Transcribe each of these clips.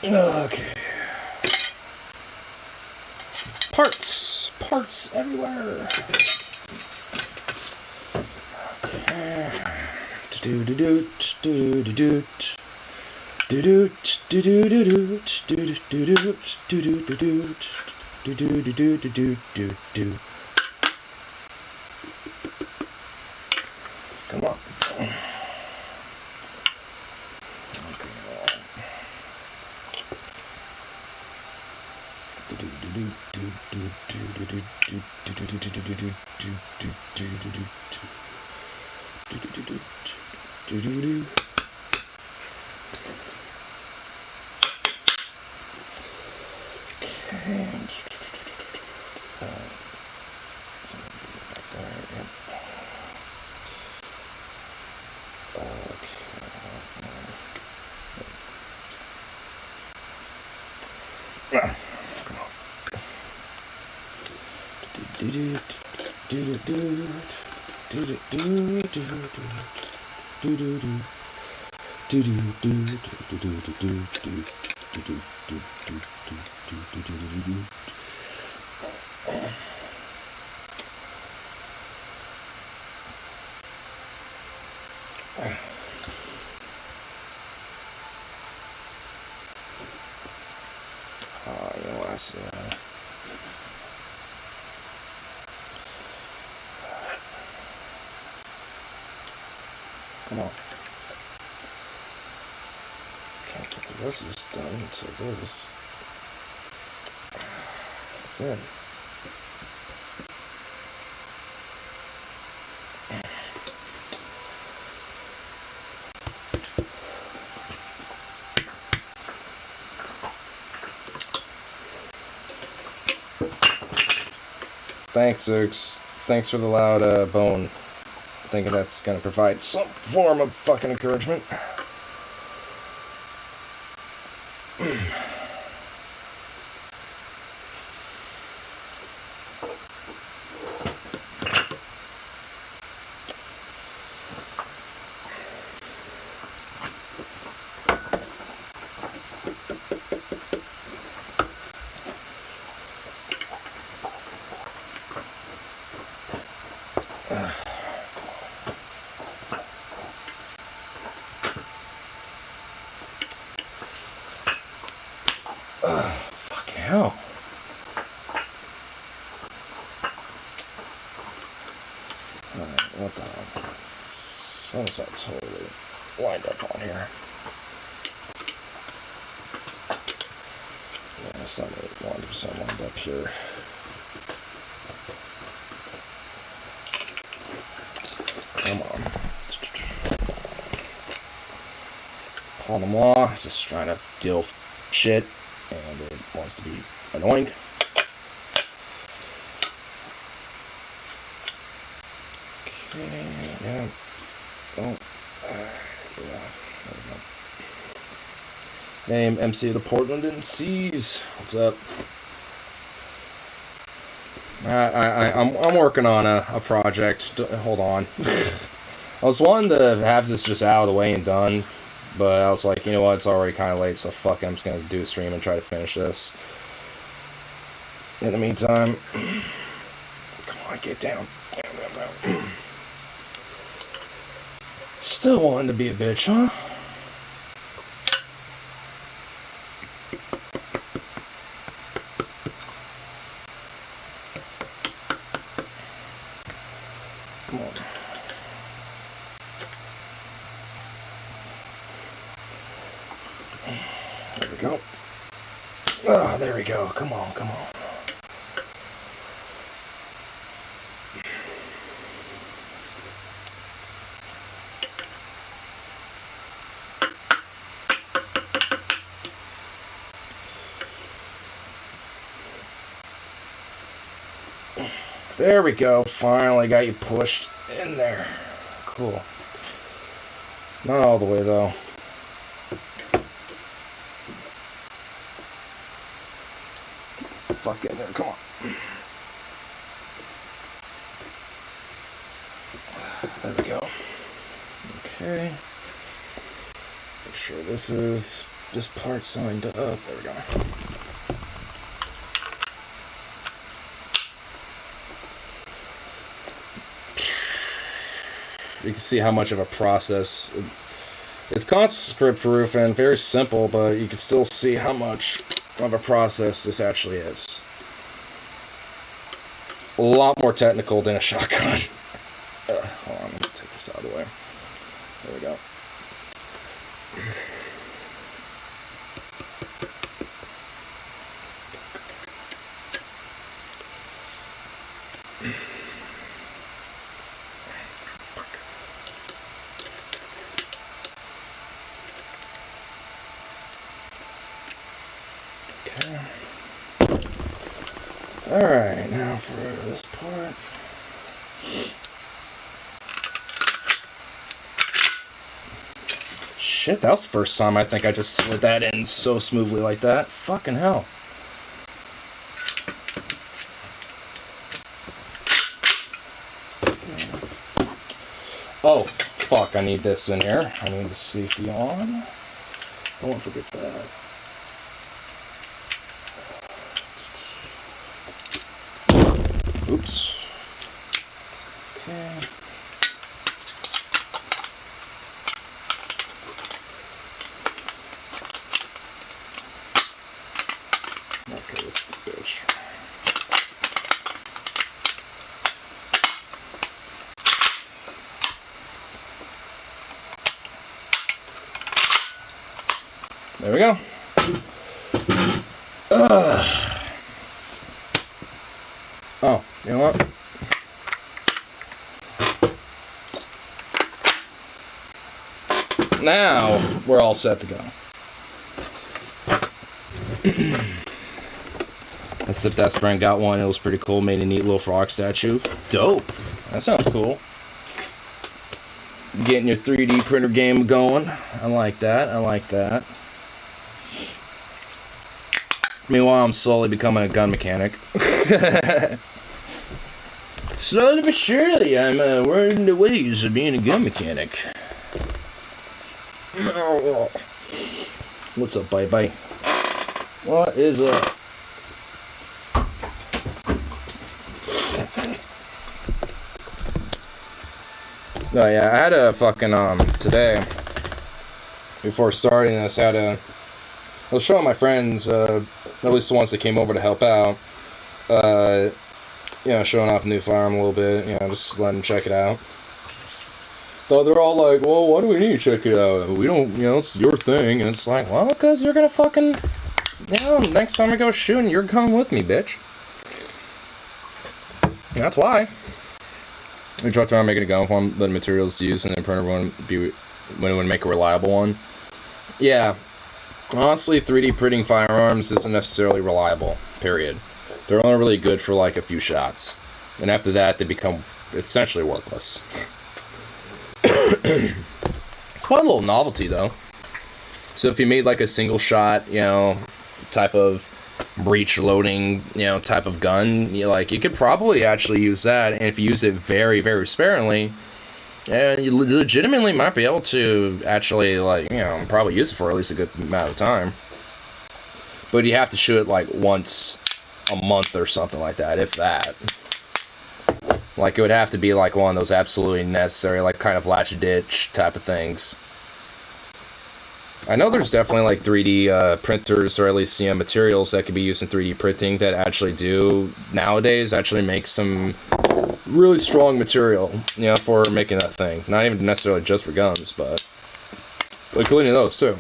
Okay. Parts everywhere. Come on. You know what I see. Come on. Can't get the rest of this done until this. That's it. Thanks, Zooks. Thanks for the loud bone. Thinking that's gonna provide some form of fucking encouragement. Fucking hell. Alright, what the hell? So is that totally lined up on here? Yeah, it's not really 100% lined up here. Come on. Paul Lamois, just trying to deal with shit, and it wants to be annoying. Okay, yeah. Oh, yeah, there we go. Name MC of the Portland and Seas. What's up? I'm working on a project. Hold on. I was wanting to have this just out of the way and done, but I was like, you know what, it's already kind of late, so fuck it, I'm just going to do a stream and try to finish this. In the meantime, come on, get down. Down. Still wanting to be a bitch, huh? Come on. There we go. Ah, there we go. Come on, come on. There we go. Finally got you pushed in there. Cool. Not all the way, though. Fuck in there. Come on. There we go. Okay. Make sure this part's signed up. There we go. You can see how much of a process. It's conscript proof and very simple, but you can still see how much of a process this actually is. A lot more technical than a shotgun. Hold on, let me take this out of the way. There we go. Okay. Alright, now for this part. Shit, that was the first time I think I just slid that in so smoothly like that. Fucking hell. Oh, fuck, I need this in here. I need the safety on. Don't want to forget that. Oops. Okay. Okay, this is the bitch. There we go. Oh, you know what? Now we're all set to go. A Sip That's friend got one. It was pretty cool. Made a neat little frog statue. Dope. That sounds cool. Getting your 3D printer game going. I like that. I like that. Meanwhile, I'm slowly becoming a gun mechanic. Slowly but surely, I'm learning the ways of being a gun mechanic. What's up, bye-bye? What is up? No, yeah, I had a fucking, today, before starting this, I was showing my friends, at least the ones that came over to help out, you know, showing off a new firearm a little bit, you know, just letting them check it out. So they're all like, well, why do we need to check it out? We don't, you know, it's your thing. And it's like, well, because you're gonna fucking, you know, next time I go shooting, you're coming with me, bitch. And that's why. We talked about making a gun for them, the materials used, and the printer would make a reliable one. Yeah. Honestly, 3D printing firearms isn't necessarily reliable, period. They're only really good for like a few shots. And after that, they become essentially worthless. It's quite a little novelty, though. So if you made like a single shot, you know, type of breech loading, you know, type of gun, you could probably actually use that. And if you use it very, very sparingly, you legitimately might be able to actually, like, you know, probably use it for at least a good amount of time. But you have to shoot it like once a month or something like that, if that. Like, it would have to be like one of those absolutely necessary, like, kind of latch ditch type of things. I know there's definitely like 3D printers, or at least, you know, materials that could be used in 3D printing that actually do nowadays actually make some really strong material, you know, for making that thing. Not even necessarily just for guns, but including those too.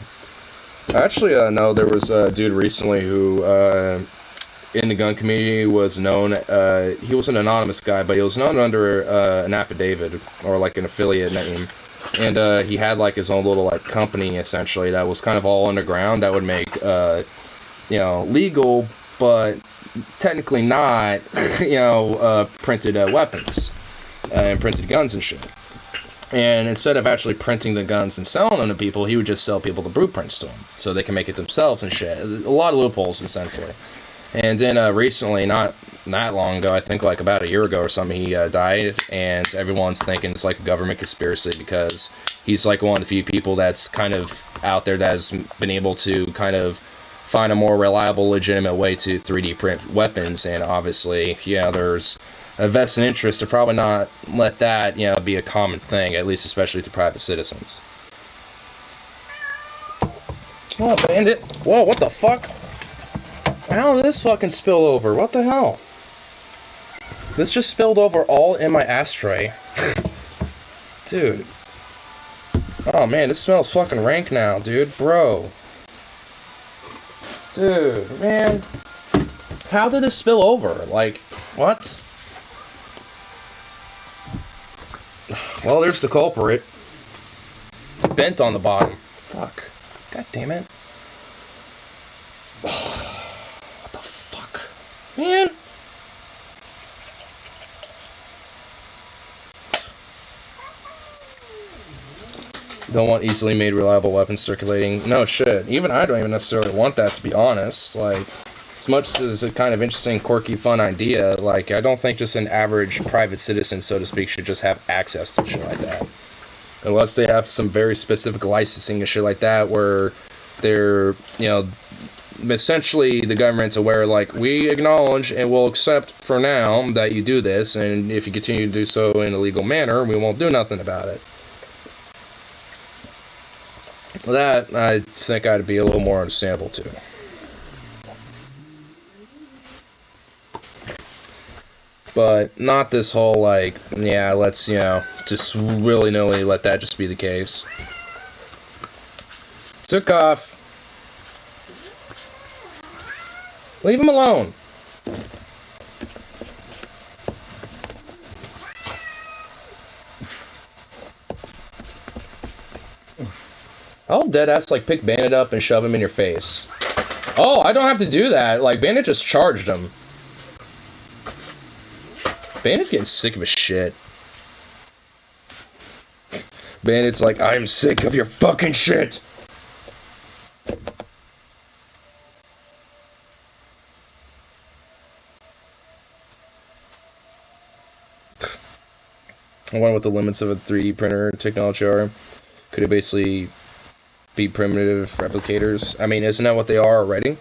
I actually know there was a dude recently who in the gun community was known, he was an anonymous guy, but he was known under an affidavit, or like an affiliate name. And he had like his own little like company, essentially, that was kind of all underground, that would make, you know, legal, but technically not, printed weapons and printed guns and shit. And instead of actually printing the guns and selling them to people, he would just sell people the blueprints to them so they can make it themselves and shit. A lot of loopholes, essentially. And then recently, not that long ago, I think like about a year ago or something, he died, and everyone's thinking it's like a government conspiracy because he's like one of the few people that's kind of out there that has been able to kind of find a more reliable, legitimate way to 3D print weapons, and obviously, there's a vested interest to probably not let that, be a common thing, at least especially to private citizens. Oh, bandit. Whoa, what the fuck? How did this fucking spill over? What the hell? This just spilled over all in my ashtray. Dude. Oh man, this smells fucking rank now, dude. Bro. Dude, man. How did this spill over? Like, what? Well, there's the culprit. It's bent on the bottom. Fuck. God damn it. What the fuck? Man. Don't want easily made reliable weapons circulating. No shit. Even I don't even necessarily want that, to be honest. Like, as much as a kind of interesting, quirky, fun idea, like, I don't think just an average private citizen, so to speak, should just have access to shit like that. Unless they have some very specific licensing and shit like that, where they're, essentially the government's aware, like, we acknowledge and will accept for now that you do this, and if you continue to do so in a legal manner, we won't do nothing about it. That, I think I'd be a little more understandable too. But not this whole, like, yeah, let's, just willy-nilly let that just be the case. Zukov! Leave him alone! I'll deadass, like, pick Bandit up and shove him in your face. Oh, I don't have to do that. Like, Bandit just charged him. Bandit's getting sick of his shit. Bandit's like, I'm sick of your fucking shit! I wonder what the limits of a 3D printer technology are. Could it basically be primitive replicators? I mean, isn't that what they are already?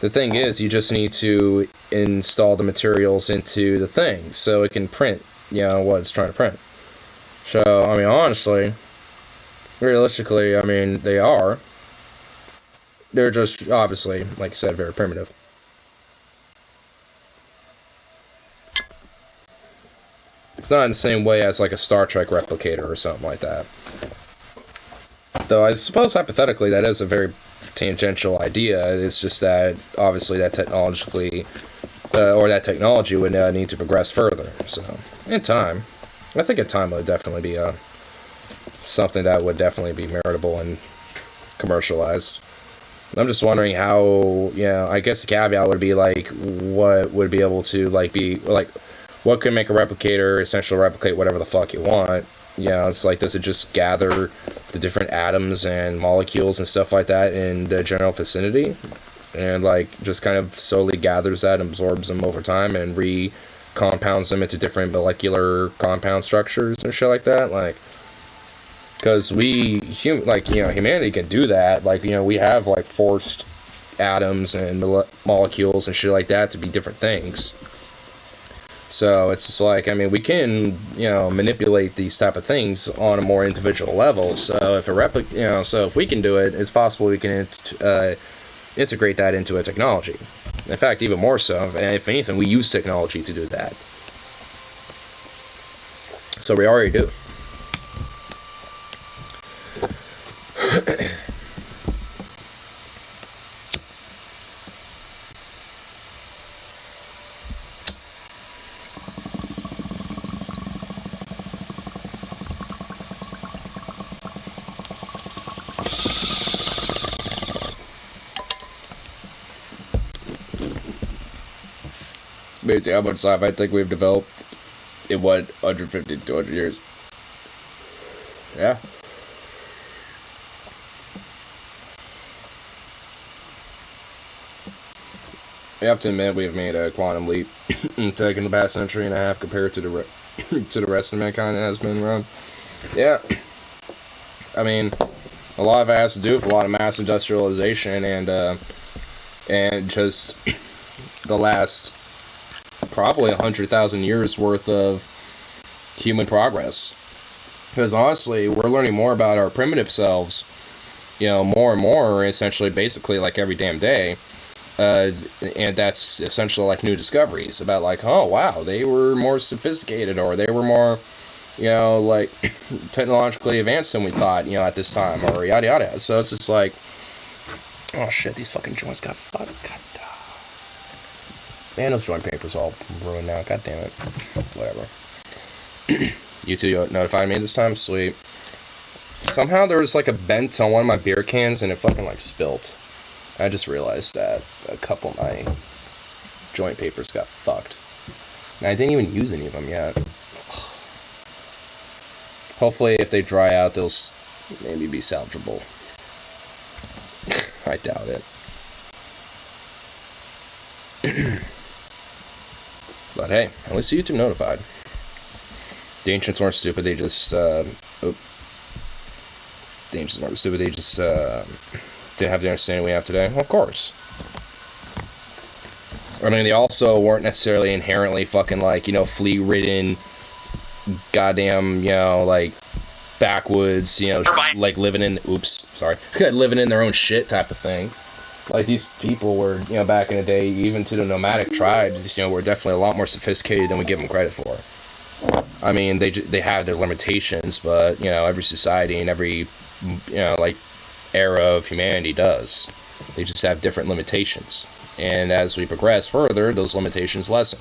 The thing is, you just need to install the materials into the thing so it can print, what it's trying to print. So, I mean, honestly, realistically, I mean, they are. They're just, obviously, like I said, very primitive. It's not in the same way as, like, a Star Trek replicator or something like that. Though I suppose hypothetically that is a very tangential idea. It's just that obviously that technology would need to progress further. So in time, I think in time it would definitely be something that would definitely be meritable and commercialized. I'm just wondering how, I guess the caveat would be like, what would be able to be like, what could make a replicator essentially replicate whatever the fuck you want? It's like, does it just gather the different atoms and molecules and stuff like that in the general vicinity? And, like, just kind of slowly gathers that and absorbs them over time and re-compounds them into different molecular compound structures and shit like that? Like, because humanity can do that. Like, we have, like, forced atoms and molecules and shit like that to be different things. So it's just like, I mean, we can, manipulate these type of things on a more individual level. So if so if we can do it, it's possible we can integrate that into a technology. In fact, even more so. And if anything, we use technology to do that. So we already do. crazy how much sci-fi I think we've developed in, what, 150 to 200 years. Yeah. We have to admit we've made a quantum leap taking the past century and a half compared to the rest of mankind that has been around. Yeah. I mean, a lot of it has to do with a lot of mass industrialization and just the last probably 100,000 years worth of human progress. Because honestly, we're learning more about our primitive selves, more and more, essentially, basically, like every damn day. And that's essentially like new discoveries about like, oh wow, they were more sophisticated, or they were more, like technologically advanced than we thought, at this time, or yada yada. So it's just like, oh shit, these fucking joints got fucked. Man, those joint papers all ruined now. God damn it. Whatever. You two notified me this time? Sweet. Somehow there was like a bent on one of my beer cans and it fucking like spilt. I just realized that a couple of my joint papers got fucked. And I didn't even use any of them yet. Hopefully if they dry out, they'll maybe be salvageable. I doubt it. But hey, at least YouTube notified. The ancients weren't stupid, they just, The ancients weren't stupid, they just, didn't have the understanding we have today. Well, of course. I mean, they also weren't necessarily inherently fucking, like, flea-ridden, goddamn, like, backwoods, like, living in, living in their own shit type of thing. Like, these people were, back in the day, even to the nomadic tribes, were definitely a lot more sophisticated than we give them credit for. I mean, they have their limitations, but, every society and every, like, era of humanity does. They just have different limitations. And as we progress further, those limitations lessen.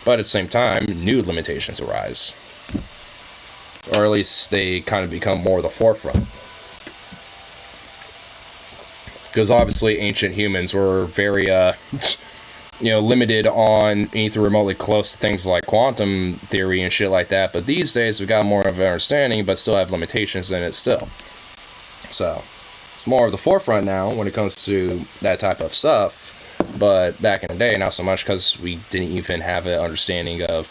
But at the same time, new limitations arise. Or at least they kind of become more the forefront. Because obviously ancient humans were very, limited on anything remotely close to things like quantum theory and shit like that. But these days, we got more of an understanding, but still have limitations in it still. So, it's more of the forefront now when it comes to that type of stuff. But back in the day, not so much, because we didn't even have an understanding of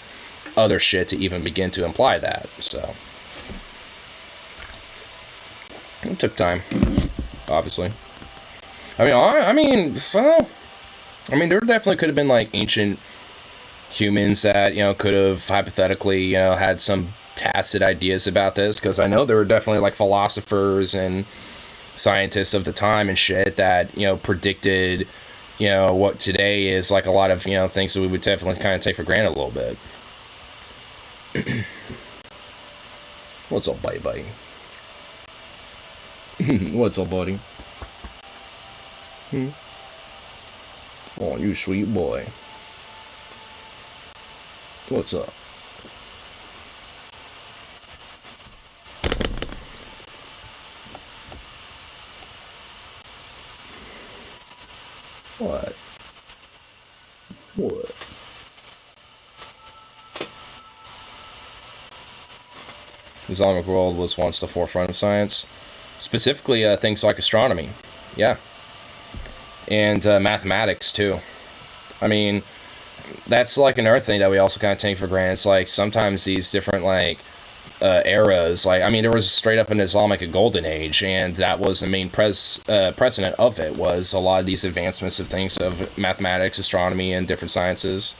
other shit to even begin to imply that. So, it took time, obviously. I mean, there definitely could have been, like, ancient humans that, could have hypothetically, had some tacit ideas about this, because I know there were definitely, like, philosophers and scientists of the time and shit that, predicted, what today is, like, a lot of, things that we would definitely kind of take for granted a little bit. What's up, buddy? What's up, buddy? Oh, you sweet boy. What's up? What? What? The Islamic world was once the forefront of science. Specifically, things like astronomy. Yeah. And mathematics, too. I mean, that's like another thing that we also kind of take for granted. It's like sometimes these different, like, eras, like, I mean, there was straight up an Islamic golden age, and that was the main precedent of it, was a lot of these advancements of things of mathematics, astronomy, and different sciences.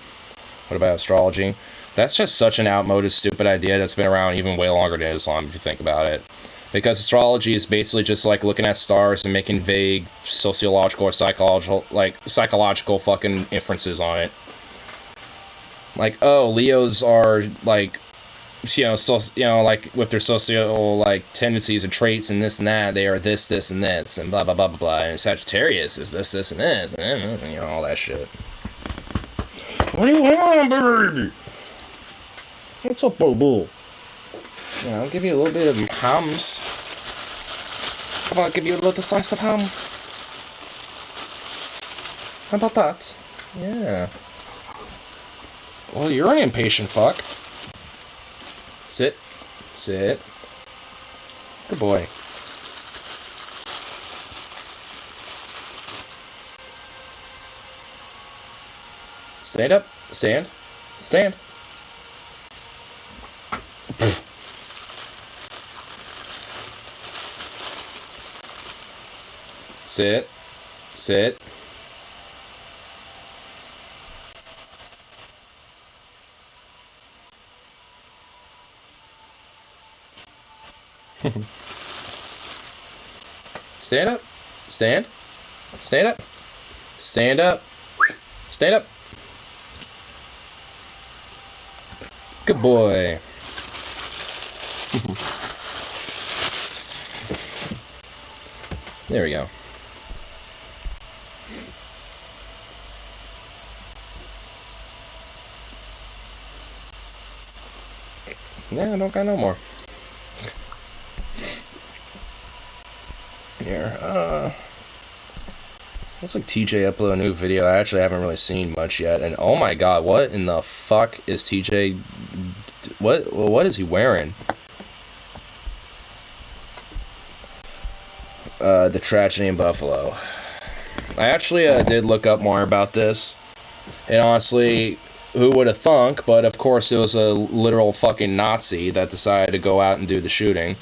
What about astrology? That's just such an outmoded, stupid idea that's been around even way longer than Islam, if you think about it. Because astrology is basically just like looking at stars and making vague sociological or psychological fucking inferences on it. Like, oh, Leos are like, like with their like tendencies and traits and this and that, they are this, and this, and blah blah blah blah blah. And Sagittarius is this, and this, and all that shit. What do you want, baby? What's up, boo? Yeah, I'll give you a little bit of hams. How about I give you a little slice of ham? How about that? Yeah. Well, you're an impatient fuck. Sit. Sit. Good boy. Stand up. Stand. Stand. Sit. Sit. Stand up. Stand. Stand up. Stand up. Stand up. Good boy. There we go. Yeah, I don't got no more. Here, looks like TJ uploaded a new video. I actually haven't really seen much yet. And oh my god, what in the fuck is TJ... What is he wearing? The tragedy in Buffalo. I actually did look up more about this. And honestly, who would have thunk? But of course it was a literal fucking Nazi that decided to go out and do the shooting.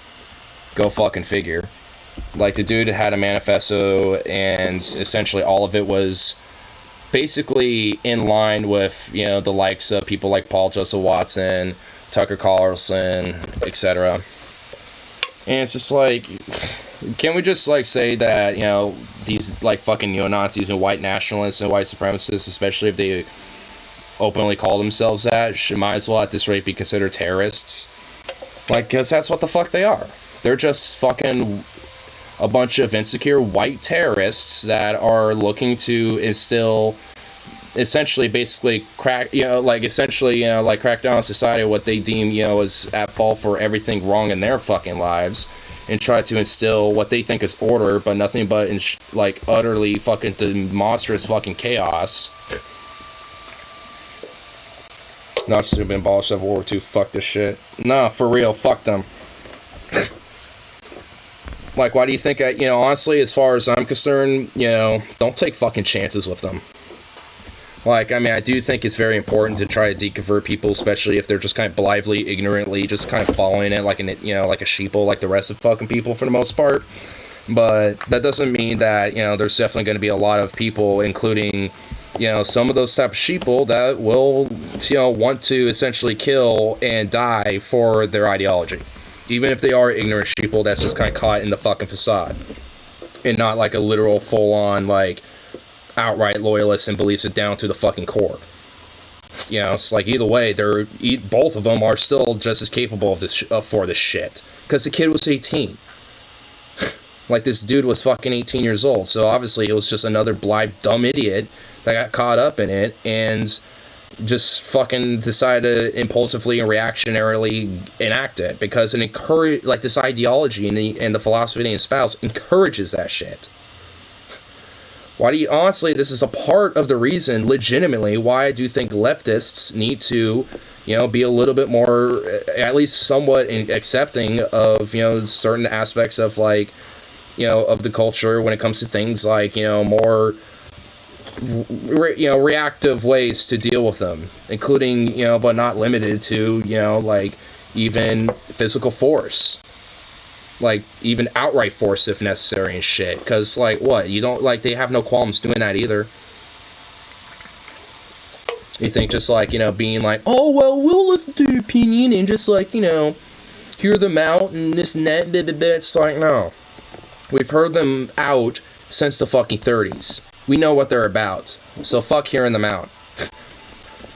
Go fucking figure. Like, the dude had a manifesto, and essentially all of it was basically in line with, you know, the likes of people like Paul Joseph Watson, Tucker Carlson, etc. And it's just like, can we just, like, say that, you know, these, like, fucking neo-Nazis and white nationalists and white supremacists, especially if they openly call themselves that, might as well at this rate be considered terrorists? Like, because that's what the fuck they are. They're just fucking... a bunch of insecure white terrorists that are looking to instill, essentially, basically, crack down on society, what they deem, you know, is at fault for everything wrong in their fucking lives, and try to instill what they think is order, but nothing but, like, utterly fucking monstrous fucking chaos. Not stupid, abolish of World War II, fuck this shit. Nah, for real, fuck them. Like, why do you think, you know, honestly, as far as I'm concerned, you know, don't take fucking chances with them. Like, I mean, I do think it's very important to try to deconvert people, especially if they're just kind of blithely, ignorantly, just kind of following it like, you know, like a sheeple, like the rest of fucking people for the most part. But that doesn't mean that, you know, there's definitely going to be a lot of people, including, you know, some of those type of sheeple that will, you know, want to essentially kill and die for their ideology. Even if they are ignorant sheeple that's just kind of caught in the fucking facade. And not like a literal full-on, like, outright loyalist and believes it down to the fucking core. You know, it's like either way, both of them are still just as capable of this for this shit. Because the kid was 18. Like, this dude was fucking 18 years old. So obviously it was just another blithe, dumb idiot that got caught up in it and just fucking decide to impulsively and reactionarily enact it, because it like this ideology and the philosophy they espouse encourages that shit. Why do you, honestly, this is a part of the reason, legitimately, why I do think leftists need to, you know, be a little bit more, at least somewhat accepting of, you know, certain aspects of, like, you know, of the culture when it comes to things like, you know, more, you know, reactive ways to deal with them, including, you know, but not limited to, you know, like, even physical force, like, even outright force if necessary and shit, because, like, what, you don't, like, they have no qualms doing that either. You think just, like, you know, being like, oh, well, we'll listen to your opinion and just, like, you know, hear them out and this and that, blah, blah, blah. It's like, no. We've heard them out since the fucking 30s. We know what they're about, so fuck hearing them out.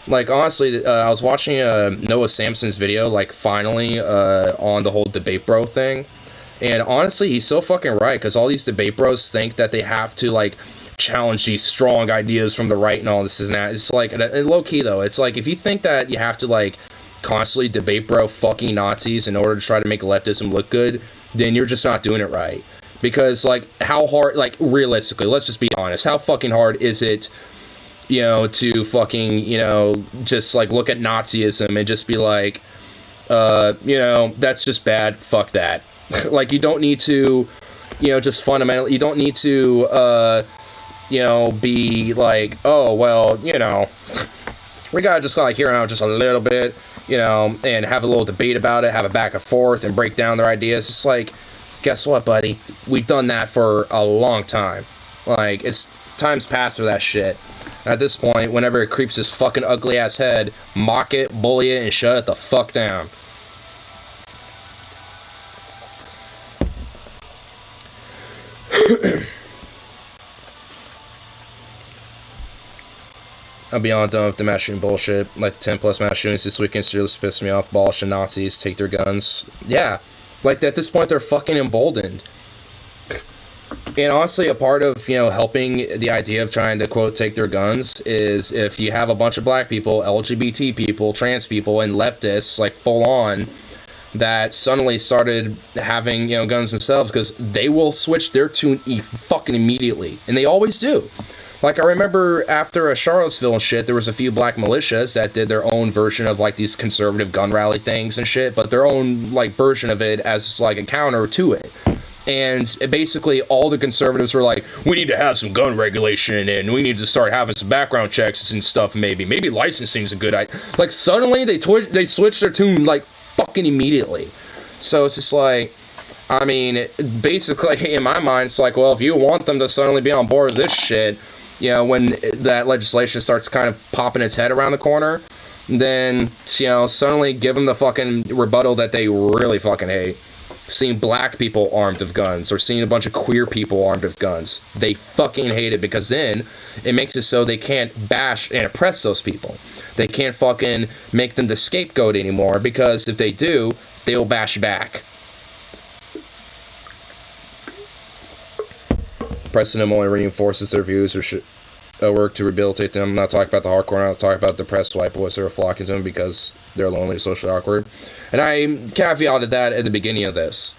Like, honestly, I was watching Noah Samson's video, like, finally, on the whole debate bro thing, and honestly, he's so fucking right, because all these debate bros think that they have to, like, challenge these strong ideas from the right and all this and that. It's like, and low-key, though, it's like, if you think that you have to, like, constantly debate bro fucking Nazis in order to try to make leftism look good, then you're just not doing it right. Because, like, how hard, like, realistically, let's just be honest, how fucking hard is it, you know, to fucking, you know, just like look at Nazism and just be like, you know, that's just bad, fuck that. Like, you don't need to, you know, just fundamentally, you don't need to, you know, be like, oh, well, you know, we gotta just like hear them out just a little bit, you know, and have a little debate about it, have a back and forth, and break down their ideas. It's like, guess what, buddy? We've done that for a long time. Like, it's time's past for that shit. At this point, whenever it creeps his fucking ugly ass head, mock it, bully it, and shut it the fuck down. I'll be on done with the mass shooting bullshit. Like the 10 plus mass shootings this weekend seriously pissed me off. Abolish the Nazis, take their guns. Yeah. Like, at this point, they're fucking emboldened. And honestly, a part of, you know, helping the idea of trying to, quote, take their guns is if you have a bunch of black people, LGBT people, trans people, and leftists, like, full on, that suddenly started having, you know, guns themselves, because they will switch their tune fucking immediately. And they always do. Like, I remember after Charlottesville and shit, there was a few black militias that did their own version of, like, these conservative gun rally things and shit, but their own, like, version of it as, like, a counter to it. And basically all the conservatives were like, we need to have some gun regulation, and we need to start having some background checks and stuff, maybe licensing's a good idea. Like, suddenly they switched their tune, like, fucking immediately. So it's just like, I mean, basically, in my mind, it's like, well, if you want them to suddenly be on board with this shit, you know, when that legislation starts kind of popping its head around the corner, then, you know, suddenly give them the fucking rebuttal that they really fucking hate. Seeing black people armed with guns, or seeing a bunch of queer people armed with guns. They fucking hate it, because then it makes it so they can't bash and oppress those people. They can't fucking make them the scapegoat anymore, because if they do, they'll bash back. Precedent only reinforces their views or should work to rehabilitate them. I'm not talking about the hardcore, I'm not talking about the depressed white boys who are flocking to them because they're lonely or socially awkward. And I caveated that at the beginning of this.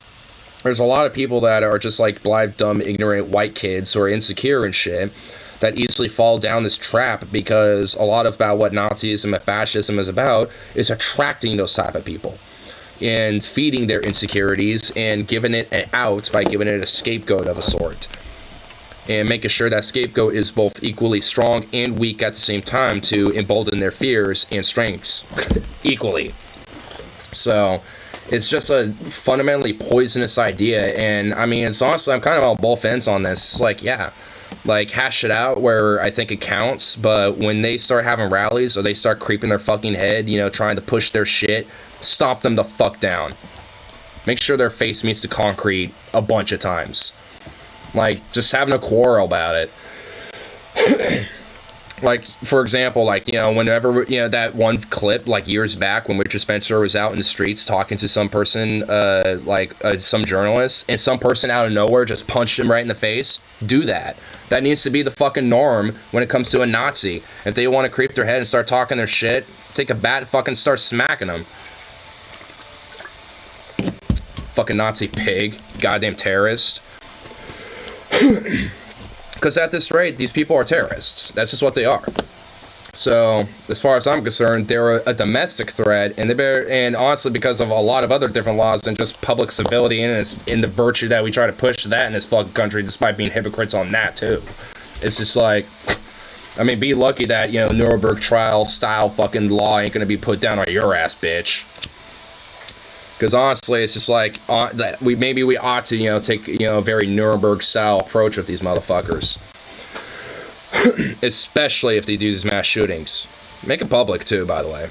There's a lot of people that are just like blind, dumb, ignorant white kids who are insecure and shit that easily fall down this trap, because a lot of about what Nazism and fascism is about is attracting those type of people and feeding their insecurities and giving it an out by giving it a scapegoat of a sort. And making sure that scapegoat is both equally strong and weak at the same time to embolden their fears and strengths equally. So, it's just a fundamentally poisonous idea, and I mean, it's honestly, I'm kind of on both ends on this. It's like, yeah, like, hash it out where I think it counts, but when they start having rallies or they start creeping their fucking head, you know, trying to push their shit, stop them the fuck down. Make sure their face meets the concrete a bunch of times. Like, just having a quarrel about it. Like, for example, like, you know, whenever, you know, that one clip, like, years back when Richard Spencer was out in the streets talking to some person, some journalist, and some person out of nowhere just punched him right in the face, do that. That needs to be the fucking norm when it comes to a Nazi. If they want to creep their head and start talking their shit, take a bat and fucking start smacking them. Fucking Nazi pig. Goddamn terrorist. Because at this rate, these people are terrorists. That's just what they are. So, as far as I'm concerned, they're a domestic threat, and honestly, because of a lot of other different laws than just public civility and in the virtue that we try to push that in this fucking country, despite being hypocrites on that too. It's just like, I mean, be lucky that, you know, Nuremberg trial style fucking law ain't gonna be put down on your ass, bitch. Because honestly, it's just like, maybe we ought to, you know, take, you know, a very Nuremberg-style approach with these motherfuckers. Especially if they do these mass shootings. Make it public, too, by the way.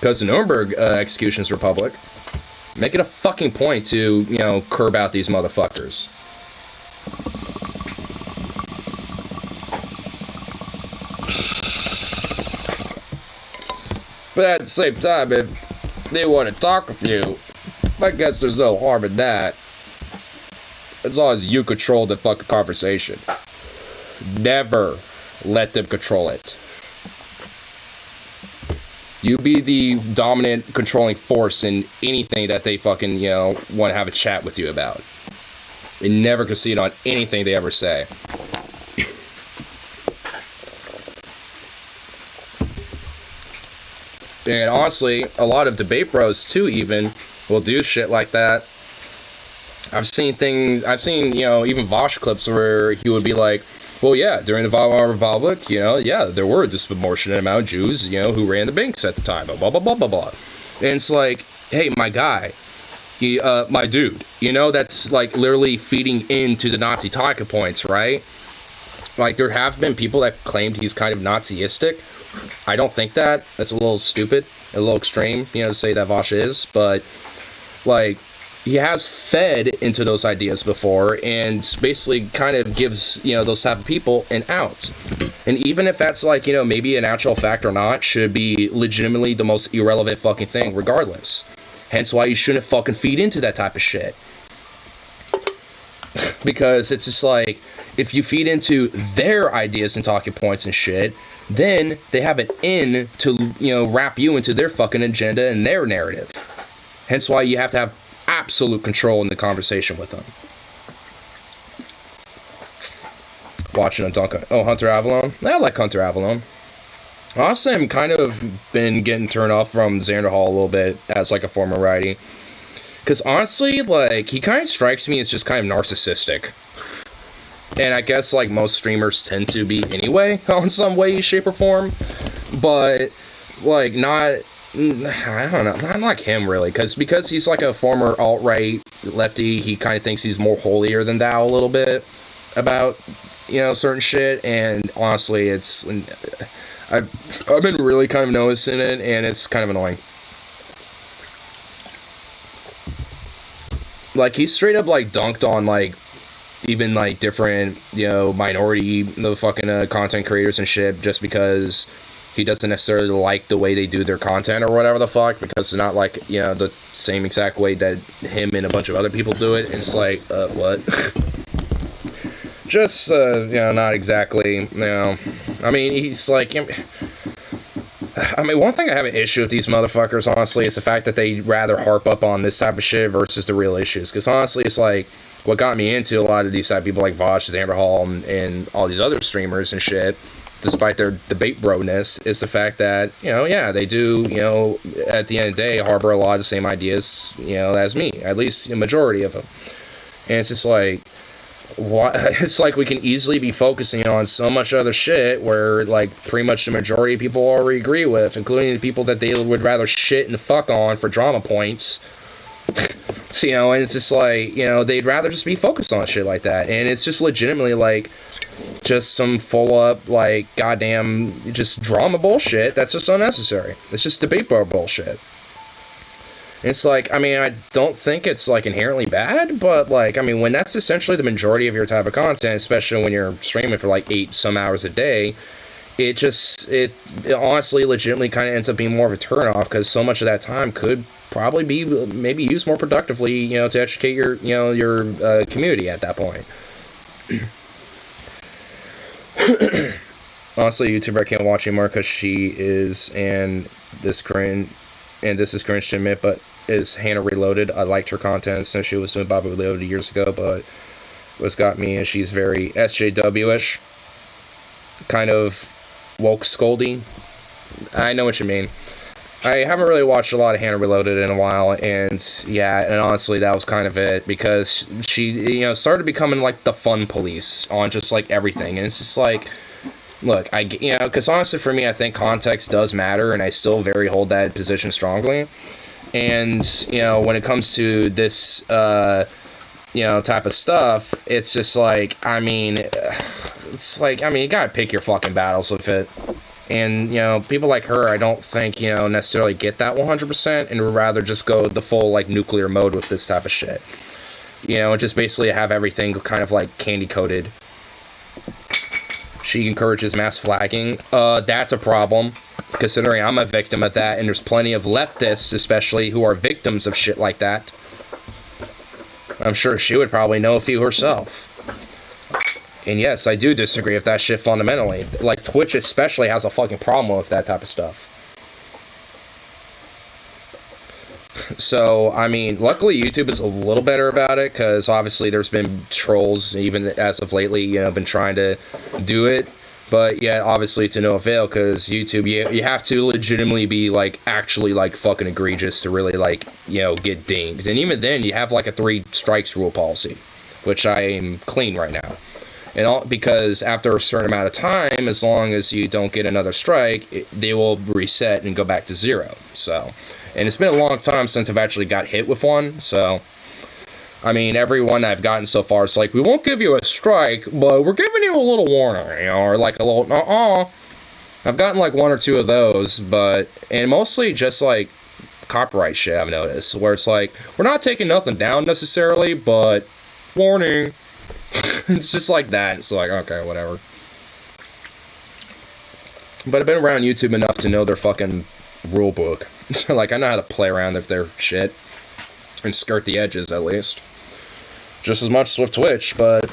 Because the Nuremberg executions were public. Make it a fucking point to, you know, curb out these motherfuckers. But at the same time, if they want to talk with you, I guess there's no harm in that. As long as you control the fucking conversation. Never let them control it. You be the dominant, controlling force in anything that they fucking, you know, want to have a chat with you about. And never concede on anything they ever say. And honestly, a lot of debate bros, too, even, will do shit like that. I've seen, you know, even Vosh clips where he would be like, well, yeah, during the Weimar Republic, you know, yeah, there were a disproportionate amount of Jews, you know, who ran the banks at the time, blah, blah, blah, blah, blah. And it's like, hey, my guy, my dude, you know, that's, like, literally feeding into the Nazi talking points, right? Like, there have been people that claimed he's kind of Naziistic. I don't think that. That's a little stupid, a little extreme, you know, to say that Vosh is, but, like, he has fed into those ideas before and basically kind of gives, you know, those type of people an out. And even if that's, like, you know, maybe an actual fact or not, should be legitimately the most irrelevant fucking thing regardless. Hence why you shouldn't fucking feed into that type of shit. Because it's just like, if you feed into their ideas and talking points and shit, then they have an in to, you know, wrap you into their fucking agenda and their narrative. Hence why you have to have absolute control in the conversation with them. Watching a dunk. Oh, Hunter Avallone? I like Hunter Avallone. Honestly, I'm kind of been getting turned off from Xander Hall a little bit as like a former righty. Because honestly, like, he kind of strikes me as just kind of narcissistic. And I guess, like, most streamers tend to be anyway, on some way, shape, or form. But, like, not... I don't know, not like him, really. Because he's, like, a former alt-right lefty, he kind of thinks he's more holier than thou a little bit about, you know, certain shit. And, honestly, it's... I've been really kind of noticing it, and it's kind of annoying. Like, he straight up, like, dunked on, like, even, like, different, you know, minority, the fucking content creators and shit, just because he doesn't necessarily like the way they do their content or whatever the fuck, because it's not, like, you know, the same exact way that him and a bunch of other people do it. It's like, what? Just, you know, not exactly, you know, I mean, he's, like, I mean, one thing I have an issue with these motherfuckers, honestly, is the fact that they rather harp up on this type of shit versus the real issues. Because honestly, it's like, what got me into a lot of these type of people like Vosh, Xander Hall, and all these other streamers and shit, despite their debate bro-ness, is the fact that, you know, yeah, they do, you know, at the end of the day, harbor a lot of the same ideas, you know, as me. At least a majority of them. And it's just like, what? It's like we can easily be focusing on so much other shit where, like, pretty much the majority of people already agree with, including the people that they would rather shit and fuck on for drama points. So, you know, and it's just like, you know, they'd rather just be focused on shit like that. And it's just legitimately, like, just some full-up, like, goddamn, just drama bullshit that's just unnecessary. It's just debate bar bullshit. It's like, I mean, I don't think it's, like, inherently bad, but, like, I mean, when that's essentially the majority of your type of content, especially when you're streaming for, like, 8 some hours a day, it honestly, legitimately kind of ends up being more of a turn-off, because so much of that time could probably be maybe used more productively, you know, to educate your, you know, your community at that point. Honestly, YouTuber I can't watch anymore because she is, and this is cringe to admit, but is Hannah Reloaded. I liked her content since she was doing Bobby Reloaded years ago, but what's got me is she's very SJW-ish, kind of woke scolding. I know what you mean. I haven't really watched a lot of Hannah Reloaded in a while, and yeah, and honestly, that was kind of it, because she, you know, started becoming like the fun police on just like everything, and it's just like, look, you know, because honestly for me, I think context does matter, and I still very hold that position strongly. And, you know, when it comes to this, you know, type of stuff, it's just like, I mean, you gotta pick your fucking battles with it. And, you know, people like her, I don't think, you know, necessarily get that 100%, and would rather just go the full, like, nuclear mode with this type of shit. You know, just basically have everything kind of, like, candy-coated. She encourages mass flagging. That's a problem, considering I'm a victim of that, and there's plenty of leftists, especially, who are victims of shit like that. I'm sure she would probably know a few herself. And yes, I do disagree with that shit fundamentally. Like, Twitch especially has a fucking problem with that type of stuff. So, I mean, luckily YouTube is a little better about it, because obviously there's been trolls, even as of lately, you know, been trying to do it. But yet, obviously, to no avail, because YouTube, you have to legitimately be, like, actually, like, fucking egregious to really, like, you know, get dinged. And even then, you have, like, a 3 strikes rule policy, which I am clean right now. And all, because after a certain amount of time, as long as you don't get another strike, they will reset and go back to 0. So, and it's been a long time since I've actually got hit with one, so... I mean, every one I've gotten so far, it's like, we won't give you a strike, but we're giving you a little warning, you know, or like a little, I've gotten like 1 or 2 of those, but, and mostly just like copyright shit, I've noticed, where it's like, we're not taking nothing down necessarily, but, warning. It's just like that. It's like, okay, whatever. But I've been around YouTube enough to know their fucking rule book. Like, I know how to play around with their shit. And skirt the edges, at least. Just as much as with Twitch, but,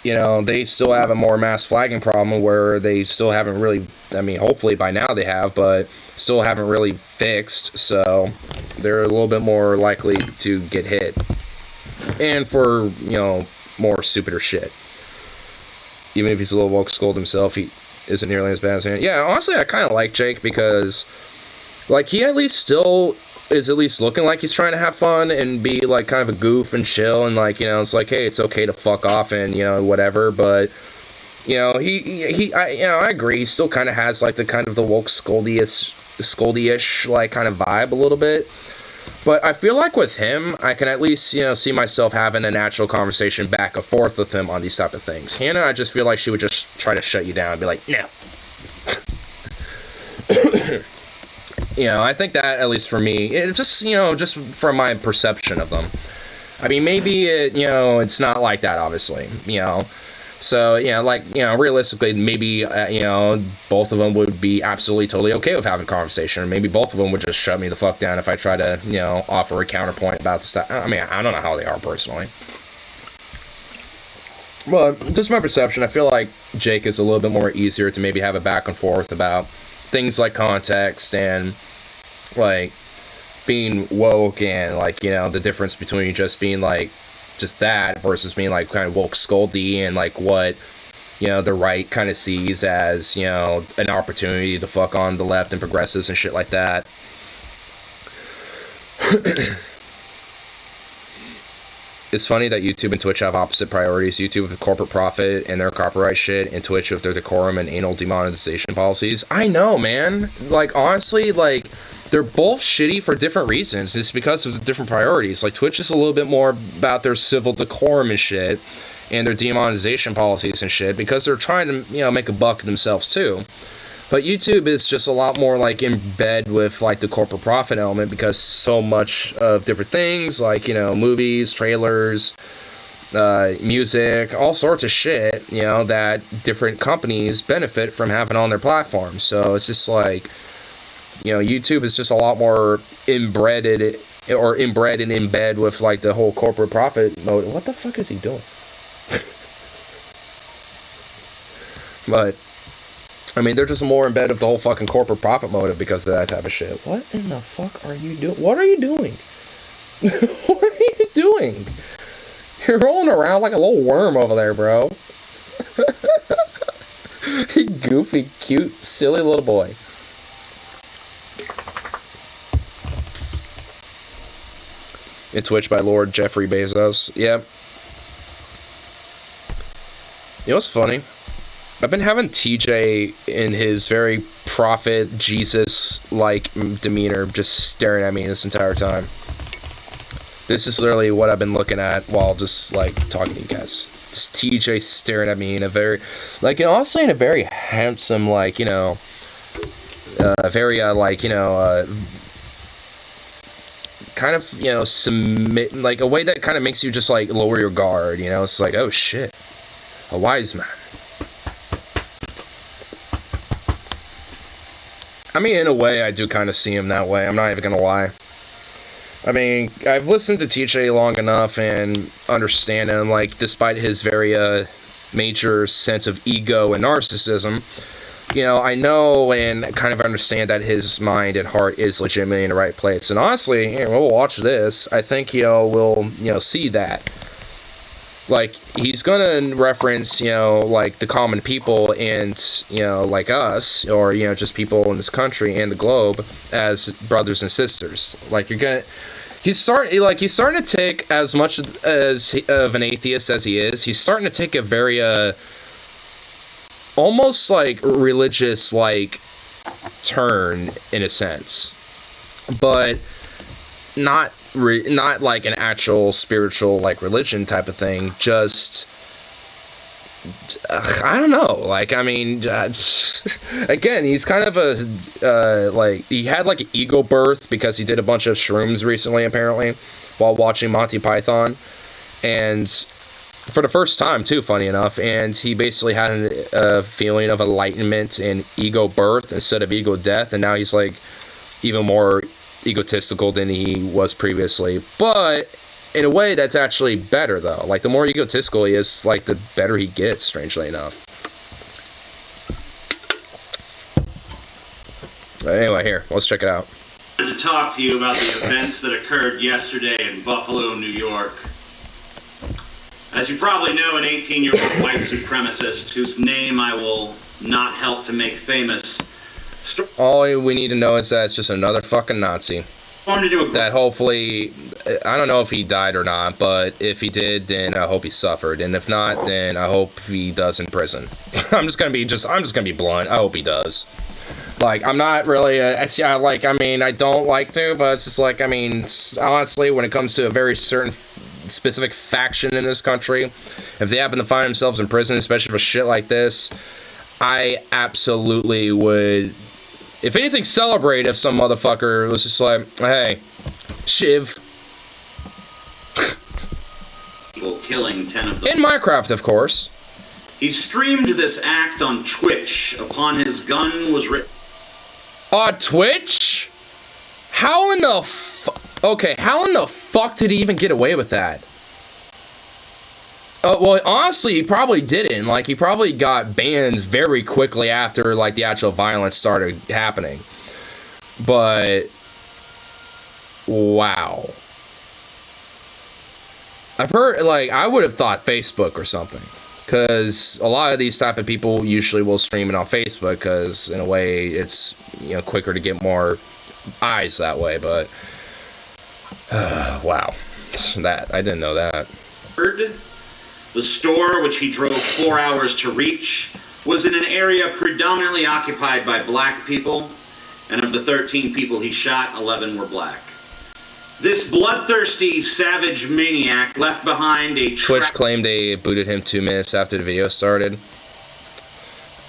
you know, they still have a more mass flagging problem where they still haven't really, I mean, hopefully by now they have, but still haven't really fixed, so they're a little bit more likely to get hit. And for, you know, more stupider shit. Even if he's a little woke scold himself, he isn't nearly as bad as him. Yeah, honestly, I kind of like Jake because, like, he at least still is at least looking like he's trying to have fun and be, like, kind of a goof and chill, and, like, you know, it's like, hey, it's okay to fuck off and, you know, whatever, but, you know, I agree, he still kind of has, like, the kind of the woke scoldy-ish, like, kind of vibe a little bit, but I feel like with him, I can at least, you know, see myself having a natural conversation back and forth with him on these type of things. Hannah, I just feel like she would just try to shut you down and be like, no. You know, I think that, at least for me, it just, you know, just from my perception of them. I mean, maybe, you know, it's not like that, obviously, you know. So, you know, like, you know, realistically, maybe, you know, both of them would be absolutely totally okay with having a conversation. Or maybe both of them would just shut me the fuck down if I try to, you know, offer a counterpoint about the stuff. I mean, I don't know how they are, personally. Well, just my perception, I feel like Jake is a little bit more easier to maybe have a back and forth about things like context and, like, being woke and, like, you know, the difference between just being, like, just that versus being, like, kind of woke scoldy and, like, what, you know, the right kind of sees as, you know, an opportunity to fuck on the left and progressives and shit like that. It's funny that YouTube and Twitch have opposite priorities. YouTube with corporate profit and their copyright shit, and Twitch with their decorum and anal demonetization policies. I know, man. Like, honestly, like, they're both shitty for different reasons. It's because of the different priorities. Like, Twitch is a little bit more about their civil decorum and shit, and their demonetization policies and shit, because they're trying to, you know, make a buck themselves, too. But YouTube is just a lot more, like, in bed with, like, the corporate profit element, because so much of different things, like, you know, movies, trailers, music, all sorts of shit, you know, that different companies benefit from having on their platforms. So it's just like, you know, YouTube is just a lot more inbred and in bed with, like, the whole corporate profit mode. What the fuck is he doing? But, I mean, they're just more in bed with the whole fucking corporate profit motive because of that type of shit. What in the fuck are you doing? What are you doing? What are you doing? You're rolling around like a little worm over there, bro. You goofy, cute, silly little boy. In Twitch by Lord Jeffrey Bezos. Yep. You know what's funny? I've been having TJ in his very prophet, Jesus-like demeanor just staring at me this entire time. This is literally what I've been looking at while just, like, talking to you guys. Just TJ staring at me in a very, like, also in a very handsome, like, you know, very, like, you know, kind of, you know, submit, like, a way that kind of makes you just, like, lower your guard, you know? It's like, oh, shit. A wise man. I mean, in a way, I do kind of see him that way. I'm not even gonna lie. I mean, I've listened to TJ long enough and understand him, like, despite his very, major sense of ego and narcissism, you know, I know and kind of understand that his mind and heart is legitimately in the right place. And honestly, we'll watch this. I think, you know, we'll, you know, see that. like, he's gonna reference, you know, like, the common people and, you know, like us, or, you know, just people in this country and the globe as brothers and sisters. Like, he's starting to take, as much as of an atheist as he is, he's starting to take a very, almost, like, religious, like, turn, in a sense. But not like an actual spiritual, like, religion type of thing, just, I don't know, like, I mean, again, he's kind of a, like, he had, like, an ego birth because he did a bunch of shrooms recently, apparently, while watching Monty Python, and for the first time, too, funny enough, and he basically had a feeling of enlightenment and ego birth instead of ego death, and now he's, like, even more egotistical than he was previously. But in a way, that's actually better, though. Like, the more egotistical he is, like, the better he gets, strangely enough. But anyway, here, let's check it out. I wanted to talk to you about the events that occurred yesterday in Buffalo, New York. As you probably know, an 18-year-old white supremacist, whose name I will not help to make famous. All we need to know is that it's just another fucking Nazi. That hopefully, I don't know if he died or not, but if he did, then I hope he suffered, and if not, then I hope he does in prison. I'm just gonna be blunt. I hope he does. Like, I'm not really I mean, I don't like to, but it's just like, I mean, honestly, when it comes to a very certain specific faction in this country, if they happen to find themselves in prison, especially for shit like this, I absolutely would, if anything, celebrate if some motherfucker was just like, hey, Shiv. Killing 10 of them. In Minecraft, of course. He streamed this act on Twitch upon his gun was written. On Twitch? How in the okay, how in the fuck did he even get away with that? Well, honestly, he probably didn't. Like, he probably got banned very quickly after, like, the actual violence started happening. But, wow. I've heard, like, I would have thought Facebook or something. Because a lot of these type of people usually will stream it on Facebook, because, in a way, it's, you know, quicker to get more eyes that way, but... wow. That, I didn't know that. The store, which he drove 4 hours to reach, was in an area predominantly occupied by black people, and of the 13 people he shot, 11 were black. This bloodthirsty, savage maniac left behind a... Twitch claimed they booted him 2 minutes after the video started.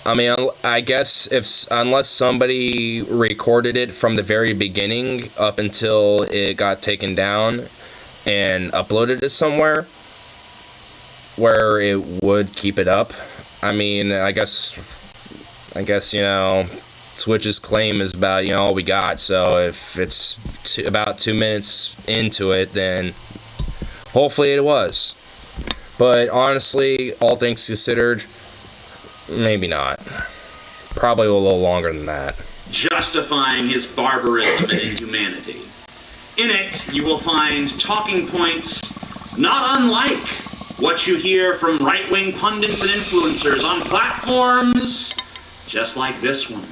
I mean, I guess unless somebody recorded it from the very beginning up until it got taken down and uploaded it somewhere where it would keep it up. I mean, I guess, you know, Twitch's claim is about, you know, all we got. So if it's about 2 minutes into it, then hopefully it was. But honestly, all things considered, maybe not. Probably a little longer than that. Justifying his barbarism and inhumanity. In it, you will find talking points not unlike what you hear from right-wing pundits and influencers on platforms just like this one.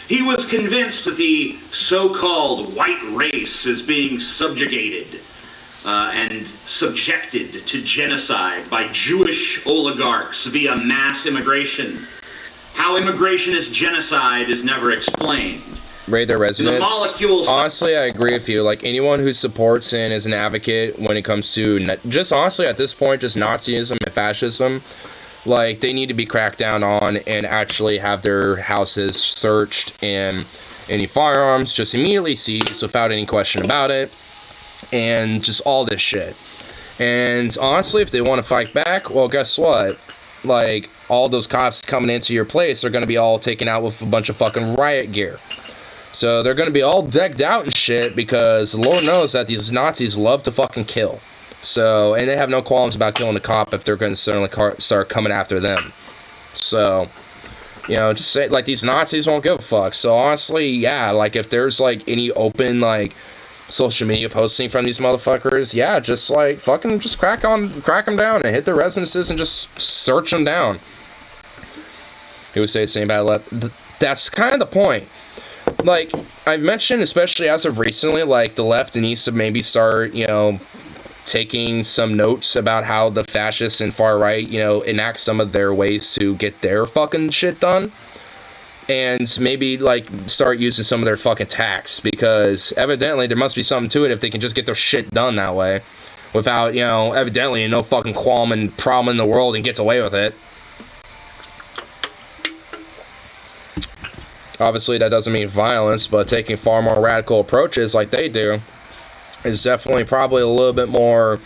He was convinced that the so-called white race is being subjugated and subjected to genocide by Jewish oligarchs via mass immigration. How immigration is genocide is never explained. Raider residents. Honestly, I agree with you. Like, anyone who supports and is an advocate when it comes to, just honestly at this point, just Nazism and fascism, like, they need to be cracked down on and actually have their houses searched and any firearms just immediately seized without any question about it. And just all this shit. And honestly, if they want to fight back, well, guess what? Like, all those cops coming into your place are going to be all taken out with a bunch of fucking riot gear. So they're going to be all decked out and shit because the Lord knows that these Nazis love to fucking kill. So, and they have no qualms about killing a cop if they're going to certainly start coming after them. So, you know, just say, like, these Nazis won't give a fuck. So honestly, yeah, like, if there's, like, any open, like, social media posting from these motherfuckers, yeah, just like fucking just crack them down and hit their residences and just search them down. He would say the same about left. That's kind of the point. Like I've mentioned, especially as of recently, like the left needs to maybe start, taking some notes about how the fascists and far right, enact some of their ways to get their fucking shit done. And maybe, like, start using some of their fucking tax, because evidently there must be something to it if they can just get their shit done that way. Without, evidently no fucking qualm and problem in the world and gets away with it. Obviously that doesn't mean violence, but taking far more radical approaches like they do is definitely probably a little bit more,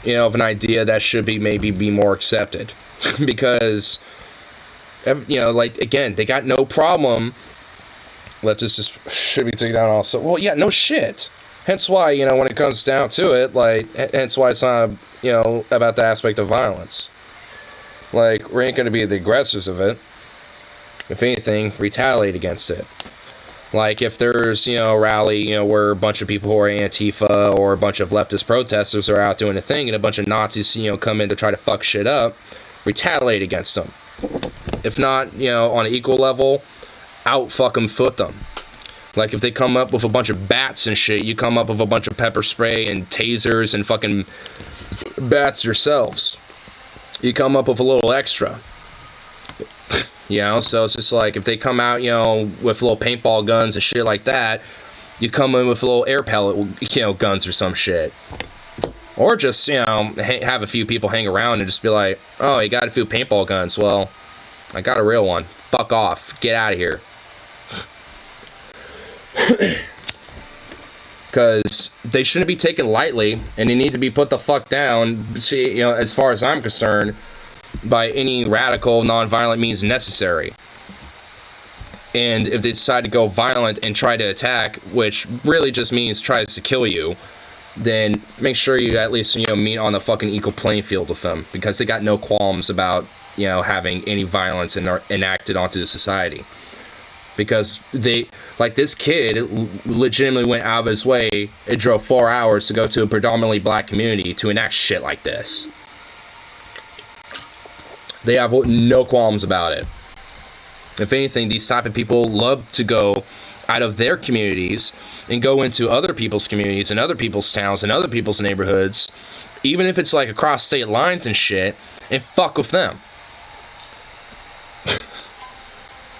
of an idea that should maybe be more accepted. Because... like, again, they got no problem. Leftists should be taken down also. Well, yeah, no shit. Hence why, when it comes down to it, like, hence why it's not, about the aspect of violence. Like, we ain't gonna be the aggressors of it. If anything, retaliate against it. Like, if there's, a rally, where a bunch of people who are Antifa or a bunch of leftist protesters are out doing a thing and a bunch of Nazis, come in to try to fuck shit up, retaliate against them. If not, on an equal level, out fucking foot them. Like, if they come up with a bunch of bats and shit, you come up with a bunch of pepper spray and tasers and fucking bats yourselves. You come up with a little extra. So it's just like, if they come out, with little paintball guns and shit like that, you come in with little air pellet, guns or some shit. Or just, have a few people hang around and just be like, oh, you got a few paintball guns. Well, I got a real one. Fuck off. Get out of here. Because they shouldn't be taken lightly, and they need to be put the fuck down, as far as I'm concerned, by any radical, non-violent means necessary. And if they decide to go violent and try to attack, which really just means tries to kill you, then make sure you at least, meet on the fucking equal playing field with them, because they got no qualms about, having any violence enacted onto the society. Because they, like this kid, legitimately went out of his way and drove 4 hours to go to a predominantly black community to enact shit like this. They have no qualms about it. If anything, these type of people love to go out of their communities and go into other people's communities and other people's towns and other people's neighborhoods, even if it's like across state lines and shit, and fuck with them.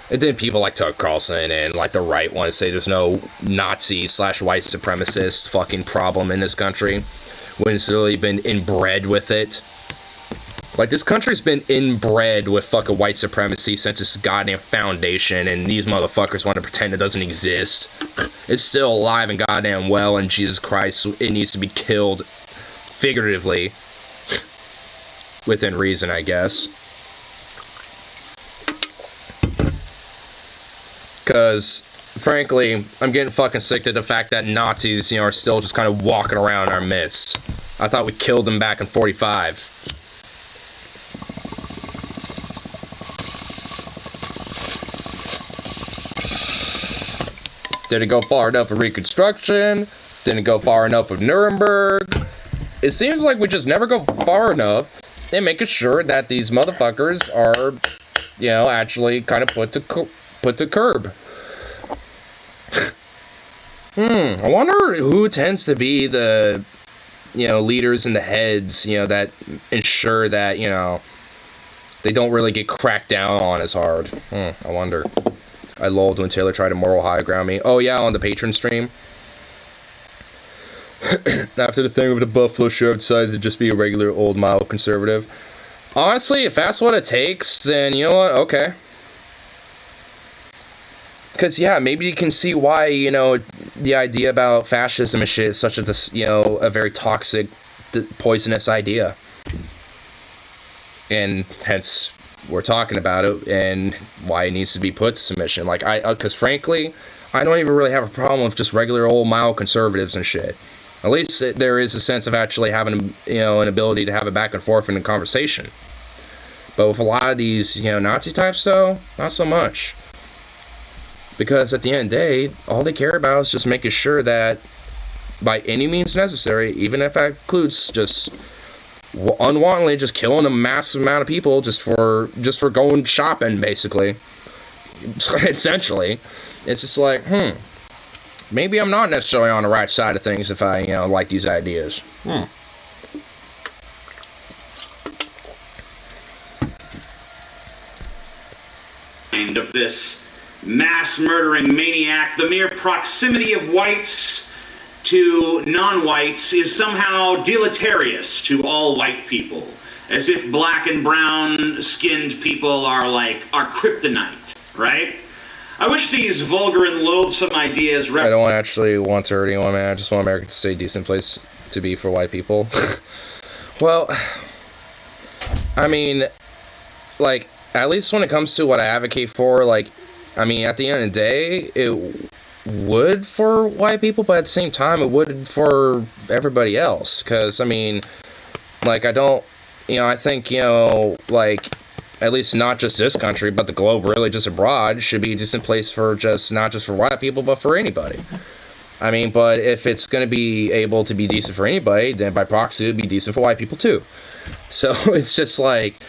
And then people like Tucker Carlson and like the right want to say there's no Nazi/white supremacist fucking problem in this country, when it's really been inbred with it. Like, this country's been inbred with fucking white supremacy since its goddamn foundation, and these motherfuckers want to pretend it doesn't exist. It's still alive and goddamn well, and Jesus Christ, it needs to be killed figuratively. Within reason, I guess. Because, frankly, I'm getting fucking sick of the fact that Nazis, are still just kind of walking around in our midst. I thought we killed them back in 45. Didn't go far enough for Reconstruction. Didn't go far enough with Nuremberg. It seems like we just never go far enough in making sure that these motherfuckers are, actually kind of put to curb. I wonder who tends to be the, leaders and the heads, that ensure that, they don't really get cracked down on as hard. I wonder. I lulled when Taylor tried to moral high ground me. Oh yeah, on the Patreon stream. After the thing with the Buffalo show, I've decided to just be a regular old mild conservative. Honestly, if that's what it takes, then you know what? Okay. Because, yeah, maybe you can see why, the idea about fascism and shit is such a very toxic, poisonous idea. And hence, we're talking about it and why it needs to be put to submission. Like, because frankly, I don't even really have a problem with just regular old mild conservatives and shit. At least there is a sense of actually having, an ability to have a back and forth in a conversation. But with a lot of these, Nazi types, though, not so much. Because at the end of the day, all they care about is just making sure that, by any means necessary, even if that includes just unwantedly just killing a massive amount of people just for going shopping, basically. Essentially, it's just like, maybe I'm not necessarily on the right side of things if I, like these ideas. Of this mass murdering maniac, the mere proximity of whites to non-whites is somehow deleterious to all white people, as if black and brown skinned people are kryptonite, right? I wish these vulgar and loathsome ideas... I don't actually want to hurt anyone, man. I just want America to stay a decent place to be for white people. Well, I mean, like, at least when it comes to what I advocate for, like, I mean, at the end of the day, it would for white people, but at the same time, it would for everybody else. Because, I mean, like, I don't, I think, like, at least not just this country, but the globe, really, just abroad, should be a decent place for just, not just for white people, but for anybody. I mean, but if it's going to be able to be decent for anybody, then by proxy, it would be decent for white people, too. So, it's just like,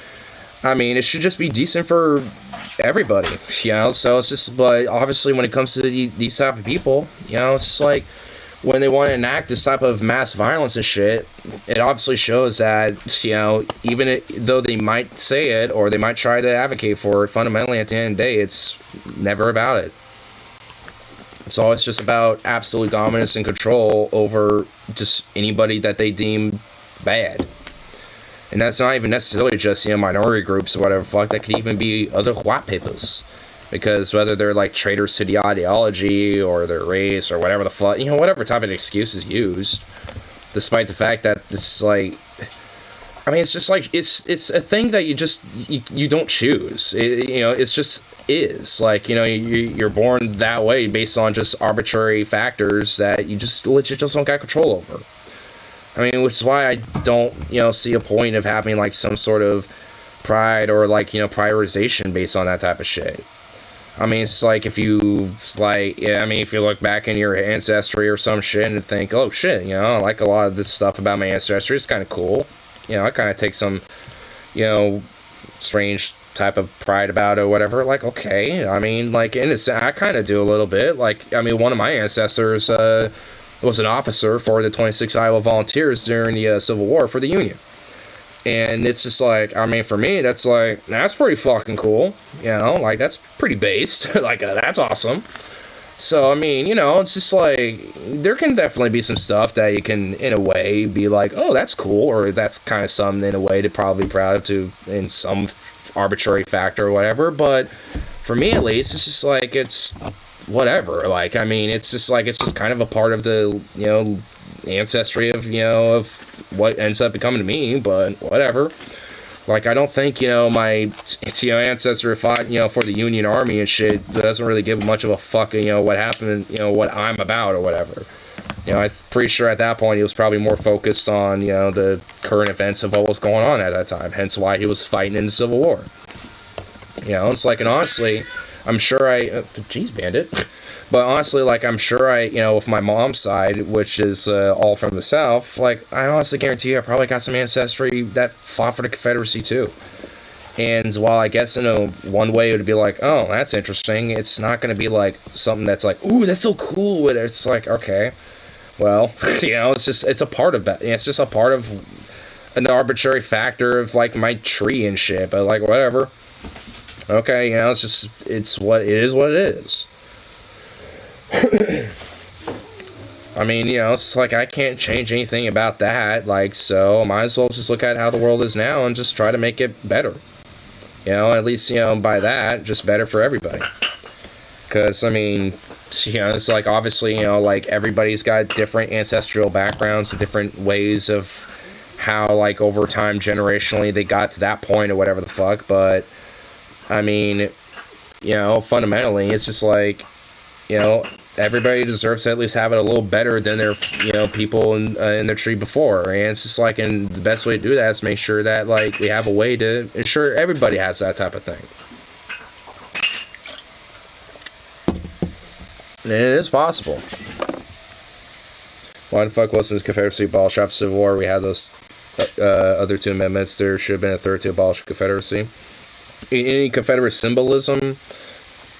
I mean, it should just be decent for everybody, so it's just, but obviously when it comes to these type of people, it's just like, when they want to enact this type of mass violence and shit, it obviously shows that, even though they might say it, or they might try to advocate for it, fundamentally at the end of the day, it's never about it. It's always just about absolute dominance and control over just anybody that they deem bad. And that's not even necessarily just, minority groups or whatever fuck. That could even be other white peoples. Because whether they're, like, traitors to the ideology or their race or whatever the fuck, whatever type of excuse is used. Despite the fact that this, like, I mean, it's just like, it's a thing that you don't choose. It's just is. Like, you're born that way based on just arbitrary factors that you just legit just don't got control over. I mean, which is why I don't, see a point of having, like, some sort of pride or, like, prioritization based on that type of shit. I mean, it's like if you, like, if you look back in your ancestry or some shit and think, oh, shit, I like a lot of this stuff about my ancestry. It's kind of cool. I kind of take some, strange type of pride about it or whatever. Like, okay. I mean, like, I kind of do a little bit. Like, I mean, one of my ancestors, was an officer for the 26th Iowa Volunteers during the Civil War for the Union. And it's just like, I mean, for me, that's like, that's pretty fucking cool. Like, that's pretty based. Like, that's awesome. So, I mean, it's just like, there can definitely be some stuff that you can, in a way, be like, oh, that's cool. Or that's kind of something, in a way, to probably be proud of to, in some arbitrary factor or whatever. But for me, at least, it's just like, it's whatever. Like, I mean, it's just like, it's just kind of a part of the, ancestry of, of what ends up becoming to me, but whatever. Like, I don't think, my, ancestor fought, for the Union Army and shit, doesn't really give much of a fuck, what happened, what I'm about or whatever. I'm pretty sure at that point he was probably more focused on, the current events of what was going on at that time, hence why he was fighting in the Civil War. It's like, and honestly, I'm sure jeez, Bandit. But honestly, like, I'm sure with my mom's side, which is all from the South, like, I honestly guarantee you I probably got some ancestry that fought for the Confederacy, too. And while I guess, one way it would be like, oh, that's interesting, it's not going to be, like, something that's like, ooh, that's so cool. It's like, okay, well, it's a part of that. It's just a part of an arbitrary factor of, like, my tree and shit, but, like, whatever. Okay, it's what it is. I mean, it's like, I can't change anything about that, like, so I might as well just look at how the world is now and just try to make it better. At least, by that, just better for everybody. Because, I mean, it's like, obviously, like, everybody's got different ancestral backgrounds, different ways of how, like, over time, generationally, they got to that point or whatever the fuck, but I mean, fundamentally, it's just like, everybody deserves to at least have it a little better than their, people in their tree before. And it's just like, and the best way to do that is make sure that, like, we have a way to ensure everybody has that type of thing. And it is possible. Why the fuck wasn't the Confederacy abolished after Civil War? We had those other 2 amendments. There should have been a third to abolish the Confederacy. Any Confederate symbolism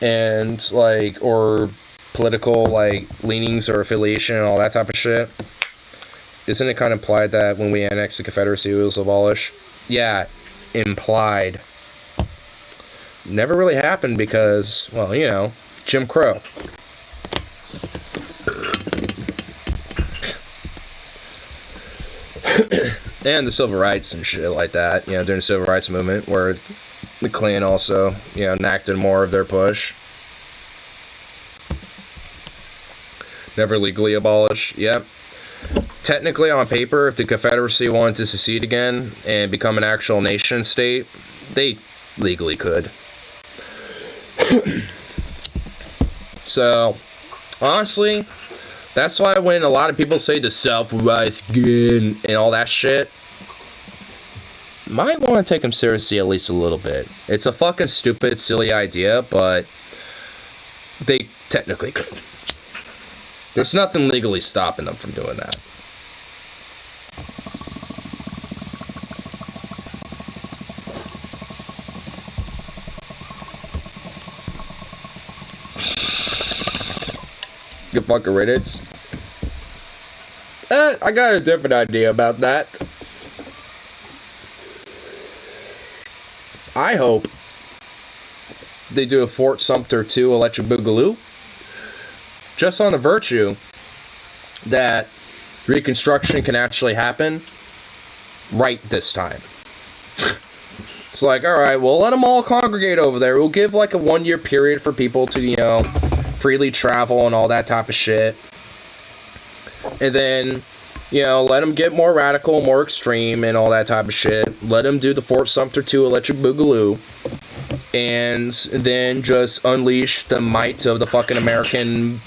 and, like, or political, like, leanings or affiliation and all that type of shit, isn't it kind of implied that when we annexed the Confederacy, it was abolished? Yeah, implied. Never really happened because, well, you know, Jim Crow. And the civil rights and shit like that, you know, during the civil rights movement, where the Klan also, you know, enacted more of their push. Never legally abolished. Yep. Technically, on paper, if the Confederacy wanted to secede again and become an actual nation state, they legally could. So, honestly, that's why when a lot of people say the South will rise again and all that shit, might want to take them seriously at least a little bit. It's a fucking stupid, silly idea, but they technically could. There's nothing legally stopping them from doing that. Good fucking riddance. I got a different idea about that. I hope they do a Fort Sumter 2 Electric Boogaloo. Just on the virtue that Reconstruction can actually happen right this time. It's like, alright, well, let them all congregate over there. We'll give like a 1-year period for people to, you know, freely travel and all that type of shit. And then, you know, let them get more radical, more extreme, and all that type of shit. Let them do the Fort Sumter 2 Electric Boogaloo. And then just unleash the might of the fucking American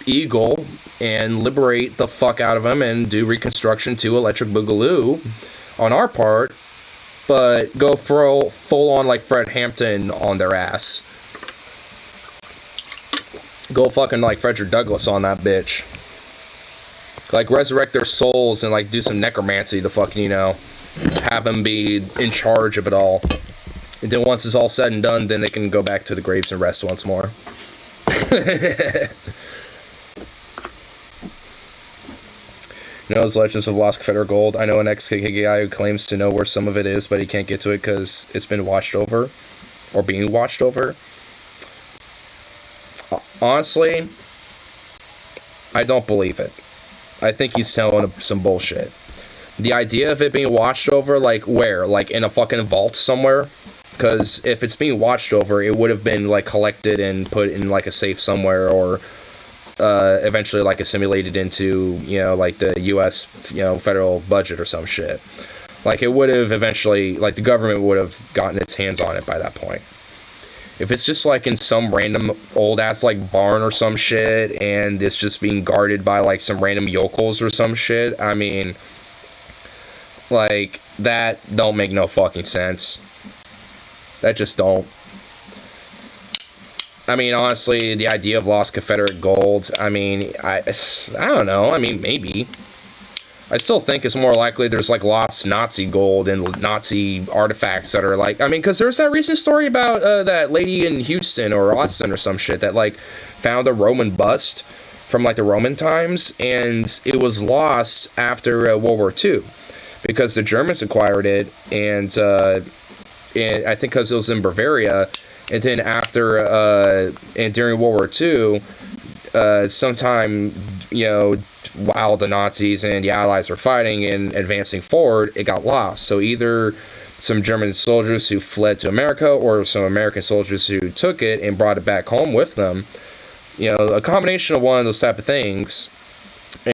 eagle and liberate the fuck out of them and do Reconstruction 2 Electric Boogaloo on our part. But go full on like Fred Hampton on their ass. Go fucking like Frederick Douglass on that bitch. Like, resurrect their souls and, like, do some necromancy to fucking, you know, have them be in charge of it all. And then once it's all said and done, then they can go back to the graves and rest once more. You know those legends of lost Confederate gold? I know an ex-KKK guy who claims to know where some of it is, but he can't get to it because it's been watched over. Or being watched over. Honestly, I don't believe it. I think he's telling some bullshit. The idea of it being watched over, like, where? Like, in a fucking vault somewhere? Because if it's being watched over, it would have been, like, collected and put in, like, a safe somewhere, or eventually, like, assimilated into, you know, like, the U.S., you know, federal budget or some shit. Like, it would have eventually, like, the government would have gotten its hands on it by that point. If it's just, like, in some random old-ass, like, barn or some shit, and it's just being guarded by, like, some random yokels or some shit, I mean, like, that don't make no fucking sense. That just don't. I mean, honestly, the idea of lost Confederate gold, I mean, I don't know, I mean, maybe. I still think it's more likely there's, like, lost Nazi gold and Nazi artifacts that are, like, I mean, because there's that recent story about that lady in Houston or Austin or some shit that, like, found a Roman bust from, like, the Roman times, and it was lost after World War II, because the Germans acquired it, and I think because it was in Bavaria, and then after, and during World War II, sometime, you know, while the Nazis and the Allies were fighting and advancing forward, it got lost. So either some German soldiers who fled to America, or some American soldiers who took it and brought it back home with them. You know, a combination of one of those type of things.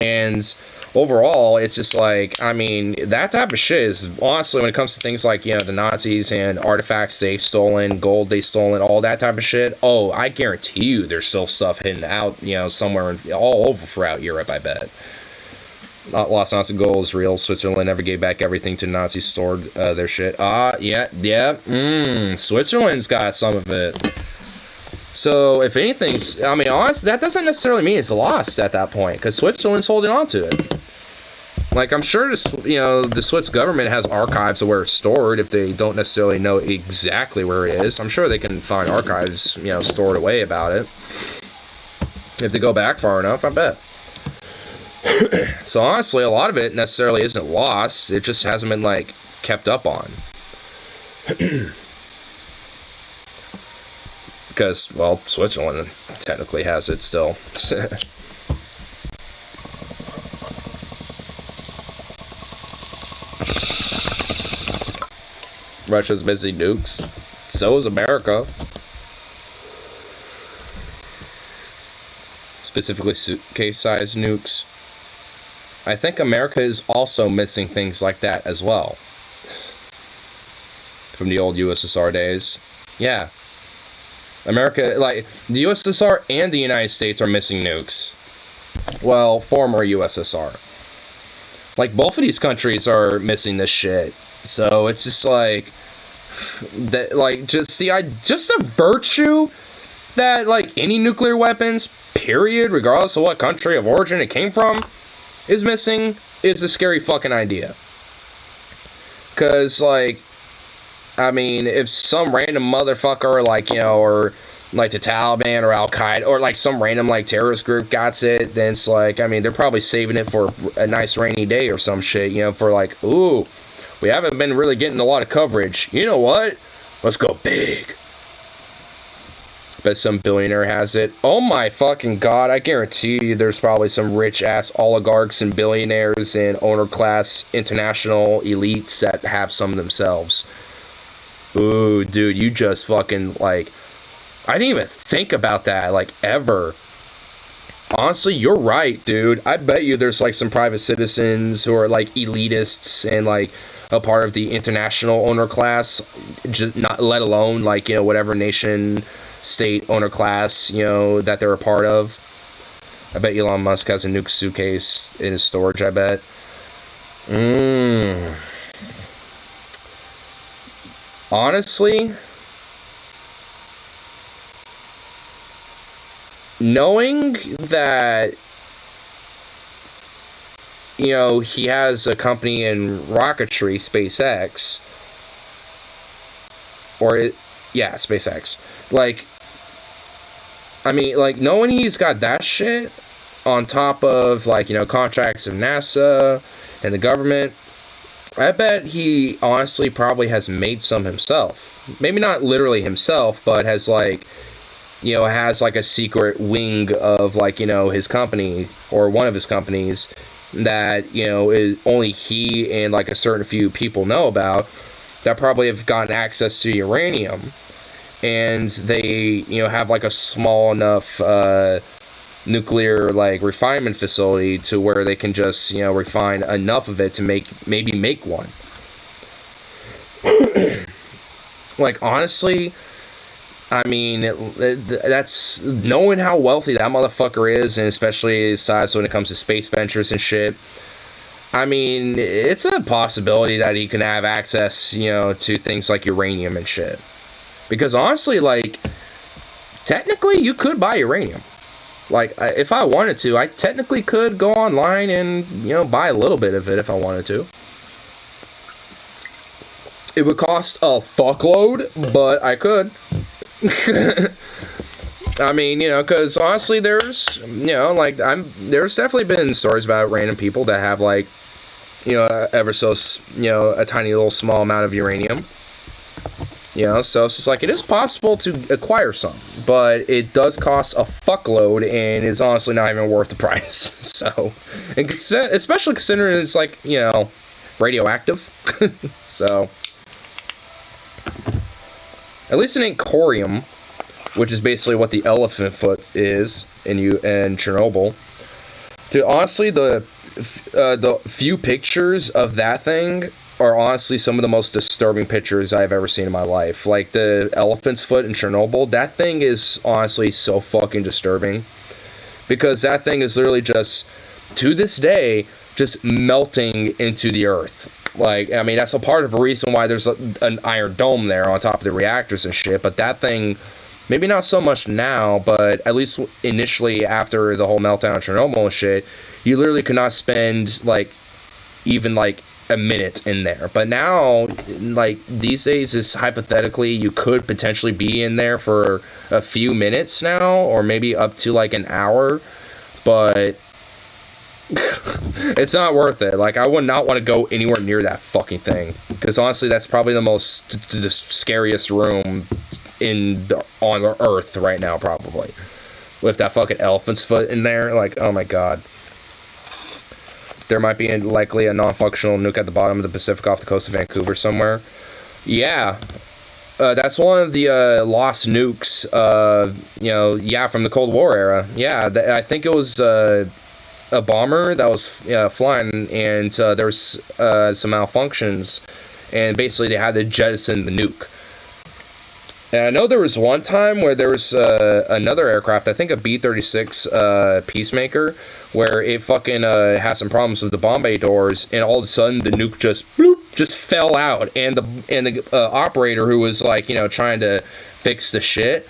And overall, it's just like, I mean, that type of shit is, honestly, when it comes to things like, you know, the Nazis and artifacts they've stolen, gold they've stolen, all that type of shit, oh, I guarantee you there's still stuff hidden out, you know, somewhere all over throughout Europe, I bet. Lost Nazi gold is real. Switzerland never gave back everything to Nazis stored their shit. Yeah. Switzerland's got some of it. So if anything's, I mean, honestly, that doesn't necessarily mean it's lost at that point, because Switzerland's holding on to it. Like, I'm sure the Swiss government has archives of where it's stored if they don't necessarily know exactly where it is. I'm sure they can find archives, stored away about it. If they go back far enough, I bet. So honestly, a lot of it necessarily isn't lost. It just hasn't been, like, kept up on. Because, well, Switzerland technically has it still. Russia's busy nukes. So is America. Specifically suitcase-sized nukes. I think America is also missing things like that as well. From the old USSR days. Yeah. America, like, the USSR and the United States are missing nukes. Well, former USSR. Like, both of these countries are missing this shit. So it's just like that, like, just the virtue that, like, any nuclear weapons, period, regardless of what country of origin it came from, is missing, is a scary fucking idea. Because, like, I mean, if some random motherfucker, like, or like the Taliban or Al-Qaeda or like some random like terrorist group got it, then it's like, I mean, they're probably saving it for a nice rainy day or some shit, for like, ooh, we haven't been really getting a lot of coverage. You know what? Let's go big. Bet some billionaire has it. Oh my fucking god, I guarantee you there's probably some rich-ass oligarchs and billionaires and owner-class international elites that have some themselves. Ooh, dude, you just fucking, like, I didn't even think about that, like, ever. Honestly, you're right, dude. I bet you there's, like, some private citizens who are, like, elitists and, like, a part of the international owner class, just not, let alone, like, whatever nation, state owner class, that they're a part of. I bet Elon Musk has a nuke suitcase in his storage, I bet. Honestly, knowing that, he has a company in rocketry, SpaceX, SpaceX, like, I mean, like, knowing he's got that shit on top of, like, contracts of NASA and the government, I bet he honestly probably has made some himself. Maybe not literally himself, but has, like, has, like, a secret wing of, like, his company, or one of his companies, that, is only he and, like, a certain few people know about, that probably have gotten access to uranium. And they, have, like, a small enough, nuclear, like, refinement facility to where they can just, refine enough of it to maybe make one. Like, honestly, I mean, that's, knowing how wealthy that motherfucker is, and especially his size when it comes to space ventures and shit, I mean, it's a possibility that he can have access, to things like uranium and shit. Because honestly, like, technically you could buy uranium. Like, if I wanted to, I technically could go online and, buy a little bit of it if I wanted to. It would cost a fuckload, but I could. I mean, because honestly, there's, like, there's definitely been stories about random people that have, like, ever so, a tiny little small amount of uranium. So it's just like, it is possible to acquire some, but it does cost a fuckload, and it's honestly not even worth the price. So, and especially considering it's, like, radioactive. So, at least it ain't corium, which is basically what the elephant foot is in Chernobyl. To honestly, the few pictures of that thing are honestly some of the most disturbing pictures I've ever seen in my life. Like, the elephant's foot in Chernobyl, that thing is honestly so fucking disturbing. Because that thing is literally just, to this day, just melting into the earth. Like, I mean, that's a part of the reason why there's an iron dome there on top of the reactors and shit, but that thing maybe not so much now, but at least initially after the whole meltdown of Chernobyl and shit, you literally could not spend, like, even, like, a minute in there. But now, like, these days, is hypothetically, you could potentially be in there for a few minutes now, or maybe up to, like, an hour, but it's not worth it. Like, I would not want to go anywhere near that fucking thing, because honestly, that's probably the most the scariest room on Earth right now, probably, with that fucking elephant's foot in there. Like, oh my god. There might be likely a non-functional nuke at the bottom of the Pacific off the coast of Vancouver somewhere. Yeah, that's one of the lost nukes. You know, yeah, from the Cold War era. Yeah, I think it was a bomber that was flying, and there was some malfunctions, and basically they had to jettison the nuke. And I know there was one time where there was another aircraft, I think a B-36 Peacemaker, where it fucking had some problems with the bomb bay doors, and all of a sudden the nuke just bloop, just fell out, and the operator who was, like, you know, trying to fix the shit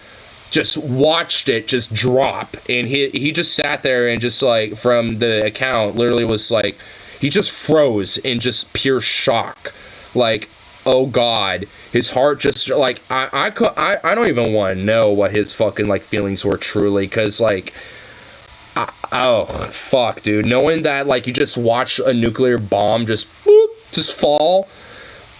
just watched it just drop, and he just sat there and just, like, from the account, literally was like, he just froze in just pure shock, like, oh god, his heart just, like, I don't even want to know what his fucking, like, feelings were truly, because, like, oh, fuck, dude, knowing that, like, you just watch a nuclear bomb just, boop, just fall,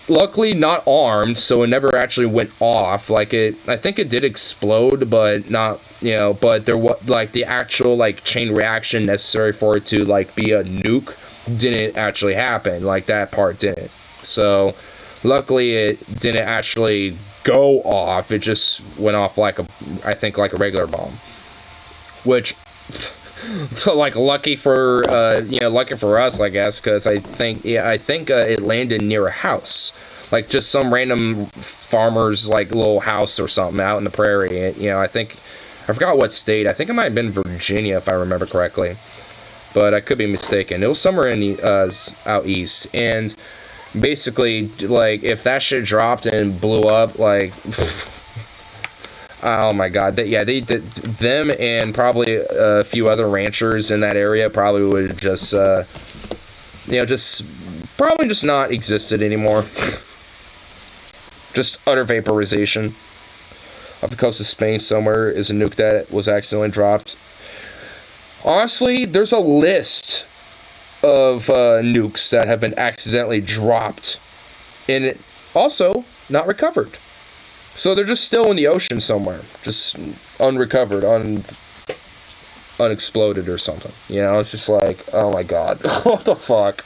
luckily not armed, so it never actually went off, like, I think it did explode, but not, you know, but there was, like, the actual, like, chain reaction necessary for it to, like, be a nuke didn't actually happen, like, that part didn't, so luckily it didn't actually go off, it just went off like I think like a regular bomb, which, like, lucky for, you know, lucky for us, I guess, because I think it landed near a house, like, just some random farmer's, like, little house or something out in the prairie, you know, I forgot what state, I think it might have been Virginia, if I remember correctly, but I could be mistaken, it was somewhere in the, out east, and basically, like, if that shit dropped and blew up, like, oh my god, they did, them and probably a few other ranchers in that area probably would just, you know, just, probably just not existed anymore. Just utter vaporization. Off the coast of Spain somewhere is a nuke that was accidentally dropped. Honestly, there's a list of nukes that have been accidentally dropped and it also not recovered, so they're just still in the ocean somewhere, just unrecovered, unexploded or something, you know. It's just like, oh my god. What the fuck.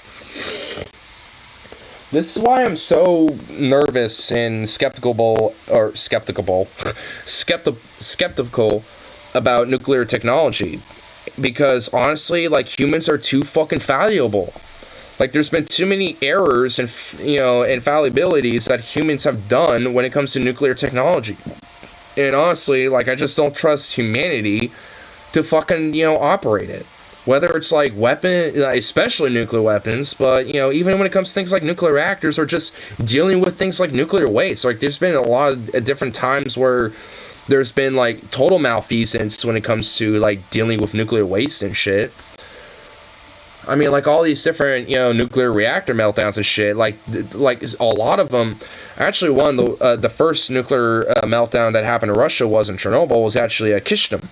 This is why I'm so nervous and skeptical about nuclear technology. Because, honestly, like, humans are too fucking fallible. Like, there's been too many errors and, you know, infallibilities that humans have done when it comes to nuclear technology. And honestly, like, I just don't trust humanity to fucking, you know, operate it. Whether it's, like, especially nuclear weapons, but, you know, even when it comes to things like nuclear reactors or just dealing with things like nuclear waste. Like, there's been a lot of different times where there's been, like, total malfeasance when it comes to, like, dealing with nuclear waste and shit. I mean, like, all these different, you know, nuclear reactor meltdowns and shit, like a lot of them, actually one, the first nuclear meltdown that happened in Russia was in Chernobyl, was actually Kishinev.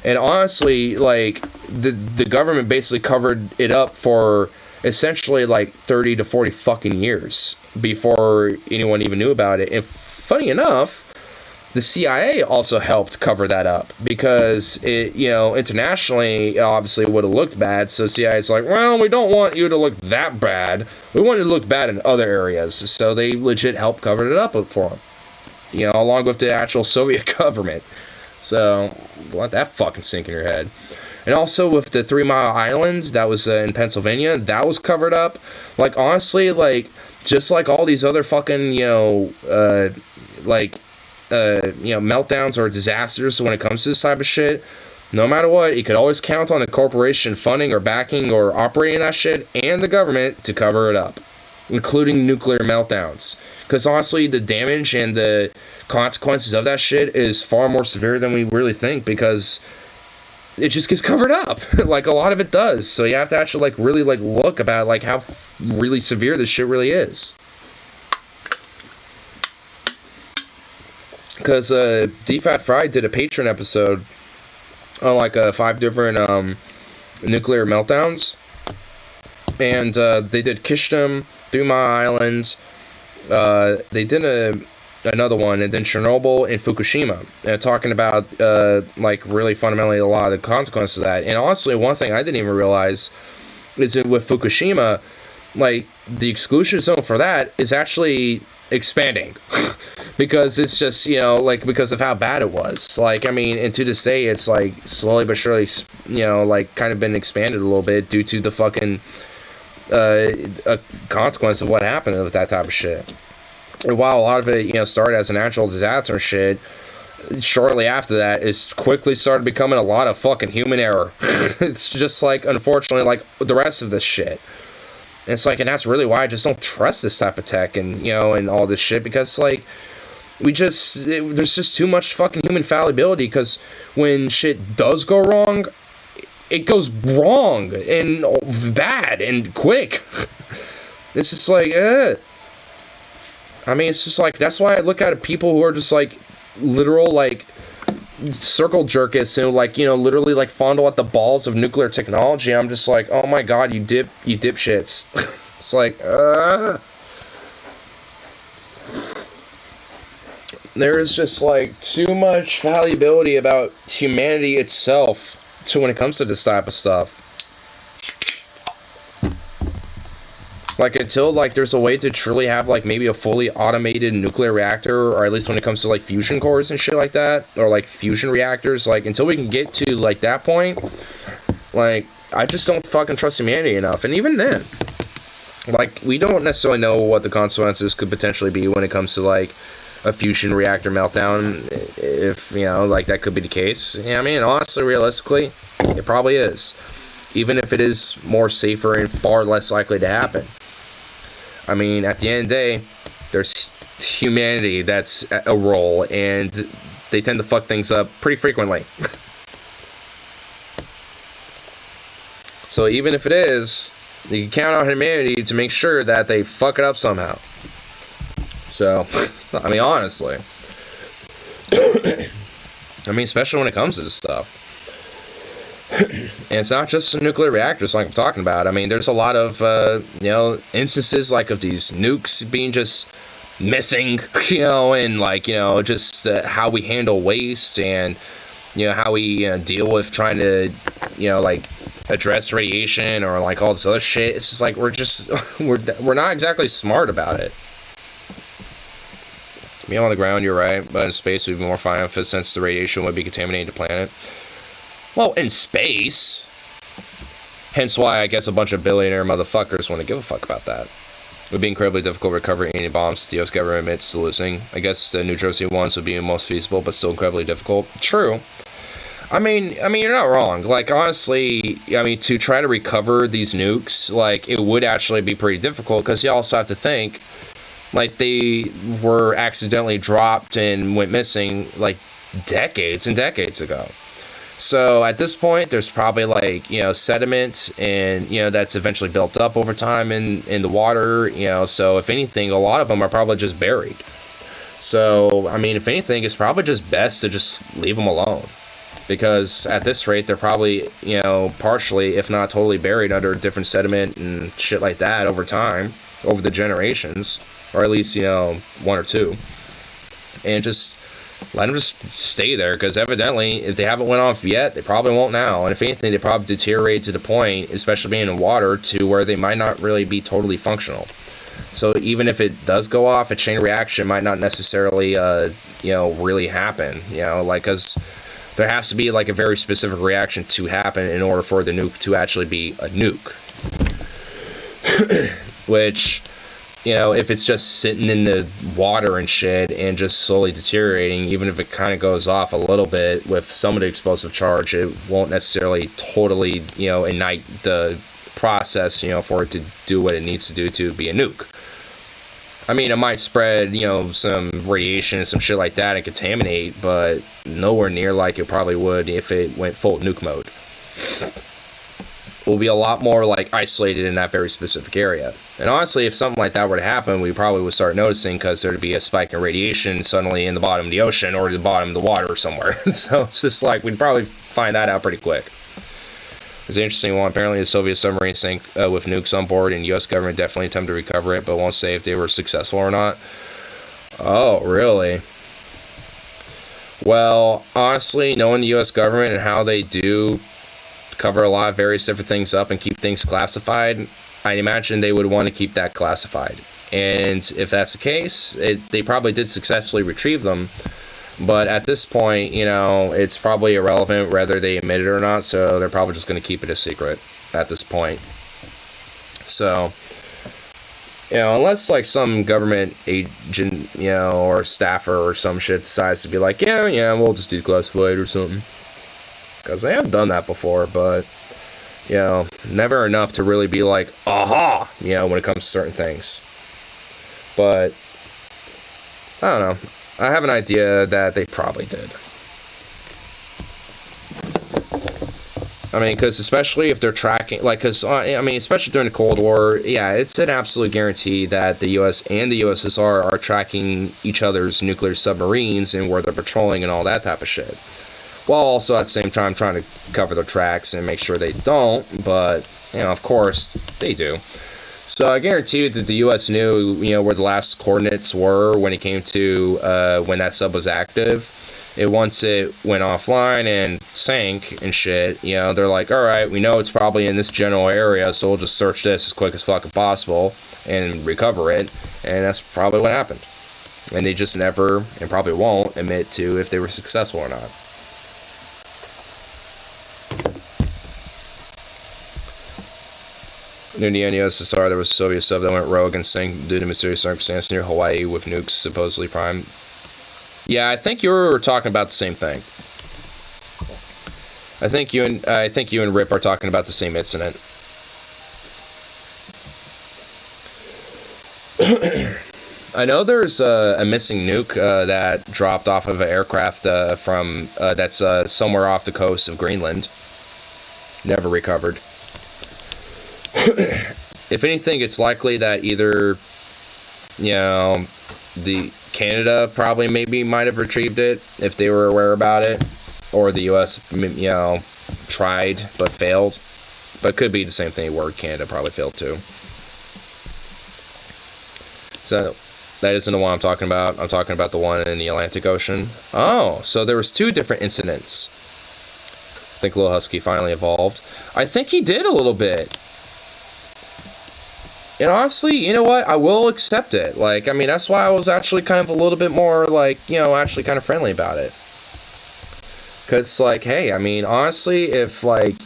And honestly, like, the government basically covered it up for essentially, like, 30 to 40 fucking years before anyone even knew about it. And funny enough, the CIA also helped cover that up because it, you know, internationally, obviously would have looked bad. So CIA's like, well, we don't want you to look that bad. We want you to look bad in other areas. So they legit helped cover it up for them, you know, along with the actual Soviet government. So let that fucking sink in your head. And also with the 3 Mile Island, that was in Pennsylvania, that was covered up. Like, honestly, like, just like all these other fucking, you know, you know, meltdowns or disasters when it comes to this type of shit, no matter what, you could always count on the corporation funding or backing or operating that shit and the government to cover it up. including nuclear meltdowns. Because honestly, the damage and the consequences of that shit is far more severe than we really think, because it just gets covered up. Like, a lot of it does. So you have to actually, like, really, like, look about, like, how really severe this shit really is. Because Deep Fat Fried did a Patreon episode on, like, 5 different nuclear meltdowns. And they did Kishtim, 3 Mile Island. They did another one, and then Chernobyl and Fukushima, and talking about like, really fundamentally a lot of the consequences of that. And honestly, one thing I didn't even realize is that with Fukushima, like, the exclusion zone for that is actually expanding. Because it's just, you know, like, because of how bad it was. Like, I mean, and to this day, it's like slowly but surely, you know, like, kind of been expanded a little bit due to the fucking a consequence of what happened with that type of shit. And while a lot of it, you know, started as a natural disaster and shit, shortly after that, it quickly started becoming a lot of fucking human error. It's just like, unfortunately, like the rest of this shit. And it's like, and that's really why I just don't trust this type of tech and, you know, and all this shit, because, like, there's just too much fucking human fallibility, because when shit does go wrong, it goes wrong and bad and quick. It's just like, I mean, it's just like, that's why I look at people who are just like literal, like, circle jerkists and, like, you know, literally, like, fondle at the balls of nuclear technology. I'm just like, oh my god, you dipshits. It's like, there is just, like, too much fallibility about humanity itself to when it comes to this type of stuff. Like, until, like, there's a way to truly have, like, maybe a fully automated nuclear reactor, or at least when it comes to, like, fusion cores and shit like that, or, like, fusion reactors, like, until we can get to, like, that point, like, I just don't fucking trust humanity enough. And even then, like, we don't necessarily know what the consequences could potentially be when it comes to, like, a fusion reactor meltdown, if, you know, like, that could be the case. Yeah, I mean, honestly, realistically, it probably is. Even if it is more safer and far less likely to happen. I mean, at the end of the day, there's humanity that's a role, and they tend to fuck things up pretty frequently. So even if it is, you can count on humanity to make sure that they fuck it up somehow. So, I mean, honestly. I mean, especially when it comes to this stuff. And it's not just nuclear reactors like I'm talking about. I mean, there's a lot of, you know, instances, like, of these nukes being just missing, you know, and, like, you know, just how we handle waste, and, you know, how we deal with trying to, you know, like, address radiation, or, like, all this other shit. It's just like, we're not exactly smart about it. Being on the ground, you're right, but in space would be more fine if, since the radiation would be contaminating the planet. Well, in space. Hence why I guess a bunch of billionaire motherfuckers want to give a fuck about that. It would be incredibly difficult to recover any bombs the US government admits to losing. I guess the New Jersey ones would be most feasible, but still incredibly difficult. True. I mean, you're not wrong. Like, honestly, I mean, to try to recover these nukes, like, it would actually be pretty difficult, because you also have to think, like, they were accidentally dropped and went missing, like, decades and decades ago. So at this point, there's probably, like, you know, sediment, and, you know, that's eventually built up over time in the water, you know, so if anything, a lot of them are probably just buried. So, I mean, if anything, it's probably just best to just leave them alone. Because at this rate, they're probably, you know, partially, if not totally buried under different sediment and shit like that over time, over the generations, or at least, you know, 1 or 2. And just let them just stay there, because evidently, if they haven't went off yet, they probably won't now. And if anything, they probably deteriorate to the point, especially being in water, to where they might not really be totally functional. So even if it does go off, a chain reaction might not necessarily, you know, really happen. You know, like, because there has to be, like, a very specific reaction to happen in order for the nuke to actually be a nuke. Which, you know, if it's just sitting in the water and shit and just slowly deteriorating, even if it kind of goes off a little bit with some of the explosive charge, it won't necessarily totally, you know, ignite the process, you know, for it to do what it needs to do to be a nuke. I mean, it might spread, you know, some radiation and some shit like that and contaminate, but nowhere near like it probably would if it went full nuke mode. It will be a lot more like isolated in that very specific area. And honestly, if something like that were to happen, we probably would start noticing, because there'd be a spike in radiation suddenly in the bottom of the ocean or the bottom of the water somewhere. So it's just like, we'd probably find that out pretty quick. It's an interesting one. Apparently, the Soviet submarine sank with nukes on board, and the U.S. government definitely attempted to recover it, but won't say if they were successful or not. Oh, really? Well, honestly, knowing the U.S. government and how they do cover a lot of various different things up and keep things classified, I imagine they would want to keep that classified. And if that's the case, they probably did successfully retrieve them. But at this point, you know, it's probably irrelevant whether they admit it or not, so they're probably just going to keep it a secret at this point. So, you know, unless, like, some government agent, you know, or staffer or some shit decides to be like, yeah, we'll just declassify it or something. Because they have done that before, but, you know, never enough to really be like, aha, you know, when it comes to certain things. But, I don't know. I have an idea that they probably did. I mean, because especially if they're tracking, like, because, I mean, especially during the Cold War, yeah, it's an absolute guarantee that the U.S. and the USSR are tracking each other's nuclear submarines and where they're patrolling and all that type of shit. While also at the same time trying to cover their tracks and make sure they don't, but, you know, of course, they do. So I guarantee you that the U.S. knew, you know, where the last coordinates were when it came to when that sub was active. Once it went offline and sank and shit, you know, they're like, all right, we know it's probably in this general area, so we'll just search this as quick as fucking possible and recover it. And that's probably what happened. And they just never, and probably won't, admit to if they were successful or not. Near the end of the USSR, there was a Soviet sub that went rogue and sank due to mysterious circumstances near Hawaii with nukes supposedly primed. Yeah, I think you were talking about the same thing. I think you and Rip are talking about the same incident. I know there's a missing nuke that dropped off of an aircraft from that's somewhere off the coast of Greenland. Never recovered. If anything, it's likely that either, you know, the Canada probably maybe might have retrieved it if they were aware about it, or the U.S., you know, tried but failed. But it could be the same thing where Canada probably failed too. So that isn't the one I'm talking about. I'm talking about the one in the Atlantic Ocean. Oh, so there was two different incidents. I think Little Husky finally evolved. I think he did a little bit. And honestly, you know what? I will accept it. Like, I mean, that's why I was actually kind of a little bit more, like, you know, actually kind of friendly about it. Because, like, hey, I mean, honestly, if, like,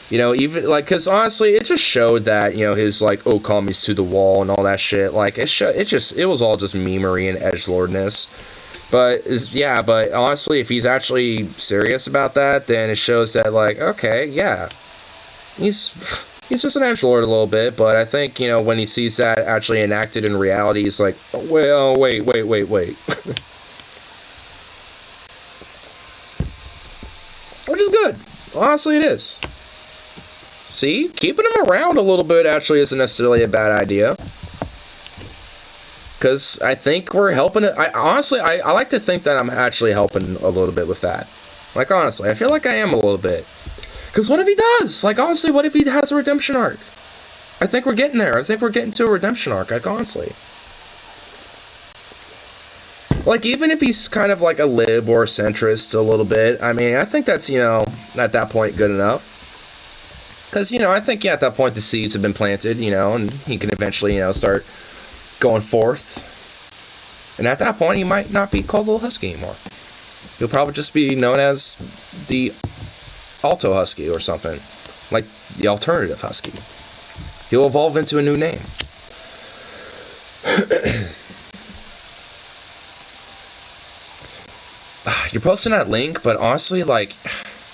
you know, even, like, because honestly, it just showed that, you know, his, like, oh, commies to the wall and all that shit. Like, it was all just memery and edgelordness. But, yeah, but honestly, if he's actually serious about that, then it shows that, like, okay, yeah, he's just an edgelord a little bit, but I think, you know, when he sees that actually enacted in reality, he's like, oh, well, wait. Which is good. Honestly, it is. See? Keeping him around a little bit actually isn't necessarily a bad idea. Because I think we're helping it. Honestly, I like to think that I'm actually helping a little bit with that. Like, honestly, I feel like I am a little bit. Because what if he does? Like, honestly, what if he has a redemption arc? I think we're getting there. I think we're getting to a redemption arc, like, honestly. Like, even if he's kind of like a lib or a centrist a little bit, I mean, I think that's, you know, at that point good enough. Because, you know, I think, yeah, at that point the seeds have been planted, you know, and he can eventually, you know, start going forth. And at that point, he might not be called Little Husky anymore. He'll probably just be known as the Alto Husky or something. Like the alternative Husky. He'll evolve into a new name. You're posting that link, but honestly, like,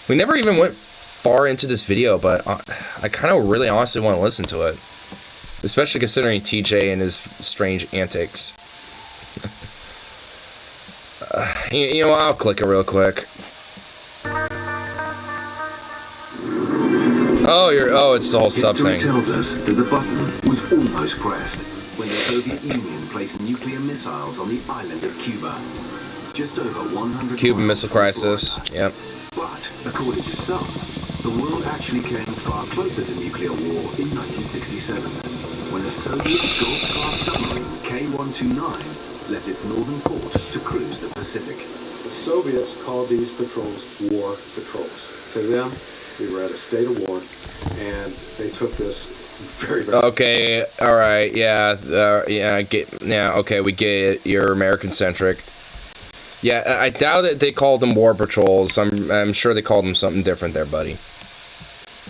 we never even went far into this video, but I kind of really honestly want to listen to it. Especially considering TJ and his strange antics. You know, I'll click it real quick. Oh, it's the whole sub thing. History tells us that the button was almost pressed when the Soviet Union placed nuclear missiles on the island of Cuba. Just over 100 Cuban Missile Crisis, yep. But, according to some, the world actually came far closer to nuclear war in 1967, when a Soviet Gulf-class submarine K-129 left its northern port to cruise the Pacific. The Soviets called these patrols war patrols. To them, we were at a state of war, and they took this very, very... Okay, alright, yeah, okay, we get it. You're American-centric. Yeah, I doubt that they called them war patrols. I'm sure they called them something different there, buddy.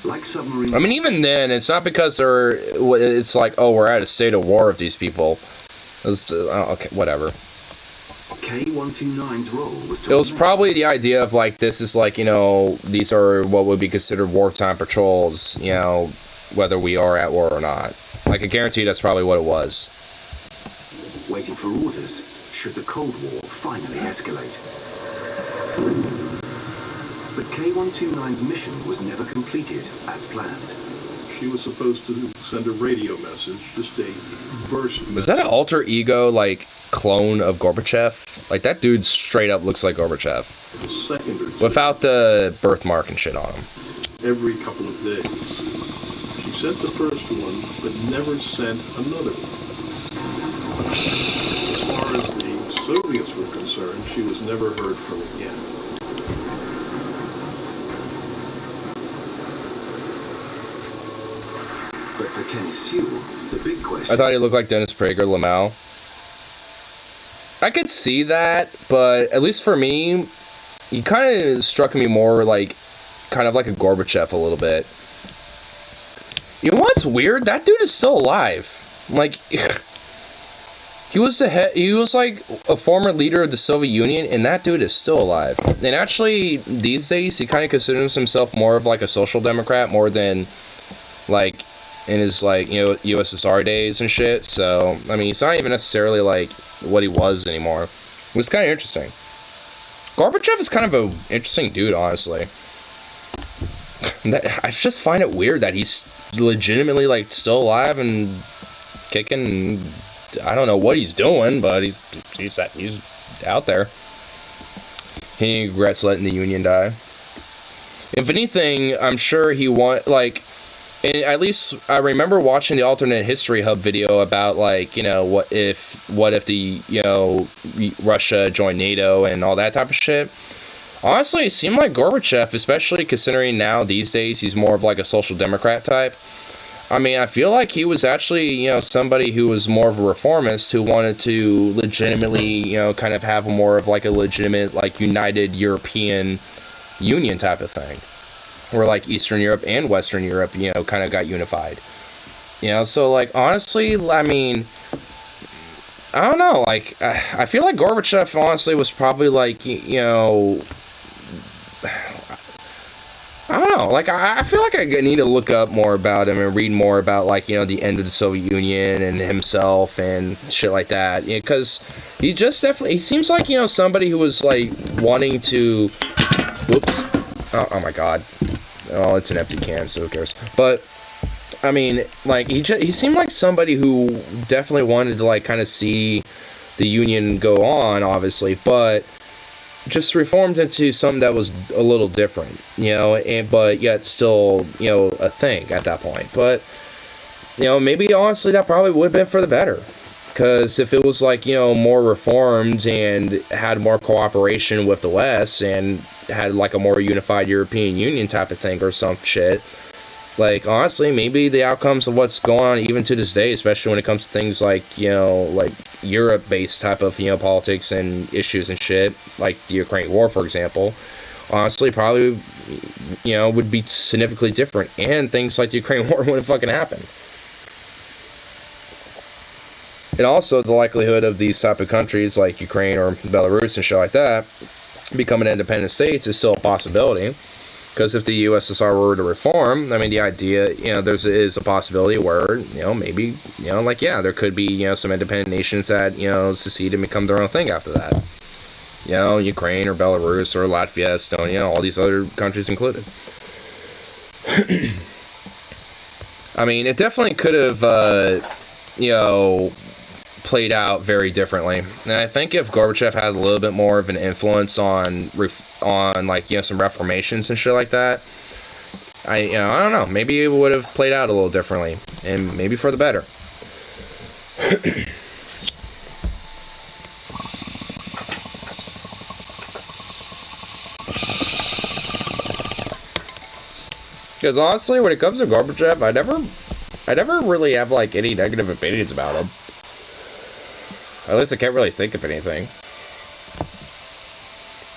Like submarines... I mean, even then, it's not because it's like, oh, we're at a state of war with these people. Okay, whatever. K-129's role was to... It was probably the idea of, like, this is like, you know, these are what would be considered wartime patrols, you know, whether we are at war or not. Like, I guarantee that's probably what it was. Waiting for orders should the Cold War finally escalate. But K-129's mission was never completed as planned. She was supposed to send a radio message, just a burst. Was that an alter ego, like, clone of Gorbachev? Like, that dude straight up looks like Gorbachev. A second or two. Without the birthmark and shit on him. Every couple of days. She sent the first one, but never sent another one. As far as the Soviets were concerned, she was never heard from again. But for Kenneth Sewell, the big question... I thought he looked like Dennis Prager, Lamau. I could see that, but at least for me, he kind of struck me more like, kind of like a Gorbachev a little bit. You know what's weird? That dude is still alive. Like, he was like a former leader of the Soviet Union, and that dude is still alive. And actually, these days, he kind of considers himself more of like a social democrat, more than like in his, like, you know, USSR days and shit. So, I mean, he's not even necessarily like what he was anymore. It was kind of interesting. Gorbachev is kind of an interesting dude, honestly. I just find it weird that he's legitimately, like, still alive and kicking. And I don't know what he's doing, but he's out there. He regrets letting the Union die. If anything, I'm sure he and at least I remember watching the alternate history hub video about, like, you know, what if the, you know, Russia joined NATO and all that type of shit. Honestly, it seemed like Gorbachev, especially considering now these days he's more of like a social democrat type. I mean, I feel like he was actually, you know, somebody who was more of a reformist who wanted to legitimately, you know, kind of have more of like a legitimate, like, united European Union type of thing. Where, like, Eastern Europe and Western Europe, you know, kind of got unified. You know, so, like, honestly, I mean, I don't know, like, I feel like Gorbachev, honestly, was probably, like, you know, I don't know, like, I feel like I need to look up more about him and read more about, like, you know, the end of the Soviet Union and himself and shit like that, you know, because he seems like, you know, somebody who was, like, wanting to, whoops, oh my god. Oh, it's an empty can, so who cares? But, I mean, like, he seemed like somebody who definitely wanted to, like, kind of see the Union go on, obviously, but just reformed into something that was a little different, you know, but yet still, you know, a thing at that point. But, you know, maybe, honestly, that probably would have been for the better. Because if it was, like, you know, more reformed and had more cooperation with the West and had, like, a more unified European Union type of thing or some shit, like, honestly, maybe the outcomes of what's going on even to this day, especially when it comes to things like, you know, like, Europe-based type of, you know, politics and issues and shit, like the Ukraine war, for example, honestly, probably, you know, would be significantly different, and things like the Ukraine war wouldn't fucking happen. And also, the likelihood of these type of countries, like Ukraine or Belarus and shit like that, becoming independent states is still a possibility. Because if the USSR were to reform, I mean, the idea, is a possibility where, maybe, like, yeah, there could be, some independent nations that, secede and become their own thing after that. Ukraine or Belarus or Latvia, Estonia, all these other countries included. I mean, it definitely could have, played out very differently. And I think if Gorbachev had a little bit more of an influence on like, some reformations and shit like that, I don't know, maybe it would have played out a little differently, and maybe for the better. Because honestly, when it comes to Gorbachev, I never really have, like, any negative opinions about him. At least I can't really think of anything.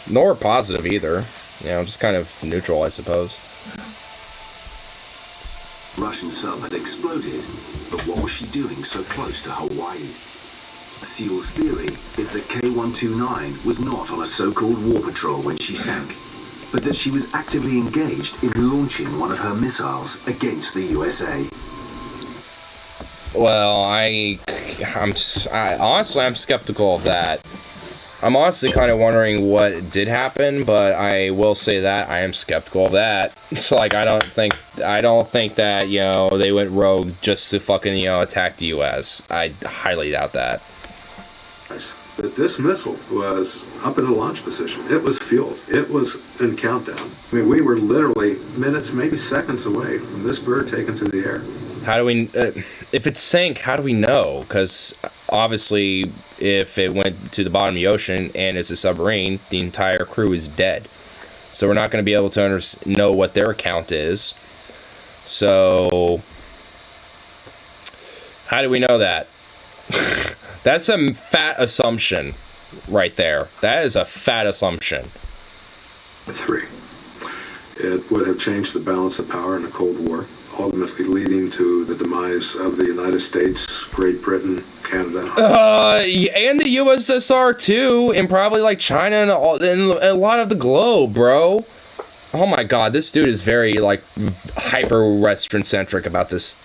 Nor positive either. Just kind of neutral, I suppose. Russian sub had exploded, but what was she doing so close to Hawaii? Seal's theory is that K-129 was not on a so-called war patrol when she sank, but that she was actively engaged in launching one of her missiles against the USA. Well, honestly, I'm skeptical of that. I'm honestly kind of wondering what did happen, but I will say that I am skeptical of that. So, like, I don't think that, they went rogue just to fucking, attack the US. I highly doubt that. That this missile was up in a launch position. It was fueled. It was in countdown. I mean, we were literally minutes, maybe seconds away from this bird taken through the air. How do we, if it sank, how do we know? Because obviously, if it went to the bottom of the ocean and it's a submarine, the entire crew is dead. So we're not going to be able to know what their count is. So, how do we know that? That's a fat assumption right there. That is a fat assumption. 3. It would have changed the balance of power in the Cold War, ultimately leading to the demise of the United States, Great Britain, Canada. And the USSR too, and probably like China and a lot of the globe, bro. Oh my god, this dude is very, like, hyper Western centric about this,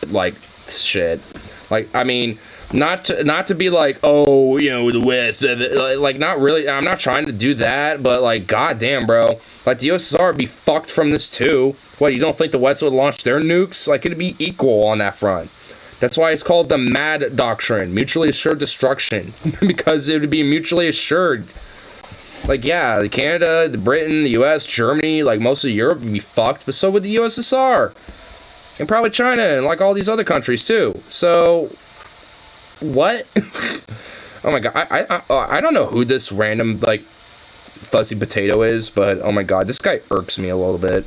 like, shit. Like, I mean, not to be like, oh, the West, like, not really. I'm not trying to do that, but, like, goddamn, bro, like, the USSR would be fucked from this too. What, you don't think the West would launch their nukes? Like, it'd be equal on that front. That's why it's called the MAD doctrine, mutually assured destruction, because it would be mutually assured. Like, yeah, Canada, Britain, the US, Germany, like, most of Europe would be fucked, but so would the USSR. And probably China, and, like, all these other countries, too. So, what? Oh, my God. I don't know who this random, like, fuzzy potato is, but, oh, my God, this guy irks me a little bit.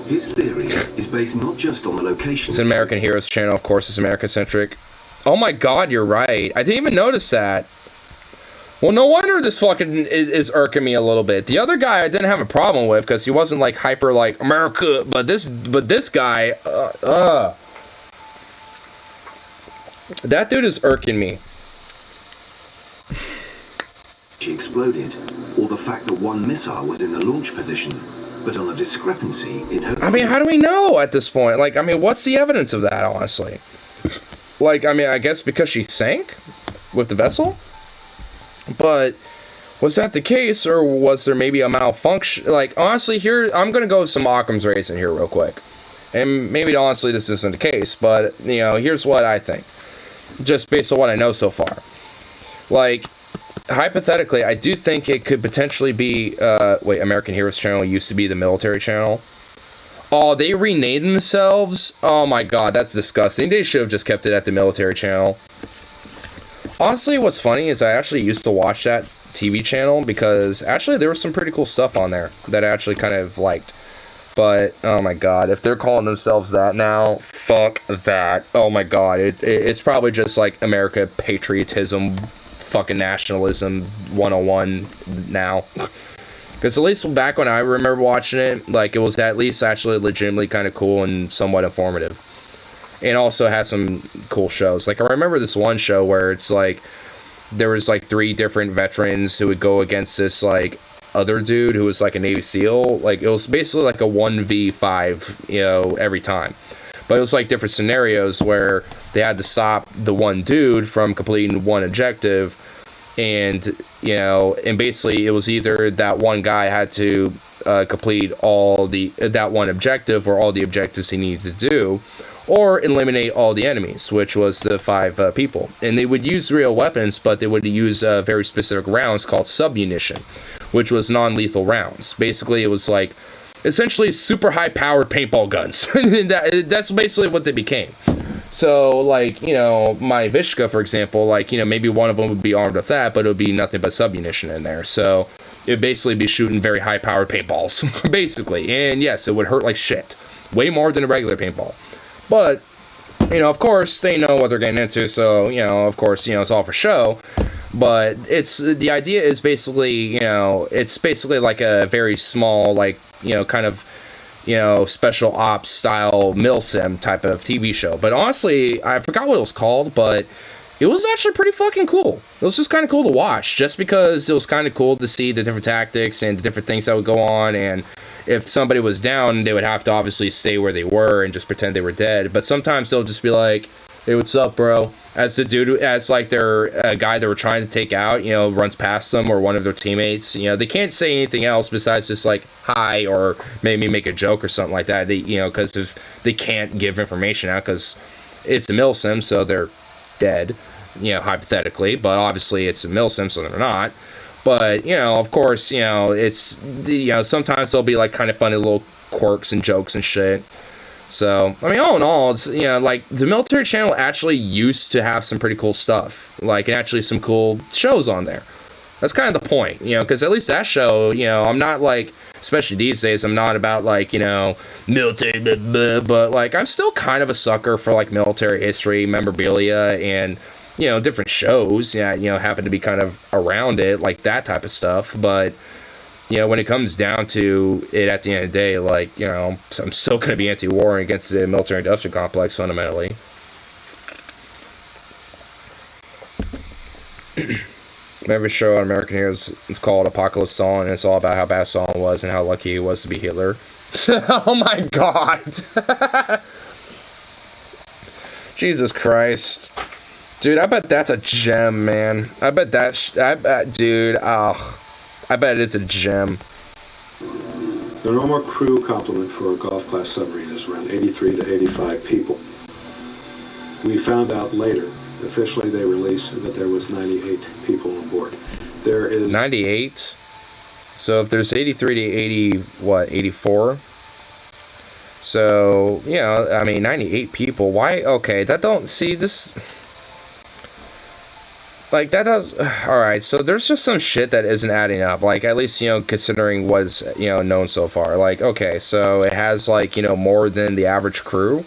His theory is based not just on the location. It's an American Heroes channel, of course, it's America-centric. Oh, my God, you're right. I didn't even notice that. Well, no wonder this fucking is irking me a little bit. The other guy I didn't have a problem with because he wasn't like hyper like America, but this guy, that dude is irking me. She exploded, or the fact that one missile was in the launch position, but on a discrepancy in her. I mean, how do we know at this point? Like, I mean, what's the evidence of that, honestly? Like, I mean, I guess because she sank with the vessel? But was that the case, or was there maybe a malfunction? Like, honestly, here, I'm going to go with some Occam's razor here real quick. And maybe, honestly, this isn't the case, but, here's what I think. Just based on what I know so far. Like, hypothetically, I do think it could potentially be, American Heroes channel used to be the military channel. Oh, they renamed themselves? Oh my god, that's disgusting. They should have just kept it at the military channel. Honestly, what's funny is I actually used to watch that TV channel because actually there was some pretty cool stuff on there that I actually kind of liked. But, oh my god, if they're calling themselves that now, fuck that. Oh my god, it's probably just like America patriotism, fucking nationalism 101 now. Because at least back when I remember watching it, like, it was at least actually legitimately kind of cool and somewhat informative. And also has some cool shows. Like, I remember this one show where it's like, there was like 3 different veterans who would go against this, like, other dude who was like a Navy SEAL. Like, it was basically like a 1v5, you know, every time. But it was like different scenarios where they had to stop the one dude from completing one objective, and, you know, and basically it was either that one guy had to complete that one objective or all the objectives he needed to do, or eliminate all the enemies, which was the 5 people. And they would use real weapons, but they would use very specific rounds called submunition, which was non-lethal rounds. Basically, it was like essentially super high-powered paintball guns. That's basically what they became. So, like, you know, my Vishka, for example, like, you know, maybe one of them would be armed with that, but it would be nothing but submunition in there. So it would basically be shooting very high-powered paintballs, basically. And yes, it would hurt like shit. Way more than a regular paintball. But, you know, of course, they know what they're getting into, so, you know, of course, you know, it's all for show. But the idea is basically, you know, it's basically like a very small, like, you know, kind of, you know, special ops style milsim type of TV show. But honestly, I forgot what it was called, but it was actually pretty fucking cool. It was just kind of cool to watch, just because it was kind of cool to see the different tactics and the different things that would go on. And if somebody was down, they would have to obviously stay where they were and just pretend they were dead. But sometimes they'll just be like, hey, what's up, bro? As the dude, as like their guy they were trying to take out, you know, runs past them, or one of their teammates, you know, they can't say anything else besides just like hi, or maybe make a joke or something like that. They, you know, because if they can't give information out because it's a milsim, so they're dead, you know, hypothetically. But obviously it's a milsim, so they're not. But, you know, of course, you know, it's, you know, sometimes there'll be like kind of funny little quirks and jokes and shit. So, I mean, all in all, it's, you know, like, the military channel actually used to have some pretty cool stuff. Like, and actually some cool shows on there. That's kind of the point, you know, because at least that show, you know, I'm not like, especially these days, I'm not about like, you know, military, blah, blah, but like, I'm still kind of a sucker for like military history, memorabilia, and, you know, different shows, yeah, you know, happen to be kind of around it, like that type of stuff. But, you know, when it comes down to it at the end of the day, like, you know, I'm still going to be anti-war and against the military-industrial complex, fundamentally. Remember the show on American Heroes, it's called Apocalypse Song, and it's all about how bad Stalin was and how lucky he was to be Hitler. Oh my god! Jesus Christ. Dude, I bet that's a gem, man. I bet that, dude, oh, I bet it's a gem. The normal crew complement for a Gulf-class submarine is around 83 to 85 people. We found out later, officially they released, that there was 98 people on board. There is... 98? So if there's 83 to 80, what, 84? So, you know, I mean, 98 people. Why? Okay, that don't... See, this... Like, that does... Alright, so there's just some shit that isn't adding up. Like, at least, you know, considering what's, you know, known so far. Like, okay, so it has, like, you know, more than the average crew.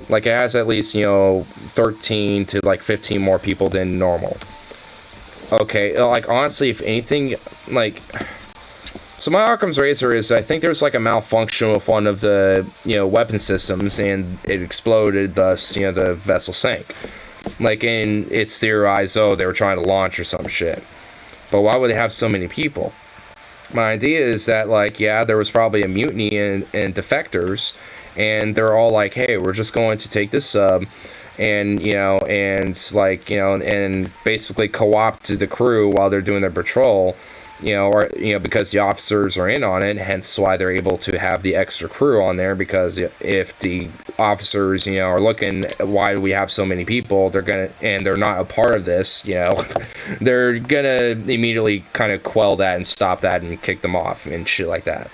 Like, it has at least, you know, 13 to, like, 15 more people than normal. Okay, like, honestly, if anything, like... So my Occam's razor is, I think there's, like, a malfunction with one of the, you know, weapon systems, and it exploded, thus, you know, the vessel sank. Like, and it's theorized, oh, they were trying to launch or some shit. But why would they have so many people? My idea is that, like, yeah, there was probably a mutiny and defectors, and they're all like, hey, we're just going to take this sub, and, you know, and, like, you know, and basically co-opt the crew while they're doing their patrol, you know, or, you know, because the officers are in on it, hence why they're able to have the extra crew on there, because if the officers, you know, are looking, why do we have so many people, they're gonna, and they're not a part of this, you know, they're gonna immediately kind of quell that and stop that and kick them off and shit like that.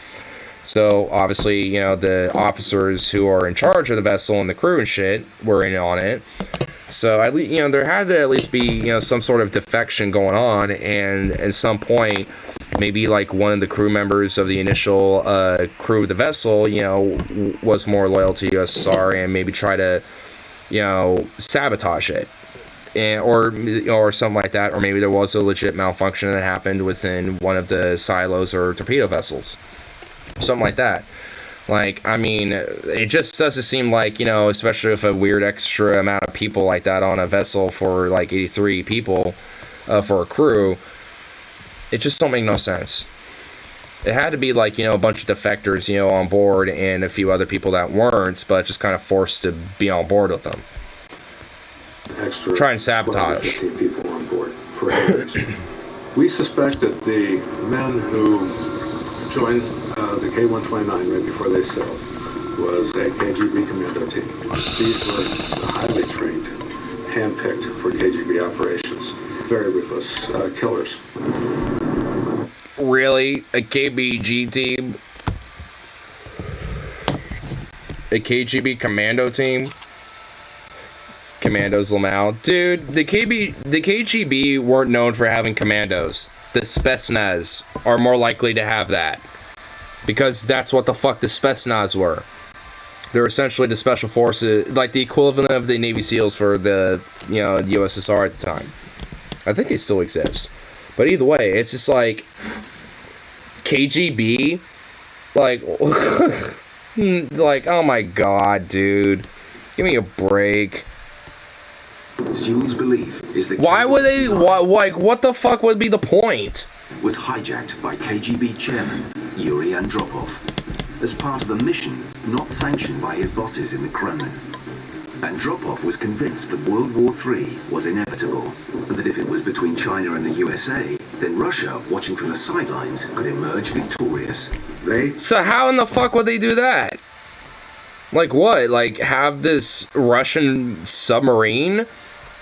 So, obviously, you know, the officers who are in charge of the vessel and the crew and shit were in on it. So, at least, you know, there had to at least be, you know, some sort of defection going on, and at some point, maybe, like, one of the crew members of the initial crew of the vessel, you know, was more loyal to USSR and maybe try to, you know, sabotage it. And, or something like that, or maybe there was a legit malfunction that happened within one of the silos or torpedo vessels. Something like that. Like, I mean, it just doesn't seem like, you know, especially with a weird extra amount of people like that on a vessel for, like, 83 people for a crew, it just don't make no sense. It had to be like, you know, a bunch of defectors, you know, on board and a few other people that weren't, but just kind of forced to be on board with them. Extra Try and sabotage. 15 people on board for evidence. We suspect that the men who joined the K-129 right before they sailed was a KGB commando team. These were highly trained, handpicked for KGB operations. Very ruthless killers. Really? A KBG team? A KGB commando team? Commandos Lamau. Dude, the KGB weren't known for having commandos. The Spetsnaz are more likely to have that. Because that's what the fuck the Spetsnaz were. They're essentially the special forces, like the equivalent of the Navy SEALs for the, you know, USSR at the time. I think they still exist. But either way, it's just like KGB, like, like, oh my god, dude, give me a break. Seal's belief is that Why would they? Like, what the fuck would be the point? was hijacked by KGB chairman Yuri Andropov as part of a mission not sanctioned by his bosses in the Kremlin. Andropov was convinced that World War III was inevitable, and that if it was between China and the USA, then Russia, watching from the sidelines, could emerge victorious. So how in the fuck would they do that? Like what? Like have this Russian submarine?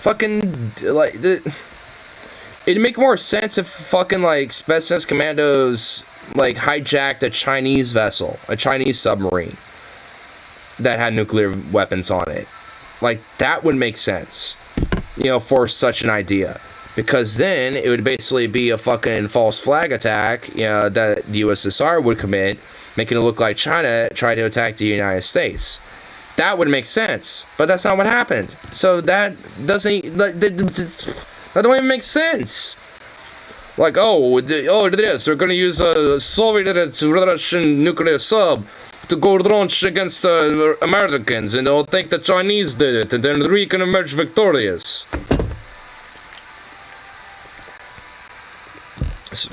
Fucking, like, it'd make more sense if fucking, like, Spetsnaz commandos, like, hijacked a Chinese vessel, a Chinese submarine that had nuclear weapons on it. Like, that would make sense, you know, for such an idea. Because then it would basically be a fucking false flag attack, you know, that the USSR would commit, making it look like China tried to attack the United States. That would make sense, but that's not what happened. So that doesn't, like, that don't even make sense. Like, oh, it is. They're gonna use a Soviet-Russian nuclear sub to go launch against the Americans, and they'll think the Chinese did it, and then we can emerge victorious.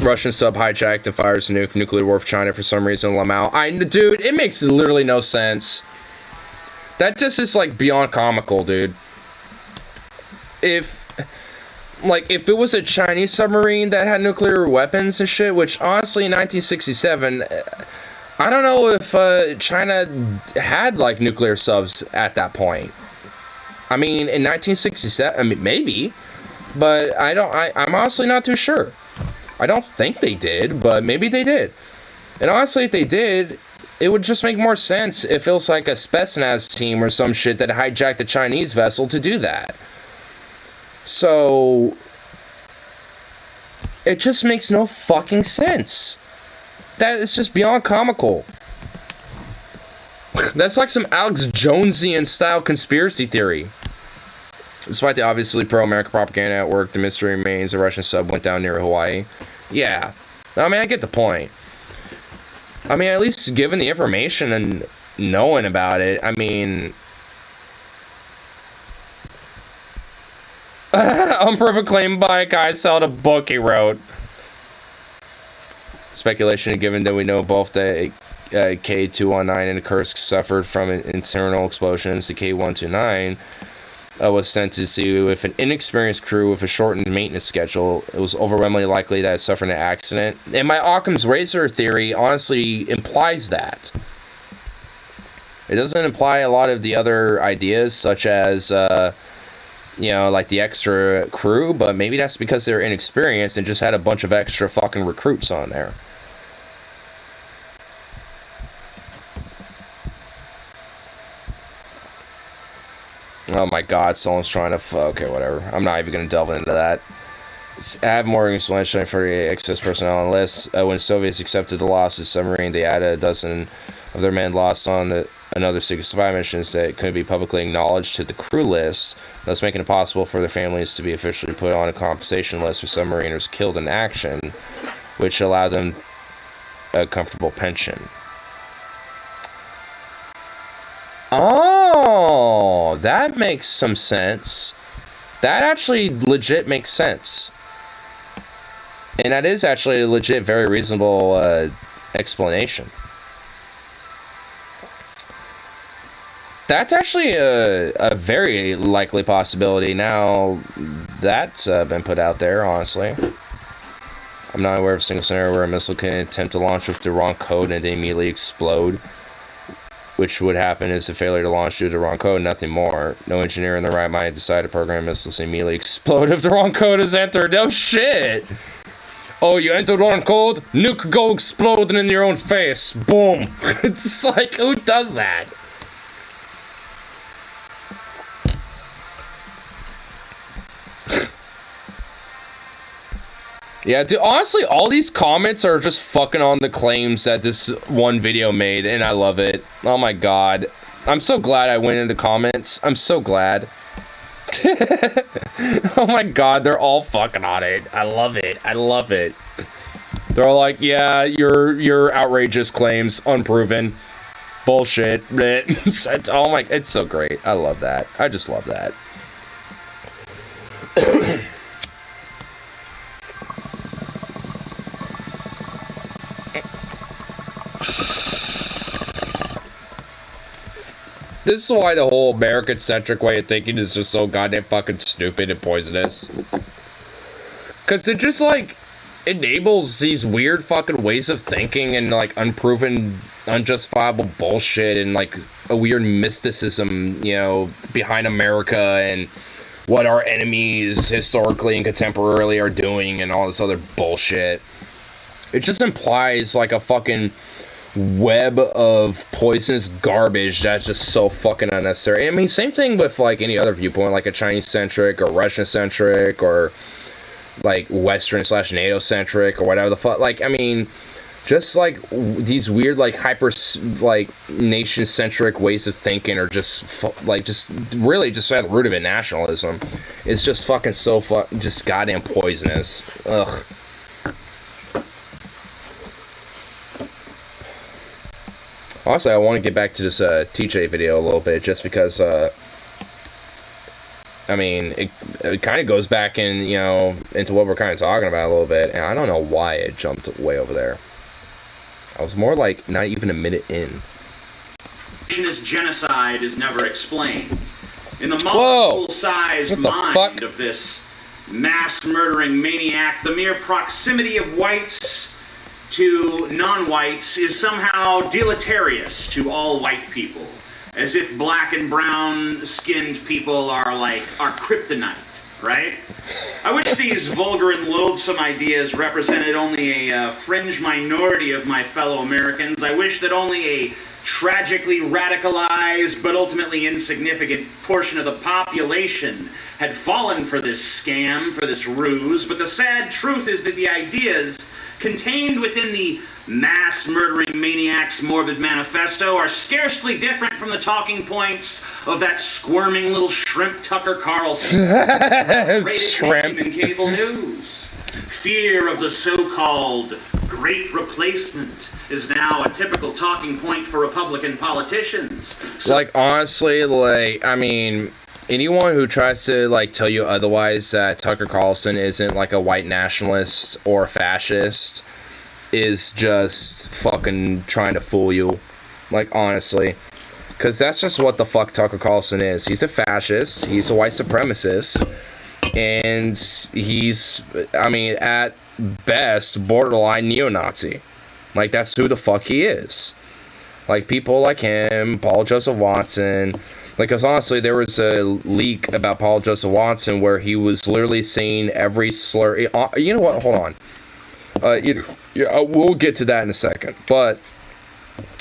Russian sub hijacked and fires a nuclear war for China for some reason. Lamau. Dude, it makes literally no sense. That just is, like, beyond comical, dude. If it was a Chinese submarine that had nuclear weapons and shit, which, honestly, in 1967, I don't know if China had, like, nuclear subs at that point. I mean, in 1967, I mean, maybe, but I'm honestly not too sure. I don't think they did, but maybe they did. And honestly, if they did, it would just make more sense if it was like a Spetsnaz team or some shit that hijacked a Chinese vessel to do that. So, it just makes no fucking sense. That is just beyond comical. That's like some Alex Jonesian style conspiracy theory. Despite the obviously pro-American propaganda network, the mystery remains a Russian sub went down near Hawaii. Yeah. I mean, I get the point. I mean, at least given the information and knowing about it, I mean... Unproven claim by a guy selling a book he wrote. Speculation given that we know both the K-219 and Kursk suffered from internal explosions. The K-129 was sent to see if an inexperienced crew with a shortened maintenance schedule, it was overwhelmingly likely that it suffered an accident. And my Occam's razor theory honestly implies that. It doesn't imply a lot of the other ideas, such as, you know, like the extra crew, but maybe that's because they're inexperienced and just had a bunch of extra fucking recruits on there. Oh my god, someone's trying to okay, whatever. I'm not even going to delve into that. I have more explanation for the excess personnel on the list. When Soviets accepted the loss of the submarine, they added a dozen of their men lost on another 6 spy missions that couldn't be publicly acknowledged to the crew list, thus making it possible for their families to be officially put on a compensation list for submariners killed in action, which allowed them a comfortable pension. Oh, that makes some sense. That actually legit makes sense. And that is actually a legit, very reasonable explanation. That's actually a very likely possibility. Now, that's been put out there, honestly. I'm not aware of a single scenario where a missile can attempt to launch with the wrong code and then immediately explode. Which would happen is a failure to launch due to the wrong code, nothing more. No engineer in the right mind decided to program missiles to immediately explode if the wrong code is entered. No shit! Oh, you entered wrong code? Nuke go exploding in your own face. Boom. It's just like, who does that? Yeah, dude, honestly, all these comments are just fucking on the claims that this one video made, and I love it. Oh my god. I'm so glad I went into comments. I'm so glad. Oh my god, they're all fucking on it. I love it. I love it. They're all like, yeah, your outrageous claims, unproven. Bullshit. Oh my, it's so great. I love that. I just love that. This is why the whole American-centric way of thinking is just so goddamn fucking stupid and poisonous. Because it just, like, enables these weird fucking ways of thinking and, like, unproven, unjustifiable bullshit and, like, a weird mysticism, you know, behind America and what our enemies historically and contemporarily are doing and all this other bullshit. It just implies, like, a fucking web of poisonous garbage that's just so fucking unnecessary. I mean, same thing with, like, any other viewpoint, like a Chinese-centric or Russian-centric or, like, Western/NATO-centric or whatever the fuck. Like, I mean, just, like, these weird, like, like, nation-centric ways of thinking are just, like, just really just at the root of it, nationalism. It's just fucking so just goddamn poisonous. Ugh. Honestly, I want to get back to this TJ video a little bit, just because, I mean, it kind of goes back in, you know, into what we're kind of talking about a little bit, and I don't know why it jumped way over there. I was more like not even a minute in. Genocide is never explained. In the multiple-sized mind of this mass-murdering maniac, the mere proximity of whites to non-whites is somehow deleterious to all white people, as if black and brown-skinned people are kryptonite, right? I wish these vulgar and loathsome ideas represented only a fringe minority of my fellow Americans. I wish that only a tragically radicalized but ultimately insignificant portion of the population had fallen for this scam, for this ruse. But the sad truth is that the ideas contained within the mass-murdering maniac's morbid manifesto are scarcely different from the talking points of that squirming little shrimp Tucker Carlson. Shrimp. In cable news. Fear of the so-called Great Replacement is now a typical talking point for Republican politicians. Like, honestly, like, I mean, anyone who tries to, like, tell you otherwise that Tucker Carlson isn't, like, a white nationalist or a fascist is just fucking trying to fool you. Like, honestly. Because that's just what the fuck Tucker Carlson is. He's a fascist. He's a white supremacist. And he's, I mean, at best, borderline neo-Nazi. Like, that's who the fuck he is. Like, people like him, Paul Joseph Watson. Like, because honestly, there was a leak about Paul Joseph Watson where he was literally saying every slur. You know what? Hold on. We'll get to that in a second. But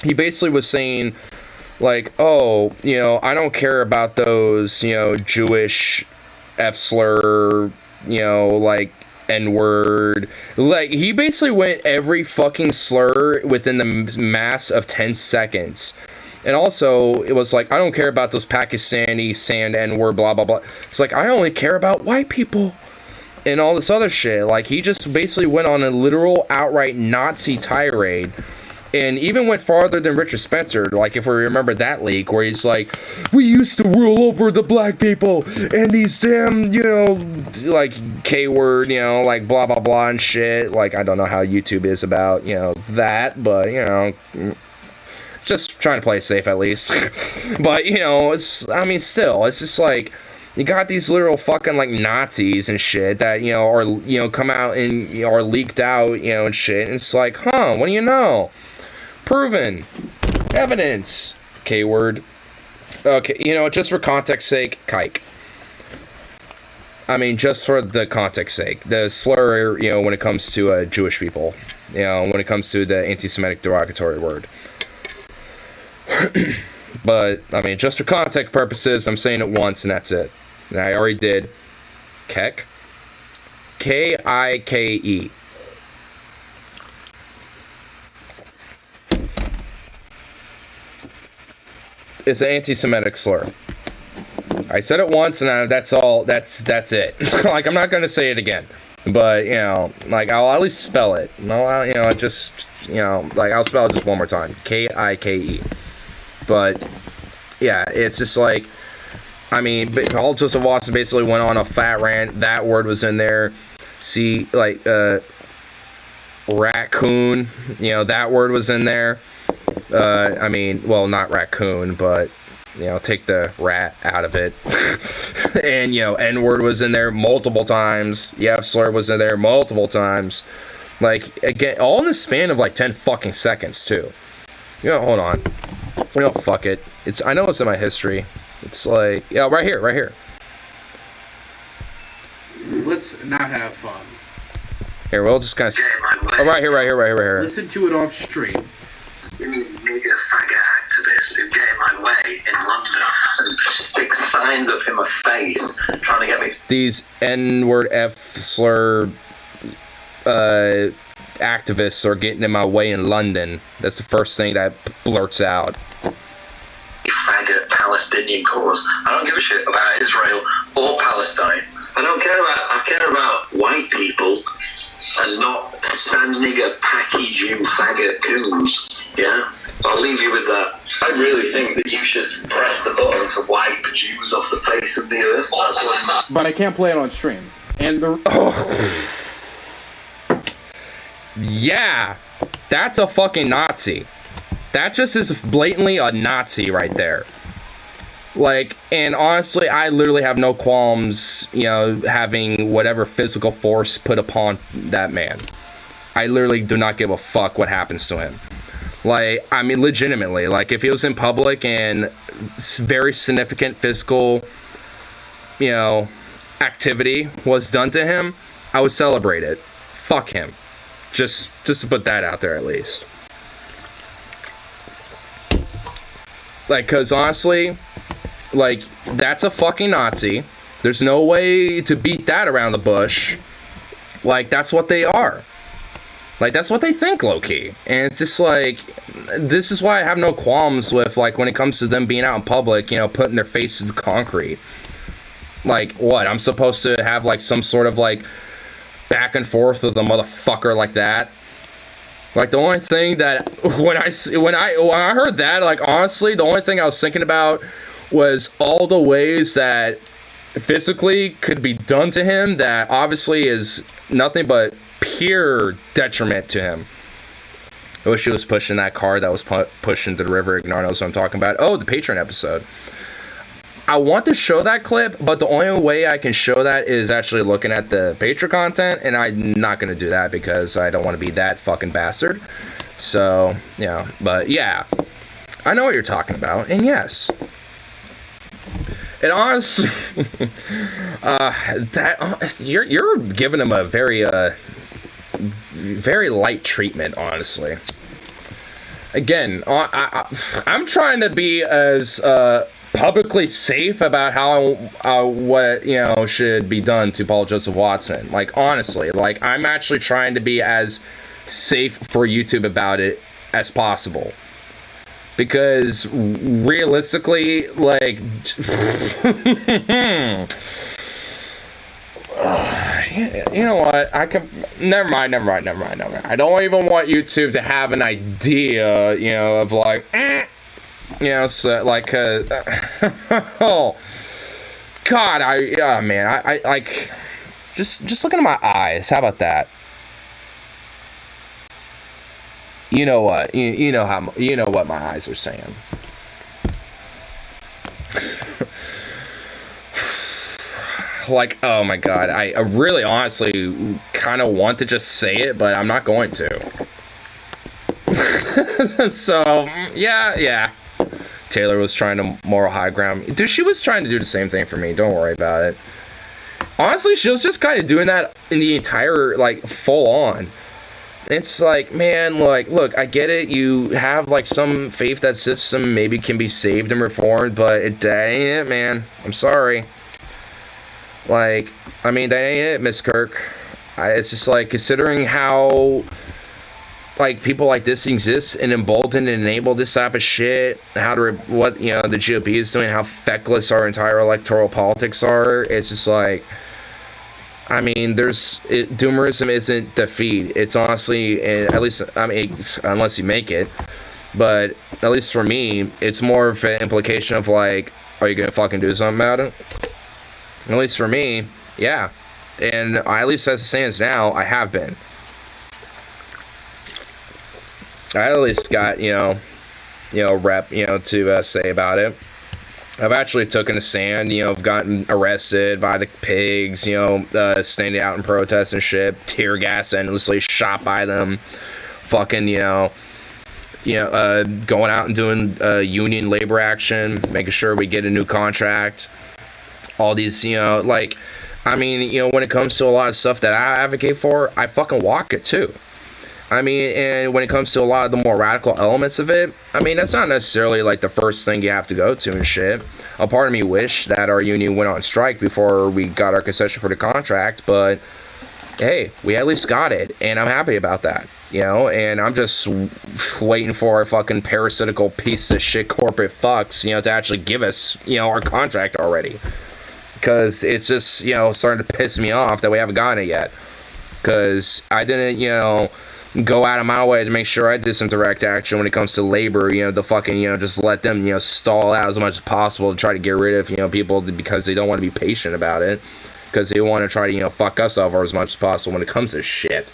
he basically was saying, like, oh, you know, I don't care about those, you know, Jewish F-slur, you know, like, N-word. Like, he basically went every fucking slur within the mass of 10 seconds. And also, it was like, I don't care about those Pakistani sand N-word, blah, blah, blah. It's like, I only care about white people. And all this other shit. Like, he just basically went on a literal, outright Nazi tirade And even went farther than Richard Spencer, like if we remember that leak, where he's like, we used to rule over the black people, and these damn, you know, like K-word, you know, like blah, blah, blah and shit. Like, I don't know how YouTube is about, you know, that, but, you know, just trying to play it safe at least. But, you know, I mean, still, it's just like, you got these literal fucking, like, Nazis and shit that, you know, are, you know, come out and, you know, are leaked out, you know, and shit, and it's like, huh, what do you know? Proven. Evidence. K-word. Okay, you know, just for context sake, kike. I mean, just for the context sake. The slur, you know, when it comes to Jewish people. You know, when it comes to the anti-Semitic derogatory word. But, I mean, just for context purposes, I'm saying it once and that's it. And I already did. Kek. K-I-K-E. It's an anti-Semitic slur. I said it once, and that's all. That's it. Like, I'm not gonna say it again, but you know, like I'll at least spell it. No, you know, just you know, like I'll spell it just one more time. K-I-K-E. But yeah, it's just like, I mean, Paul Joseph Watson basically went on a fat rant. That word was in there. See, like raccoon. You know, that word was in there. I mean, well, not raccoon, but, you know, take the rat out of it. And, you know, N-word was in there multiple times. Yeah, slur was in there multiple times. Like, again, all in the span of, like, 10 fucking seconds, too. You know, hold on. You know, fuck it. I know it's in my history. It's like, yeah, right here. Let's not have fun. Here, we'll just kind of... Oh, right here. Listen to it off stream. Nigger faggot activists who get in my way in London and stick signs up in my face trying to get me to... These N-word F slur activists are getting in my way in London. That's the first thing that blurts out. Faggot Palestinian cause. I don't give a shit about Israel or Palestine. I care about white people and not sand nigger packy Jew faggot coons. Yeah? I'll leave you with that. I really think that you should press the button to wipe Jews off the face of the earth. That's what... But I can't play it on stream. And the... Oh. Yeah, that's a fucking Nazi. That just is blatantly a Nazi right there. Like, and honestly, I literally have no qualms, you know, having whatever physical force put upon that man. I literally do not give a fuck what happens to him. Like, I mean, legitimately, like, if he was in public and very significant physical, you know, activity was done to him, I would celebrate it. Fuck him. Just to put that out there at least. Like, cause honestly, like, that's a fucking Nazi. There's no way to beat that around the bush. Like, that's what they are. Like, that's what they think, low-key. And it's just like, this is why I have no qualms with, like, when it comes to them being out in public, you know, putting their face to the concrete. Like, what? I'm supposed to have, like, some sort of, like, back and forth with a motherfucker like that? Like, the only thing that, when I heard that, like, honestly, the only thing I was thinking about was all the ways that physically could be done to him that obviously is nothing but pure detriment to him. I wish he was pushing that car that was pushed into the river. Ignore knows what I'm talking about. Oh, the Patreon episode. I want to show that clip, but the only way I can show that is actually looking at the Patreon content, and I'm not going to do that because I don't want to be that fucking bastard. So, yeah, but yeah, I know what you're talking about, and yes. And honestly, you're giving him a very light treatment, honestly. Again, I'm trying to be as publicly safe about how what, you know, should be done to Paul Joseph Watson. Like, honestly, like, I'm actually trying to be as safe for YouTube about it as possible. Because realistically, like, You know what? Never mind. I don't even want YouTube to have an idea, you know, of like, you know, so like, oh, God, man, I like, just look into my eyes. How about that? You know what? You know what my eyes are saying. Like, oh my God, I really honestly kind of want to just say it, but I'm not going to. So, yeah. Taylor was trying to moral high ground. Dude, she was trying to do the same thing for me. Don't worry about it. Honestly, she was just kind of doing that in the entire, like, full on. It's like, man, like, look, I get it. You have, like, some faith that system maybe can be saved and reformed, but that ain't it, man. I'm sorry. Like, I mean, that ain't it, Miss Kirk. It's just like, considering how, like, people like this exist and embolden and enable this type of shit, what, you know, the GOP is doing, how feckless our entire electoral politics are, it's just like, I mean, doomerism isn't defeat. It's honestly, at least, I mean, unless you make it, but at least for me, it's more of an implication of like, are you gonna fucking do something about it? At least for me, yeah. And at least as it stands now, I have been. I at least got, you know, rep, you know, to say about it. I've actually taken a stand, you know, I've gotten arrested by the pigs, you know, standing out in protest and shit, tear gas endlessly, shot by them, fucking, going out and doing union labor action, making sure we get a new contract. All these, you know, like, I mean, you know, when it comes to a lot of stuff that I advocate for, I fucking walk it too. I mean, and when it comes to a lot of the more radical elements of it, I mean, that's not necessarily like the first thing you have to go to and shit. A part of me wish that our union went on strike before we got our concession for the contract, but hey, we at least got it, and I'm happy about that, you know, and I'm just waiting for our fucking parasitical piece of shit corporate fucks, you know, to actually give us, you know, our contract already. Because it's just, you know, starting to piss me off that we haven't gotten it yet. Because I didn't, you know, go out of my way to make sure I did some direct action when it comes to labor, you know, to fucking, you know, just let them, you know, stall out as much as possible to try to get rid of, you know, people because they don't want to be patient about it. Because they want to try to, you know, fuck us over as much as possible when it comes to shit.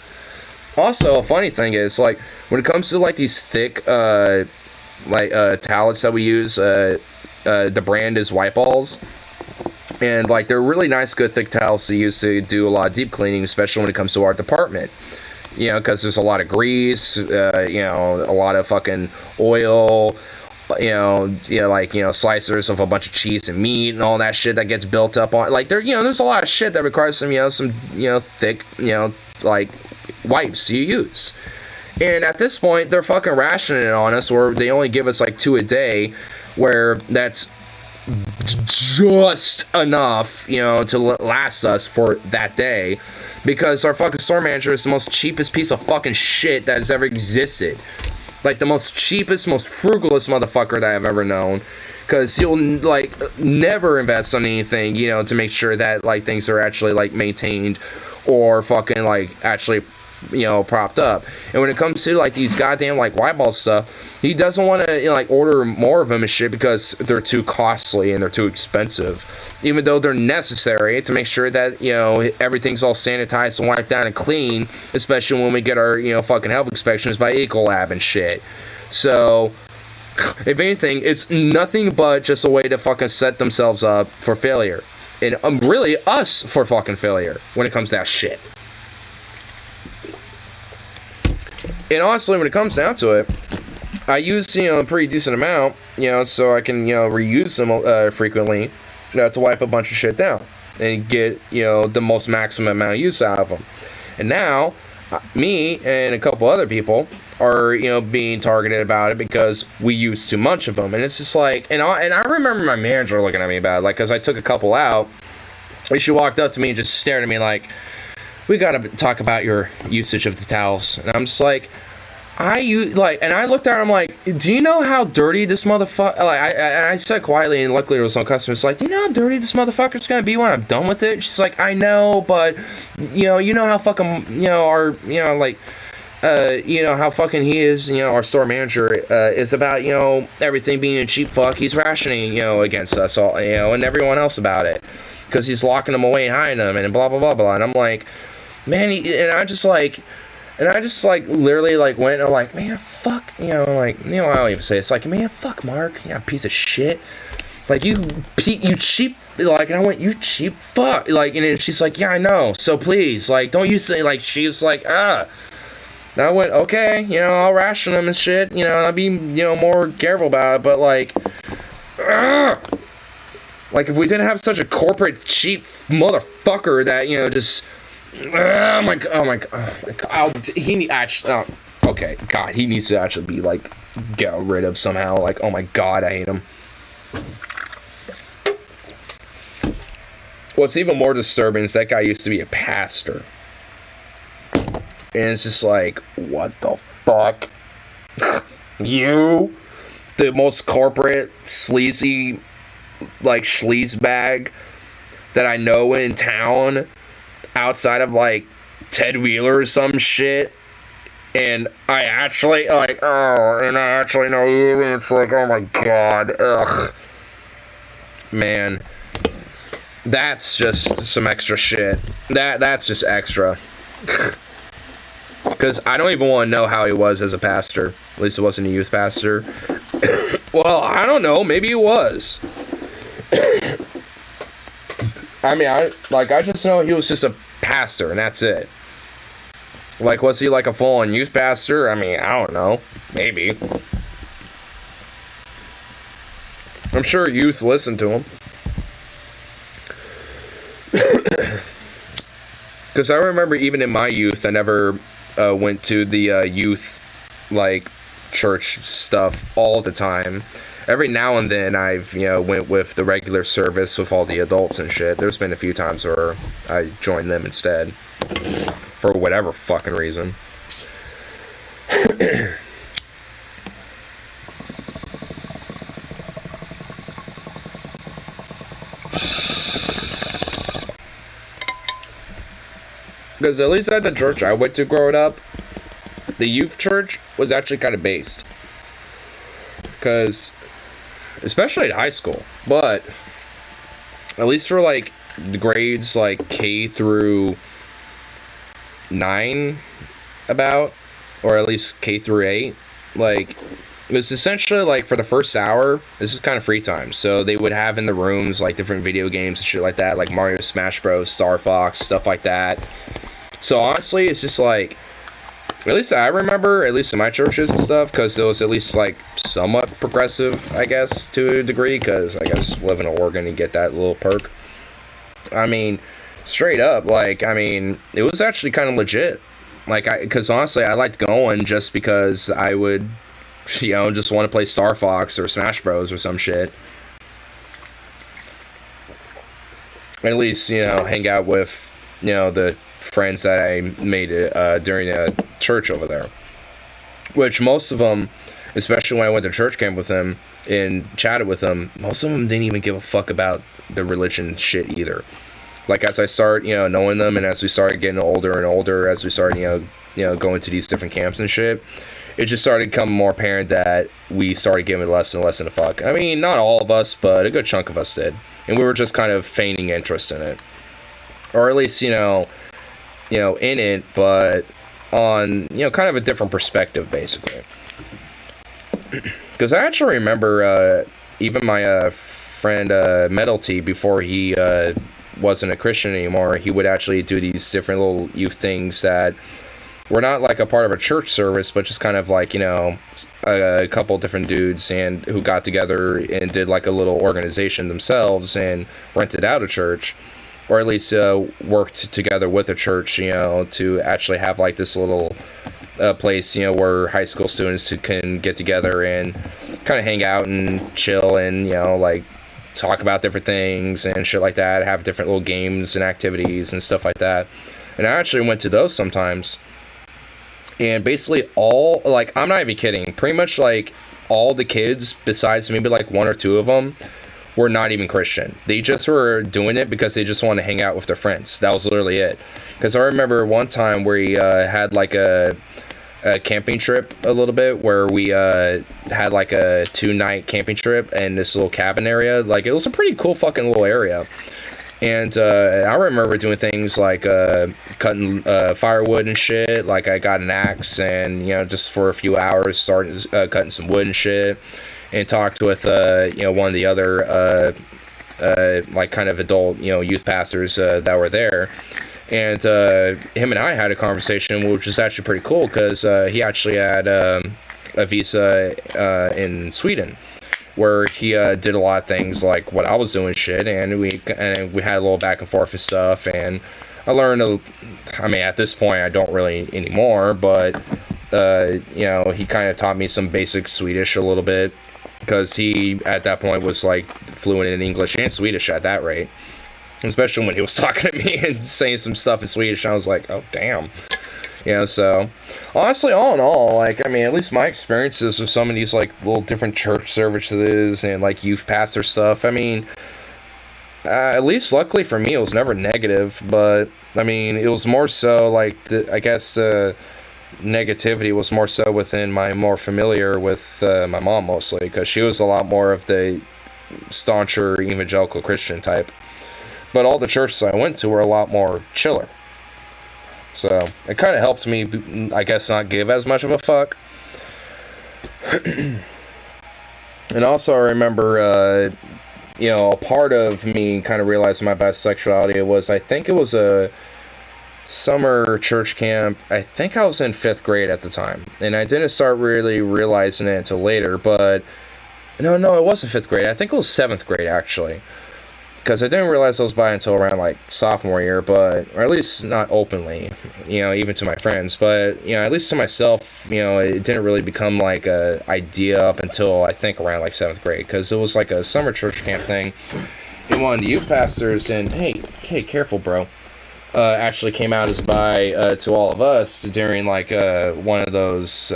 Also, a funny thing is, like, when it comes to, like, these thick, towelettes that we use, the brand is White Balls. And, like, they're really nice, good, thick towels to use to do a lot of deep cleaning, especially when it comes to our department. You know, because there's a lot of grease, you know, a lot of fucking oil, you know, like, you know, slicers of a bunch of cheese and meat and all that shit that gets built up on, like, there, you know, there's a lot of shit that requires some, you know, thick, you know, like, wipes you use. And at this point, they're fucking rationing it on us, where they only give us, like, 2 a day, where that's just enough, you know, to last us for that day, because our fucking store manager is the most cheapest piece of fucking shit that has ever existed. Like, the most cheapest, most frugalist motherfucker that I've ever known, because he'll, like, never invest on anything, you know, to make sure that, like, things are actually, like, maintained or fucking, like, actually, you know, propped up. And when it comes to, like, these goddamn, like, white ball stuff, he doesn't want to, you know, like, order more of them and shit because they're too costly and they're too expensive, even though they're necessary to make sure that, you know, everything's all sanitized and wiped down and clean, especially when we get our, you know, fucking health inspections by Ecolab and shit. So, if anything, it's nothing but just a way to fucking set themselves up for failure. And really us for fucking failure when it comes to that shit. And honestly, when it comes down to it, I use, you know, a pretty decent amount, you know, so I can, you know, reuse them frequently, you know, to wipe a bunch of shit down and get, you know, the most maximum amount of use out of them. And now, me and a couple other people are, you know, being targeted about it because we use too much of them. And it's just like, and I remember my manager looking at me about it, like, because I took a couple out, and she walked up to me and just stared at me like, we gotta talk about your usage of the towels. And I'm just like, and I looked at her, I'm like, do you know how dirty this motherfucker, like, I said quietly, and luckily there was some customers, like, do you know how dirty this motherfucker's gonna be when I'm done with it? She's like, I know, but, you know how fucking, our, like, how fucking he is, our store manager, is about, everything being a cheap fuck. He's rationing, against us all, and everyone else about it, because he's locking them away and hiding them, and blah, blah, blah, blah, and I'm like, man, and I just, like, literally, like, went, and like, man, fuck, I don't even say it. It's like, man, fuck, Mark, piece of shit. Like, you cheap, like, and I went, you cheap fuck. Like, and then she's like, yeah, I know, so please, like, don't you say, like, she was like, And I went, okay, I'll ration them and shit, and I'll be, more careful about it, but, like, like, if we didn't have such a corporate, cheap motherfucker that, just... Oh my god, he actually, okay, God, he needs to actually be, like, get rid of somehow, like, oh my god, I hate him. What's even more disturbing is that guy used to be a pastor. And it's just like, what the fuck? You? The most corporate, sleazy, like, sleazebag that I know in town, outside of, like, Ted Wheeler or some shit, and I actually, like, and I actually know you, and it's like, oh my god, ugh. Man, that's just some extra shit. That's just extra. Because I don't even want to know how he was as a pastor. At least it wasn't a youth pastor. Well, I don't know, maybe he was. I mean, I just know he was just a pastor, and that's it. Like, was he like a full-on youth pastor? I mean, I don't know. Maybe. I'm sure youth listened to him. Because I remember even in my youth, I never went to the youth, like, church stuff all the time. Every now and then I've, went with the regular service with all the adults and shit. There's been a few times where I joined them instead. For whatever fucking reason. Because at least at the church I went to growing up, the youth church was actually kind of based. Because... especially at high school, but at least for, like, the grades, like, K through 9, about, or at least K through 8, like, it was essentially, like, for the first hour, this is kind of free time, so they would have in the rooms, like, different video games and shit like that, like Mario Smash Bros, Star Fox, stuff like that. So honestly, it's just, like, at least I remember, at least in my churches and stuff, because it was at least, like, somewhat progressive, I guess, to a degree, because I guess living in Oregon, you get that little perk. I mean, straight up, like, I mean, it was actually kind of legit. Like, because honestly, I liked going just because I would, just want to play Star Fox or Smash Bros or some shit. At least, hang out with, the friends that I made during a church over there, which most of them, especially when I went to church camp with them and chatted with them, most of them didn't even give a fuck about the religion shit either. Like, as I start knowing them, and as we started getting older and older, as we started going to these different camps and shit, it just started becoming more apparent that we started giving less and less of a fuck. I mean, not all of us, but a good chunk of us did, and we were just kind of feigning interest in it, or at least in it, but on, kind of a different perspective, basically. Because I actually remember, even my friend Metal T, before he wasn't a Christian anymore, he would actually do these different little youth things that were not like a part of a church service, but just kind of like, a couple different dudes and who got together and did like a little organization themselves and rented out a church. Or at least worked together with a church, to actually have like this little place, where high school students can get together and kind of hang out and chill and, like talk about different things and shit like that, have different little games and activities and stuff like that. And I actually went to those sometimes. And basically all, like, I'm not even kidding, pretty much, like, all the kids, besides maybe, like, one or two of them, were not even Christian. They just were doing it because they just wanted to hang out with their friends. That was literally it. Because I remember one time where we had, like, a camping trip a little bit, where we had, like, a 2-night camping trip in this little cabin area. Like, it was a pretty cool fucking little area. And I remember doing things like cutting firewood and shit. Like, I got an axe and, you know, just for a few hours started cutting some wood and shit. And talked with, you know, one of the other, like, kind of adult, you know, youth pastors that were there. And him and I had a conversation, which was actually pretty cool, because he actually had a visa in Sweden, where he did a lot of things like what I was doing shit, and we had a little back and forth and stuff, and I learned, I mean, at this point, I don't really anymore, but, you know, he kind of taught me some basic Swedish a little bit, because he, at that point, was, like, fluent in English and Swedish at that rate, especially when he was talking to me and saying some stuff in Swedish, and I was like, oh, damn. You know, so, honestly, all in all, like, I mean, at least my experiences with some of these, like, little different church services and, like, youth pastor stuff, I mean, at least luckily for me, it was never negative, but, I mean, it was more so, like, I guess the negativity was more so within my more familiar with my mom, mostly, because she was a lot more of the stauncher evangelical Christian type, but all the churches I went to were a lot more chiller. So, it kind of helped me, I guess, not give as much of a fuck. And also, I remember, you know, a part of me kind of realizing my bisexuality was, I think it was a summer church camp. I think I was in 5th grade at the time. And I didn't start really realizing it until later, but... No, it wasn't 5th grade. I think it was 7th grade, actually. Because I didn't realize I was bi until around, like, sophomore year, but, or at least not openly, you know, even to my friends, but, you know, at least to myself, you know, it didn't really become, like, a idea up until, I think, around, like, 7th grade, because it was, like, a summer church camp thing, and one of the youth pastors, and, hey, careful, bro, actually came out as bi, to all of us during, like, one of those,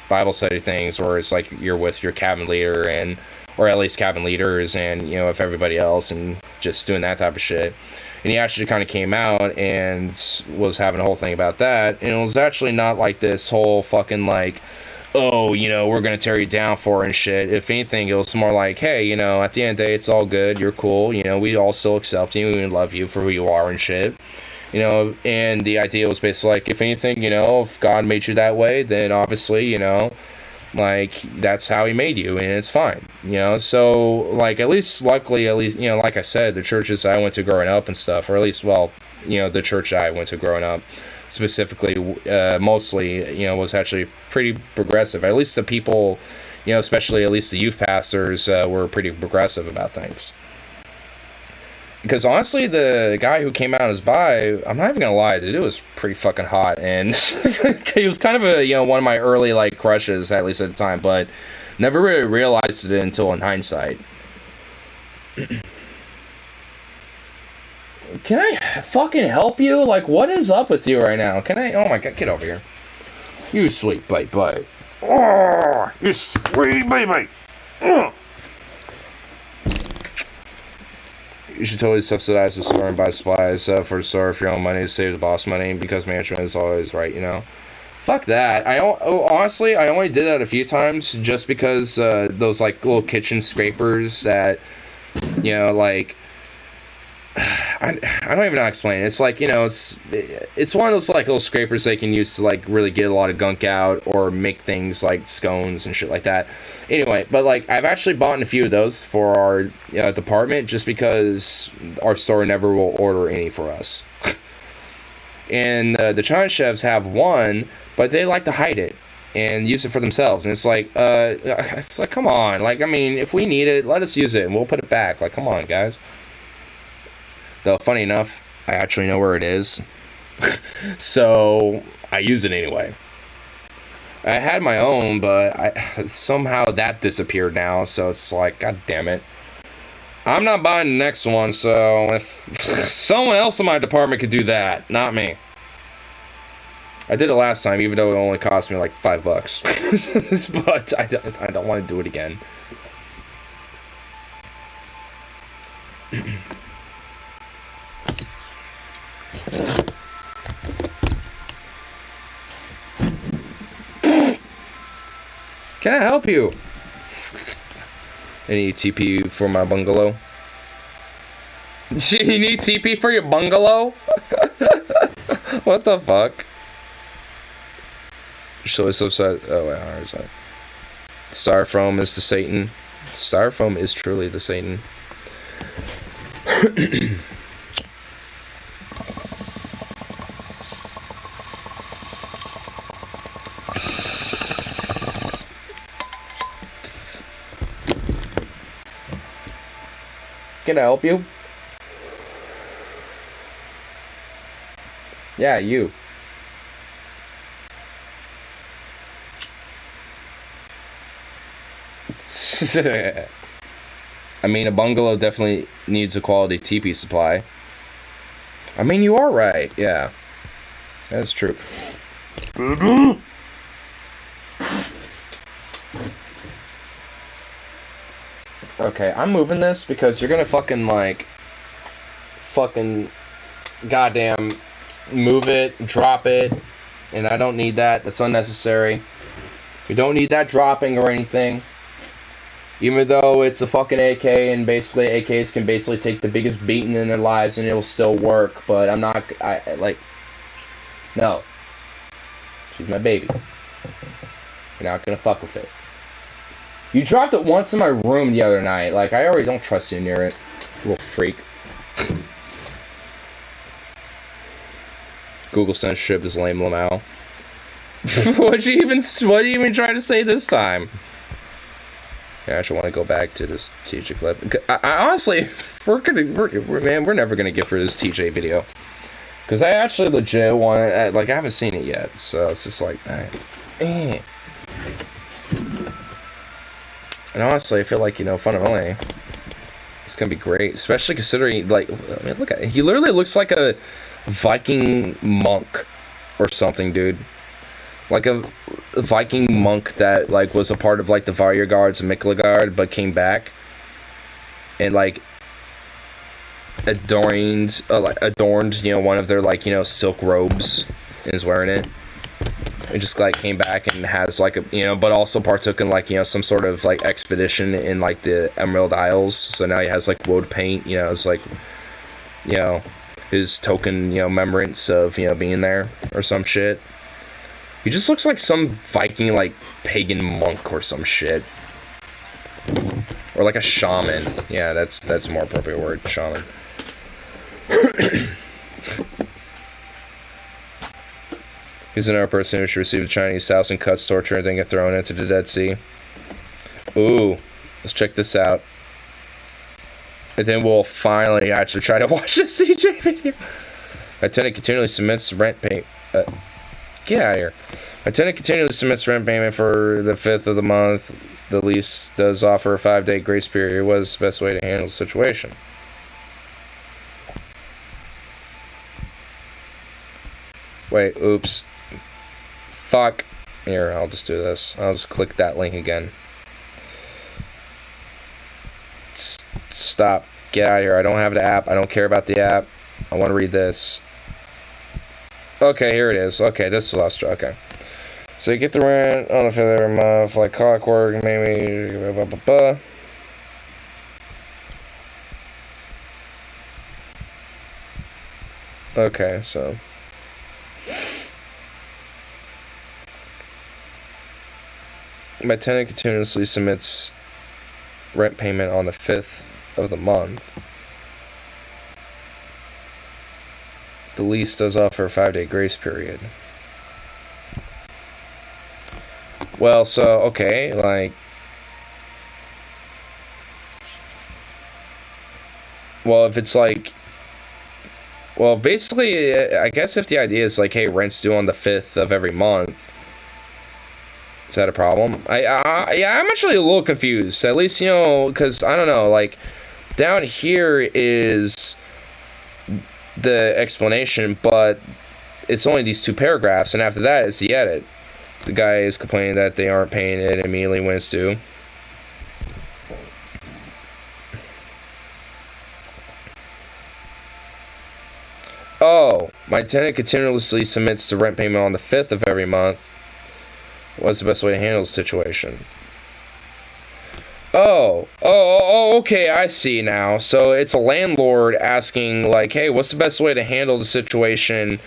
Bible study things, where it's, like, you're with your cabin leader, and or at least cabin leaders, and, you know, with everybody else, and just doing that type of shit. And he actually kind of came out and was having a whole thing about that, and it was actually not like this whole fucking, like, oh, you know, we're gonna tear you down for and shit. If anything, it was more like, hey, you know, at the end of the day, it's all good, you're cool, you know, we all still accept you, and love you for who you are and shit. You know, and the idea was basically like, if anything, you know, if God made you that way, then obviously, you know, like, that's how he made you, and it's fine, you know. So, like, at least, luckily, at least, you know, like I said, the churches I went to growing up and stuff, or at least, well, you know, the church I went to growing up, specifically, mostly, you know, was actually pretty progressive. At least the people, you know, especially at least the youth pastors, were pretty progressive about things. Because honestly, the guy who came out as bi, I'm not even gonna lie, the dude was pretty fucking hot, and he was kind of a, you know, one of my early, like, crushes, at least at the time, but never really realized it until in hindsight. Can I fucking help you? Like, what is up with you right now? Can I? Oh my god, get over here. You sweet baby. Oh, you sweet baby. Oh. You should totally subsidize the store and buy supplies for the store for your own money to save the boss money, because management is always right, you know. Fuck that. Honestly, I only did that a few times just because those, like, little kitchen scrapers that, you know, like, I don't even know how to explain it. It's like, you know, it's one of those, like, little scrapers they can use to, like, really get a lot of gunk out or make things like scones and shit like that. Anyway, but, like, I've actually bought a few of those for our department just because our store never will order any for us. And the China chefs have one, but they like to hide it and use it for themselves. And it's like, come on. Like, I mean, if we need it, let us use it and we'll put it back. Like, come on, guys. Though, funny enough, I actually know where it is. So, I use it anyway. I had my own, but somehow that disappeared now, so it's like, god damn it. I'm not buying the next one, so if someone else in my department could do that, not me. I did it last time, even though it only cost me like $5. But I don't want to do it again. Can I help you? Any TP for my bungalow? You need TP for your bungalow? What the fuck? So it's upside. Oh wait, how is that? Styrofoam is the Satan. Styrofoam is truly the Satan. Can I help you? Yeah, you. I mean, a bungalow definitely needs a quality TP supply. I mean, you are right, yeah. That's true. Okay, I'm moving this because you're gonna fucking, like, goddamn move it, drop it, and I don't need that. That's unnecessary. We don't need that dropping or anything. Even though it's a fucking AK, and basically AKs can basically take the biggest beating in their lives and it'll still work, but I'm not, no. She's my baby. You're not gonna fuck with it. You dropped it once in my room the other night. Like, I already don't trust you near it. You little freak. Google censorship is lame, Lamau. What'd you even try to say this time? Yeah, I actually want to go back to this TJ clip. I honestly, we're never gonna get through this TJ video. Because I actually legit want to, like, I haven't seen it yet. So it's just like, And honestly, I feel like, fundamentally, it's gonna be great. Especially considering, like, I mean, look at it. He literally looks like a Viking monk or something, dude. Like a Viking monk that, like, was a part of, like, the Varya Guards and Miklagard, but came back and, like, adorned, one of their, like, silk robes and is wearing it. And just, like, came back and has, like, but also partook in, like, some sort of, like, expedition in, like, the Emerald Isles. So now he has, like, woad paint, it's like, his token, remembrance of, being there or some shit. He just looks like some Viking, like, pagan monk or some shit. Or like a shaman. Yeah, that's a more appropriate word, shaman. He's another person who should receive the Chinese 1,000 cuts, torture, and then get thrown into the Dead Sea. Ooh, let's check this out. And then we'll finally actually try to watch this CJ video. My tenant continually submits rent payment. Get out of here. My tenant continually submits rent payment for the 5th of the month. The lease does offer a 5-day grace period. What is the best way to handle the situation? Wait, oops. Fuck. Here, I'll just do this. I'll just click that link again. Stop. Get out of here. I don't have the app. I don't care about the app. I want to read this. Okay, here it is. Okay, this is last. Okay. So you get the rent on the 5th of every month, like clockwork, maybe. Blah, blah, blah, blah. Okay, so. My tenant continuously submits rent payment on the 5th of the month. The lease does offer a 5-day grace period. Well, so, okay, like... Well, if it's like... Well, basically, I guess if the idea is like, hey, rent's due on the 5th of every month, is that a problem? Yeah, I'm actually a little confused. At least, because, I don't know, like, down here is the explanation, but it's only these 2 paragraphs, and after that, it's the edit. The guy is complaining that they aren't paying it immediately when it's due. Oh, my tenant continuously submits the rent payment on the 5th of every month. What's the best way to handle the situation? Oh, okay, I see now. So it's a landlord asking, like, hey, what's the best way to handle the situation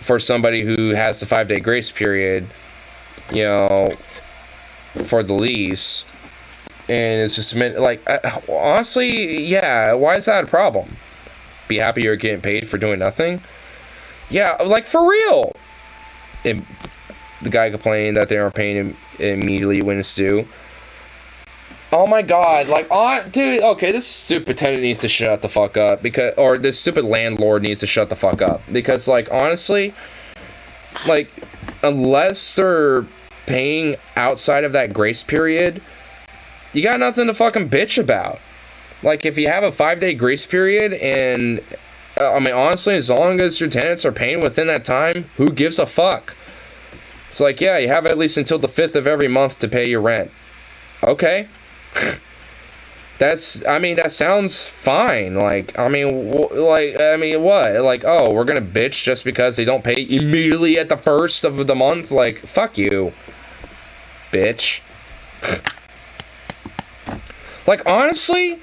for somebody who has the 5-day grace period, you know, for the lease? And it's just, like, honestly, yeah, why is that a problem? Be happy you're getting paid for doing nothing? Yeah, like, for real. And the guy complaining that they aren't paying him immediately when it's due. Oh my god, like, dude, okay, this stupid tenant needs to shut the fuck up, or this stupid landlord needs to shut the fuck up, because, like, honestly, like, unless they're paying outside of that grace period, you got nothing to fucking bitch about. Like, if you have a 5-day grace period, and, I mean, honestly, as long as your tenants are paying within that time, who gives a fuck? It's like, yeah, you have at least until the 5th of every month to pay your rent. Okay. That sounds fine. Like, I mean, what? Like, oh, we're gonna bitch just because they don't pay immediately at the 1st of the month? Like, fuck you, bitch. Like, honestly,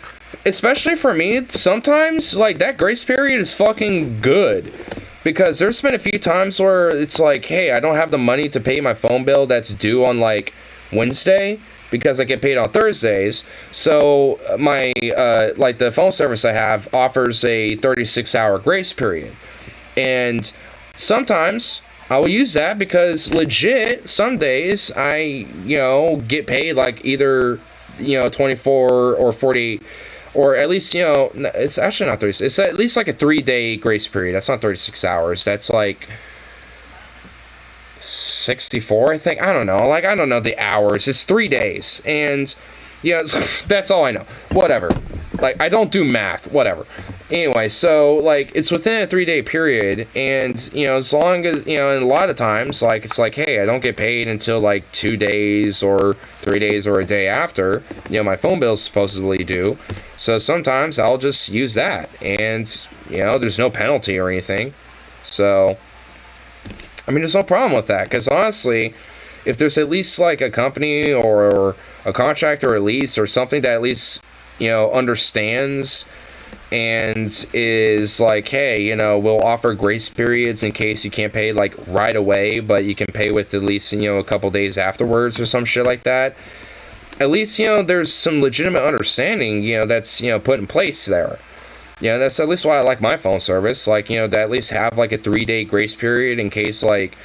especially for me, sometimes, like, that grace period is fucking good. Because there's been a few times where it's like, hey, I don't have the money to pay my phone bill that's due on, like, Wednesday, because I get paid on Thursdays. So my, like, the phone service I have offers a 36-hour grace period. And sometimes I will use that because legit, some days I, you know, get paid, like, either, you know, 24 or 48, or at least, you know, it's actually not 36. It's at least like a 3-day grace period. That's not 36 hours. That's like 64, I think. I don't know. Like, I don't know the hours. It's 3 days. And, you know, that's all I know. Whatever. Like, I don't do math. Whatever. Anyway, so, like, it's within a 3-day period. And, you know, as long as, you know, and a lot of times, like, it's like, hey, I don't get paid until, like, 2 days or 3 days or a day after, you know, my phone bill's supposedly due. So sometimes I'll just use that. And, you know, there's no penalty or anything. So, I mean, there's no problem with that. Because honestly, if there's at least, like, a company or a contract or a lease or something that at least, you know, understands and is like, hey, you know, we'll offer grace periods in case you can't pay, like, right away, but you can pay with at least, you know, a couple days afterwards or some shit like that. At least, you know, there's some legitimate understanding, you know, that's, you know, put in place there. You know, that's at least why I like my phone service. Like, you know, to at least have, like, a 3-day grace period in case, like,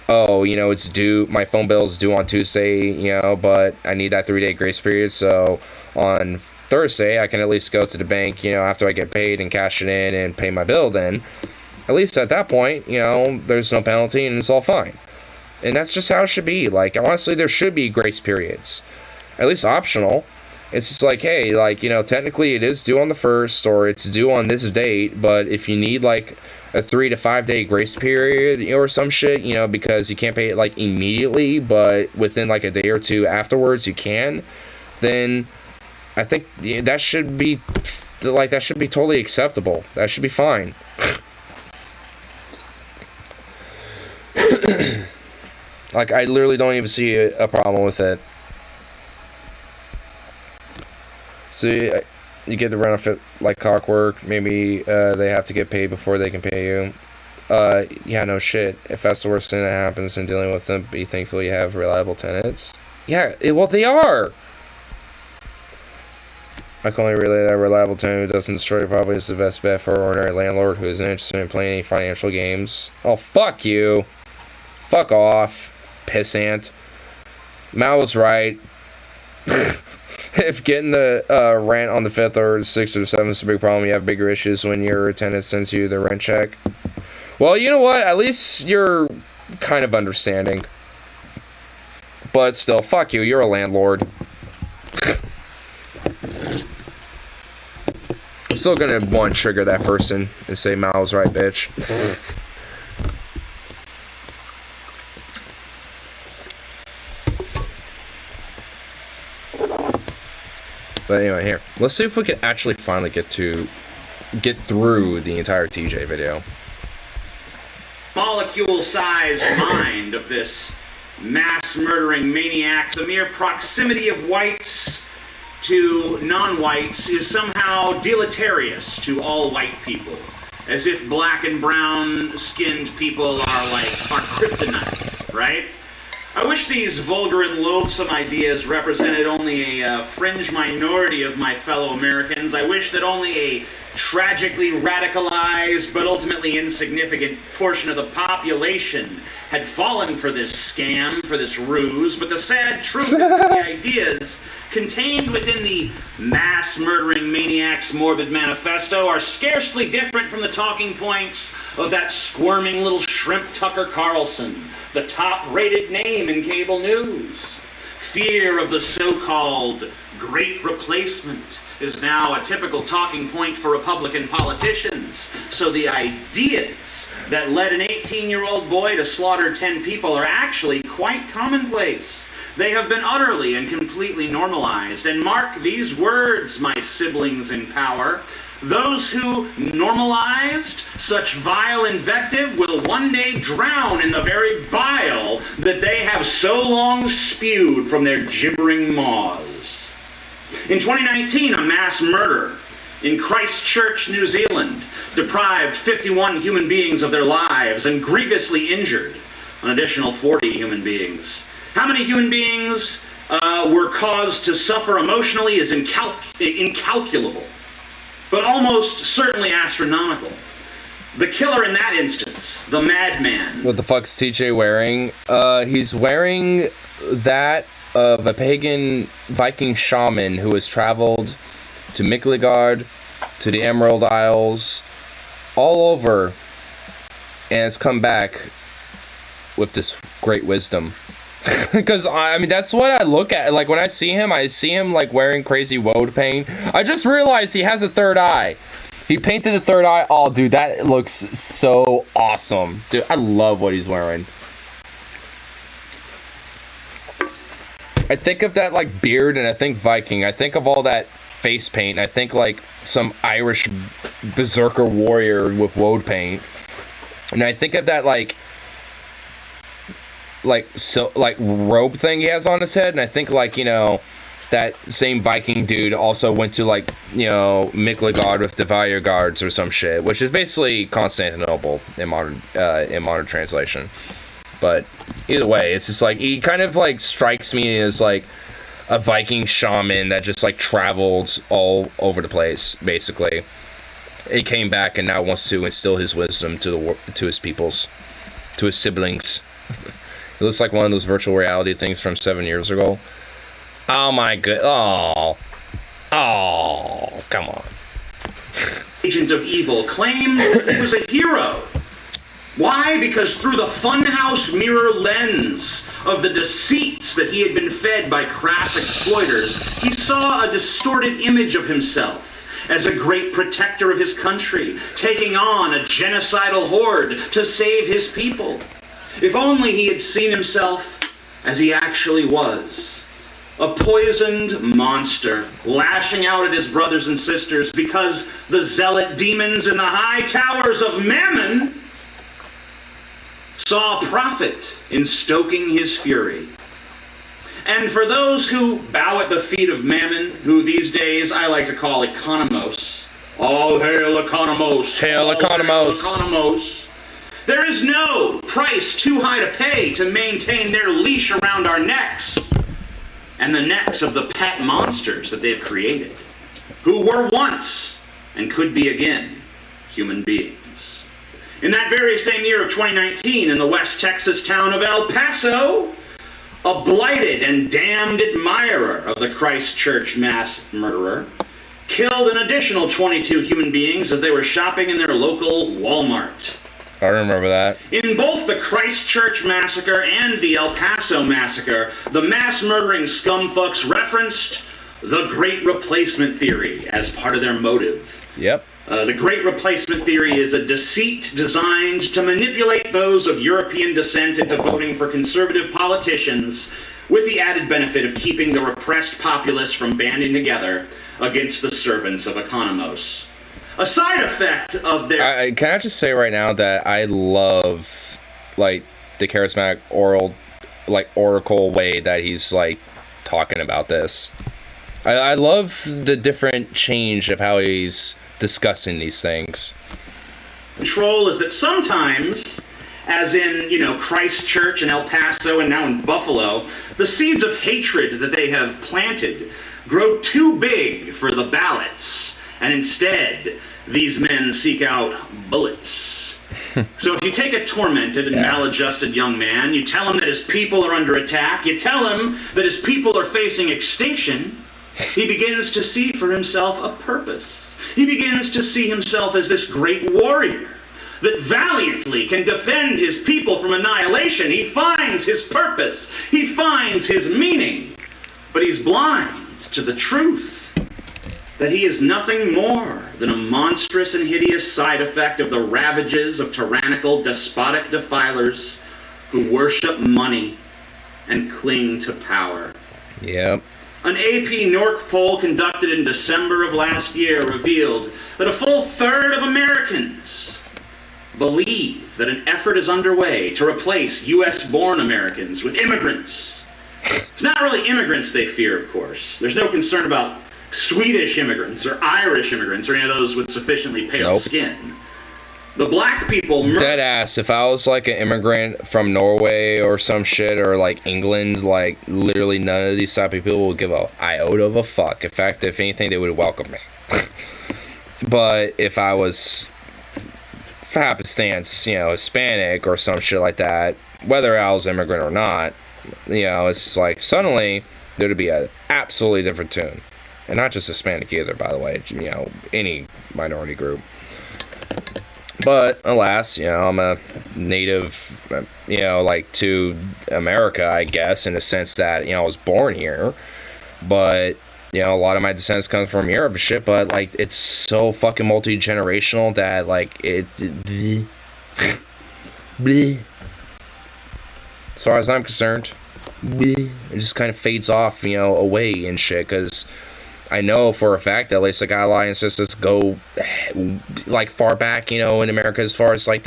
oh, you know, it's due, my phone bill is due on Tuesday, you know, but I need that 3-day grace period, so on Thursday, I can at least go to the bank, you know, after I get paid and cash it in and pay my bill then. At least at that point, you know, there's no penalty and it's all fine. And that's just how it should be. Like, honestly, there should be grace periods. At least optional. It's just like, hey, like, you know, technically it is due on the 1st or it's due on this date, but if you need, like, a 3 to 5 day grace period or some shit, you know, because you can't pay it, like, immediately, but within, like, a day or two afterwards you can, then I think that should be, like, that should be totally acceptable. That should be fine. Like, I literally don't even see a problem with it. So, you get the benefit like clockwork. Maybe they have to get paid before they can pay you. Yeah, no shit. If that's the worst thing that happens in dealing with them, be thankful you have reliable tenants. Yeah, well, they are. I can only relay that a reliable tenant who doesn't destroy your property is the best bet for an ordinary landlord who isn't interested in playing any financial games. Oh, fuck you. Fuck off, pissant. Mal was right. If getting the rent on the 5th or 6th or 7th is a big problem, you have bigger issues when your tenant sends you the rent check. Well, you know what? At least you're kind of understanding. But still, fuck you. You're a landlord. I'm still gonna want to trigger that person and say Mal was right, bitch. But anyway, here. Let's see if we can actually finally get through the entire TJ video. Molecule-sized mind of this mass-murdering maniac, the mere proximity of whites to non-whites is somehow deleterious to all white people, as if black and brown-skinned people are kryptonite, right? I wish these vulgar and loathsome ideas represented only a fringe minority of my fellow Americans. I wish that only a tragically radicalized but ultimately insignificant portion of the population had fallen for this scam, for this ruse. But the sad truth is that the ideas contained within the mass-murdering maniac's morbid manifesto are scarcely different from the talking points of that squirming little shrimp Tucker Carlson, the top-rated name in cable news. Fear of the so-called Great Replacement is now a typical talking point for Republican politicians. So the ideas that led an 18-year-old boy to slaughter 10 people are actually quite commonplace. They have been utterly and completely normalized. And mark these words, my siblings in power. Those who normalized such vile invective will one day drown in the very bile that they have so long spewed from their gibbering maws. In 2019, a mass murder in Christchurch, New Zealand, deprived 51 human beings of their lives and grievously injured an additional 40 human beings. How many human beings were caused to suffer emotionally is incalculable, but almost certainly astronomical. The killer in that instance, the madman. What the fuck's TJ wearing? He's wearing that of a pagan Viking shaman who has traveled to Miklegard, to the Emerald Isles, all over, and has come back with this great wisdom. Because, I mean, that's what I look at. Like, when I see him, like, wearing crazy woad paint. I just realized he has a third eye. He painted the third eye. Oh, dude, that looks so awesome. Dude, I love what he's wearing. I think of that, like, beard, and I think Viking. I think of all that face paint. I think, like, some Irish berserker warrior with woad paint. And I think of that, like robe thing he has on his head, and I think, like, you know, that same Viking dude also went to, like, you know, Miklegard with the Valor Guards or some shit, which is basically Constantinople in modern translation. But either way, it's just like, he kind of, like, strikes me as, like, a Viking shaman that just, like, traveled all over the place, basically. He came back and now wants to instill his wisdom to his peoples, to his siblings. It looks like one of those virtual reality things from 7 years ago. Oh my god. Oh, come on. Agent of evil claimed he was a hero. Why? Because through the funhouse mirror lens of the deceits that he had been fed by crass exploiters, he saw a distorted image of himself as a great protector of his country, taking on a genocidal horde to save his people. If only he had seen himself as he actually was. A poisoned monster, lashing out at his brothers and sisters because the zealot demons in the high towers of Mammon saw profit in stoking his fury. And for those who bow at the feet of Mammon, who these days I like to call economos, all hail economos, hail economos, economos, there is no price too high to pay to maintain their leash around our necks and the necks of the pet monsters that they've created, who were once and could be again human beings. In that very same year of 2019, in the West Texas town of El Paso, a blighted and damned admirer of the Christchurch mass murderer killed an additional 22 human beings as they were shopping in their local Walmart. I remember that. In both the Christchurch massacre and the El Paso massacre, the mass murdering scumfucks referenced the Great Replacement theory as part of their motive. Yep. The Great Replacement theory is a deceit designed to manipulate those of European descent into voting for conservative politicians with the added benefit of keeping the repressed populace from banding together against the servants of Economos. A side effect of their... Can I just say right now that I love, like, the charismatic oracle way that he's, like, talking about this. I love the different change of how he's discussing these things. Control is that sometimes, as in, Christchurch and El Paso and now in Buffalo, the seeds of hatred that they have planted grow too big for the ballots, and instead, these men seek out bullets. So if you take a tormented and maladjusted young man, you tell him that his people are under attack, you tell him that his people are facing extinction, he begins to see for himself a purpose. He begins to see himself as this great warrior that valiantly can defend his people from annihilation. He finds his purpose. He finds his meaning. But he's blind to the truth that he is nothing more than a monstrous and hideous side effect of the ravages of tyrannical, despotic defilers who worship money and cling to power. Yep. An AP NORC poll conducted in December of last year revealed that a full third of Americans believe that an effort is underway to replace U.S.-born Americans with immigrants. It's not really immigrants they fear, of course. There's no concern about Swedish immigrants or Irish immigrants or any of those with sufficiently pale skin. The black people... Dead ass. If I was like an immigrant from Norway or some shit, or like England, like literally none of these type of people would give a iota of a fuck. In fact, if anything, they would welcome me. But if I was, for happenstance, Hispanic or some shit like that, whether I was immigrant or not, it's like suddenly there'd be an absolutely different tune. And not just Hispanic either, by the way, any minority group. But alas, I'm a native, to America, I guess, in the sense that, I was born here. But, a lot of my descendants come from Europe and shit, but, like, it's so fucking multi-generational that, like, it as far as I'm concerned, it just kind of fades off, away and shit, because I know for a fact that at least I got a lot of ancestors go like far back, in America, as far as like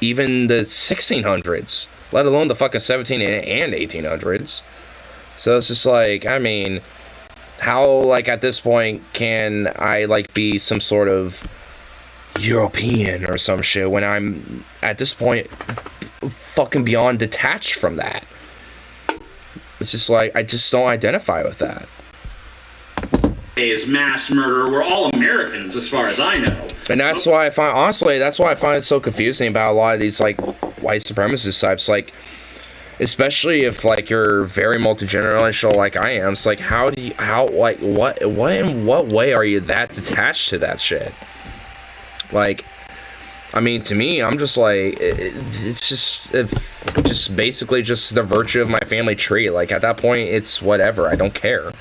even the 1600s, let alone the fucking 17 and 1800s. So it's just like, I mean, how like at this point can I like be some sort of European or some shit when I'm at this point fucking beyond detached from that? It's just like I just don't identify with that. Is mass murder. We're all Americans as far as I know. And that's why I find it so confusing about a lot of these like white supremacist types, like especially if like you're very multi-generational like I am. It's like what in what way are you that detached to that shit? Like, I mean, to me, I'm just like, it's just basically just the virtue of my family tree. Like, at that point, it's whatever. I don't care.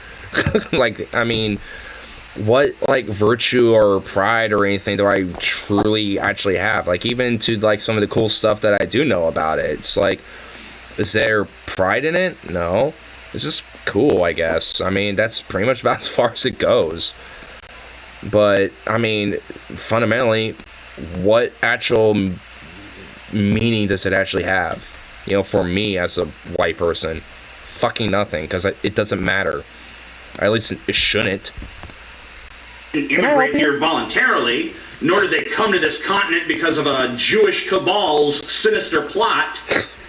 Like, I mean, what, like, virtue or pride or anything do I truly actually have? Like, even to, like, some of the cool stuff that I do know about it. It's like, is there pride in it? No. It's just cool, I guess. I mean, that's pretty much about as far as it goes. But, I mean, fundamentally, what actual meaning does it actually have? For me as a white person, fucking nothing, because it doesn't matter. At least it shouldn't. Immigrate here voluntarily, nor did they come to this continent because of a Jewish cabal's sinister plot.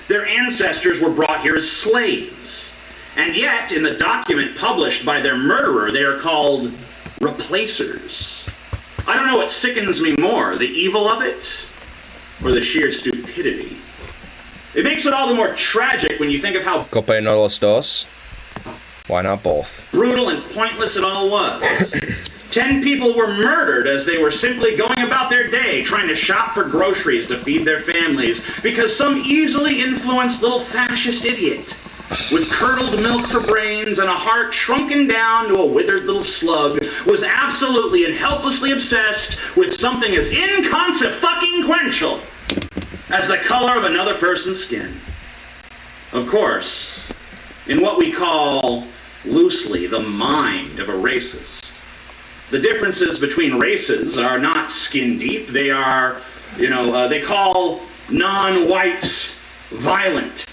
Their ancestors were brought here as slaves. And yet, in the document published by their murderer, they are called replacers. I don't know what sickens me more, the evil of it, or the sheer stupidity. It makes it all the more tragic when you think of how Copa no los dos. Why not both? Brutal and pointless it all was. 10 people were murdered as they were simply going about their day trying to shop for groceries to feed their families because some easily influenced little fascist idiot with curdled milk for brains and a heart shrunken down to a withered little slug was absolutely and helplessly obsessed with something as inconsequential as the color of another person's skin. Of course, in what we call, loosely, the mind of a racist. The differences between races are not skin deep. They are, they call non-whites violent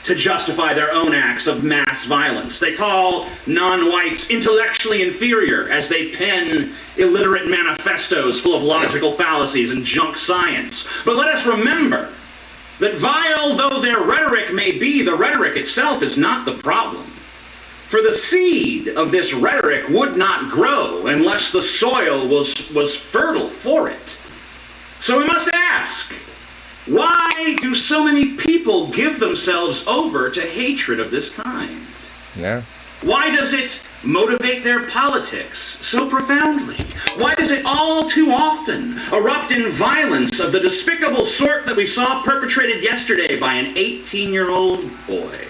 to justify their own acts of mass violence. They call non-whites intellectually inferior as they pen illiterate manifestos full of logical fallacies and junk science. But let us remember that vile though their rhetoric may be, the rhetoric itself is not the problem. For the seed of this rhetoric would not grow unless the soil was fertile for it. So we must ask, why do so many people give themselves over to hatred of this kind? Yeah. Why does it motivate their politics so profoundly? Why does it all too often erupt in violence of the despicable sort that we saw perpetrated yesterday by an 18-year-old boy?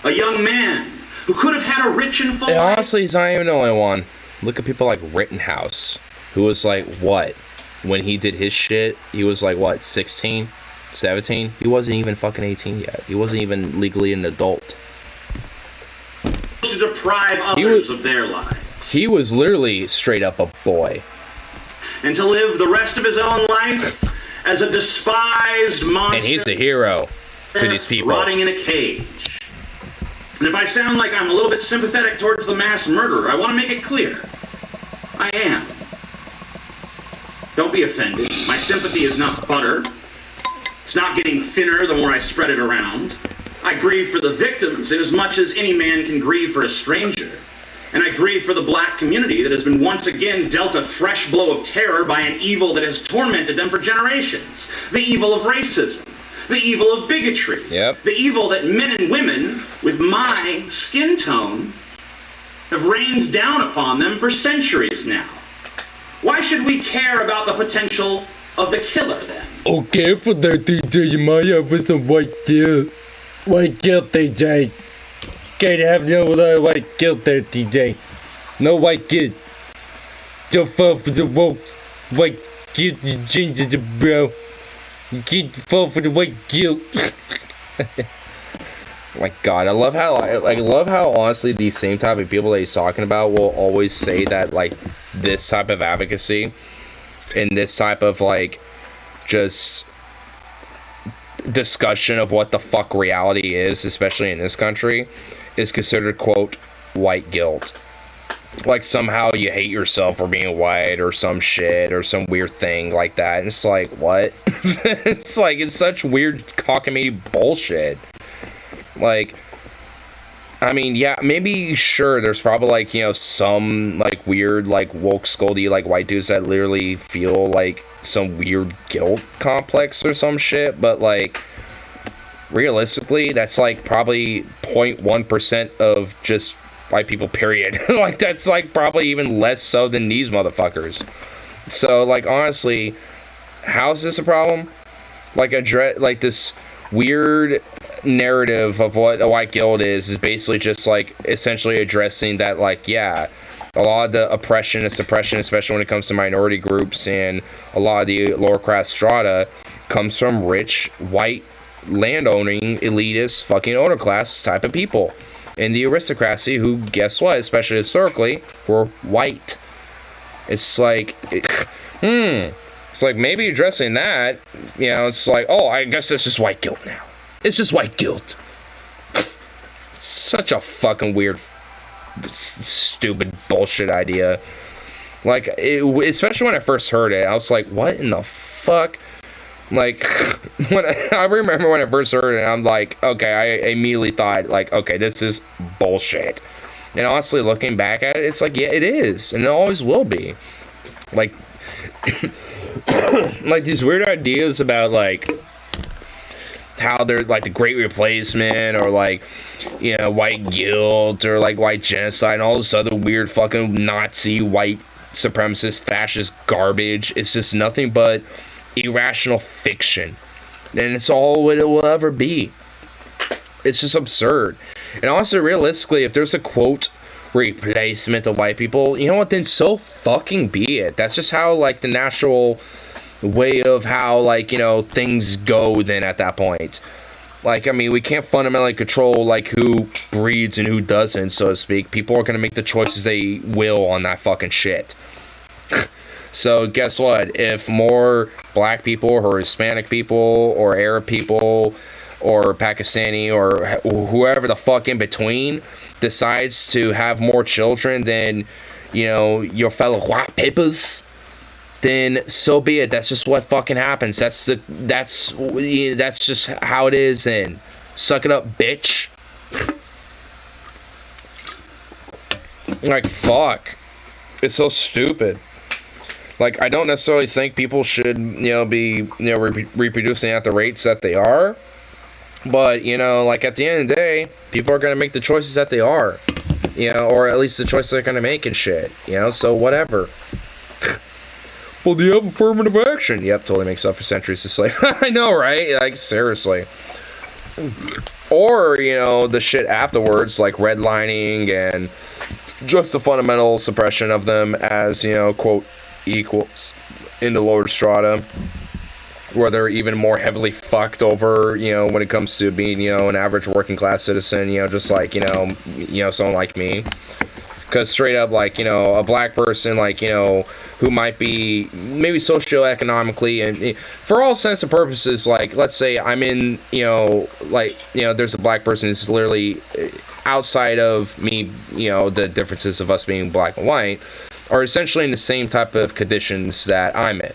A young man who could have had a rich and full life. Honestly, he's not even the only one. Look at people like Rittenhouse, who was like, what? When he did his shit, he was like, what, 16? 17? He wasn't even fucking 18 yet. He wasn't even legally an adult. To deprive others of their lives. He was literally straight up a boy. And to live the rest of his own life as a despised monster. And he's the hero to these people. Rotting in a cage. And if I sound like I'm a little bit sympathetic towards the mass murderer, I want to make it clear. I am. Don't be offended. My sympathy is not butter. It's not getting thinner the more I spread it around. I grieve for the victims in as much as any man can grieve for a stranger. And I grieve for the black community that has been once again dealt a fresh blow of terror by an evil that has tormented them for generations. The evil of racism. The evil of bigotry. Yep. The evil that men and women with my skin tone have rained down upon them for centuries now. Why should we care about the potential of the killer then? Okay, for that DJ, you might have with a white guilt. White guilt, DJ. Can't have no white guilt there, DJ. No white guilt. Don't fall for the woke white guilt, you ginger, bro. You can't fall for the white guilt. My God, I love how honestly these same type of people that he's talking about will always say that like this type of advocacy and this type of like just discussion of what the fuck reality is, especially in this country, is considered, quote, white guilt. Like somehow you hate yourself for being white or some shit or some weird thing like that. And it's like, what? It's such weird cockamamie bullshit. Like, I mean, yeah, maybe, sure, there's probably, like, some, like, weird, like, woke, scoldy, like, white dudes that literally feel, like, some weird guilt complex or some shit, but, like, realistically, that's, like, probably 0.1% of just white people, period. Like, that's, like, probably even less so than these motherfuckers. So, like, honestly, how's this a problem? Like, this weird narrative of what a white guilt is basically just like essentially addressing that, like, yeah, a lot of the oppression and suppression, especially when it comes to minority groups and a lot of the lower class strata, comes from rich white landowning elitist fucking owner class type of people and the aristocracy who, guess what, especially historically, were white. It's like it's like maybe addressing that, it's like, oh, I guess that's just white guilt now. It's just white guilt. Such a fucking weird, stupid bullshit idea. Like, especially when I first heard it, I was like, what in the fuck? Like, I remember when I first heard it, I'm like, okay, I immediately thought, like, okay, this is bullshit. And honestly, looking back at it, it's like, yeah, it is. And it always will be. Like, like these weird ideas about, like, how they're like the Great Replacement or like, white guilt or like white genocide and all this other weird fucking Nazi white supremacist fascist garbage. It's just nothing but irrational fiction, and it's all what it will ever be. It's just absurd. And also, realistically, if there's a quote replacement of white people, you know what, then so fucking be it. That's just how, like, the natural way of how, like, things go then at that point. Like, I mean, we can't fundamentally control, like, who breeds and who doesn't, so to speak. People are going to make the choices they will on that fucking shit. So, guess what? If more black people or Hispanic people or Arab people or Pakistani or whoever the fuck in between decides to have more children than, you know, your fellow white peoples, then so be it. That's just what fucking happens. That's just how it is. And suck it up, bitch. Like, fuck. It's so stupid. Like, I don't necessarily think people should, you know, be, you know, reproducing at the rates that they are. But, you know, like, at the end of the day, people are going to make the choices that they are. You know, or at least the choices they're going to make and shit. You know, so whatever. Well, do you have affirmative action? Yep, totally makes up for centuries of slavery. I know, right? Like, seriously. Or, you know, the shit afterwards, like redlining and just the fundamental suppression of them as, you know, quote, equals in the lower strata, where they're even more heavily fucked over, you know, when it comes to being, you know, an average working class citizen, you know, just like, you know, someone like me. Because straight up, like, you know, a black person, like, you know, who might be maybe socioeconomically, and for all intents and purposes, like, let's say I'm in, you know, like, you know, there's a black person who's literally outside of me, you know, the differences of us being black and white, are essentially in the same type of conditions that I'm in,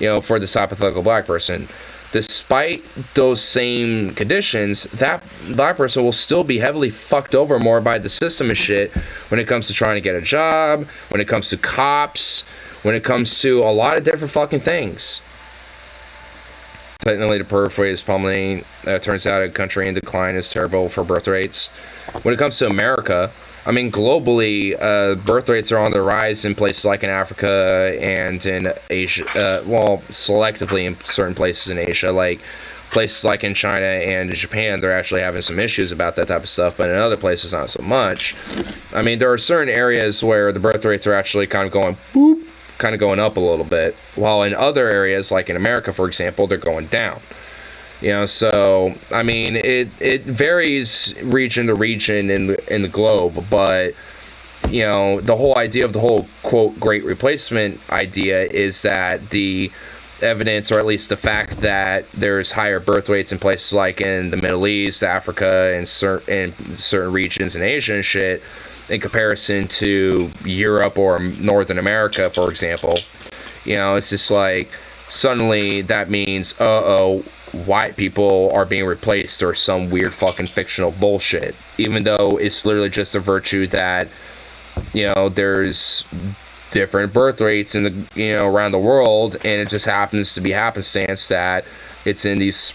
you know, for this hypothetical black person. Despite those same conditions, that black person will still be heavily fucked over more by the system and shit when it comes to trying to get a job, when it comes to cops, when it comes to a lot of different fucking things. Technically, the birth rate is plummeting. Turns out a country in decline is terrible for birth rates. When it comes to America, I mean, globally, birth rates are on the rise in places like in Africa and in Asia. Well, selectively in certain places in Asia, like places like in China and in Japan, they're actually having some issues about that type of stuff, but in other places, not so much. I mean, there are certain areas where the birth rates are actually kind of going boop, kind of going up a little bit, while in other areas, like in America, for example, they're going down. You know, so, I mean, it varies region to region in the globe, but, you know, the whole idea of the whole, quote, great replacement idea is that the evidence, or at least the fact that there's higher birth rates in places like in the Middle East, Africa, and certain regions in Asia and shit, in comparison to Europe or Northern America, for example, you know, it's just like, suddenly that means, white people are being replaced or some weird fucking fictional bullshit, even though it's literally just a virtue that, you know, there's different birth rates in the, you know, around the world, and it just happens to be happenstance that it's in these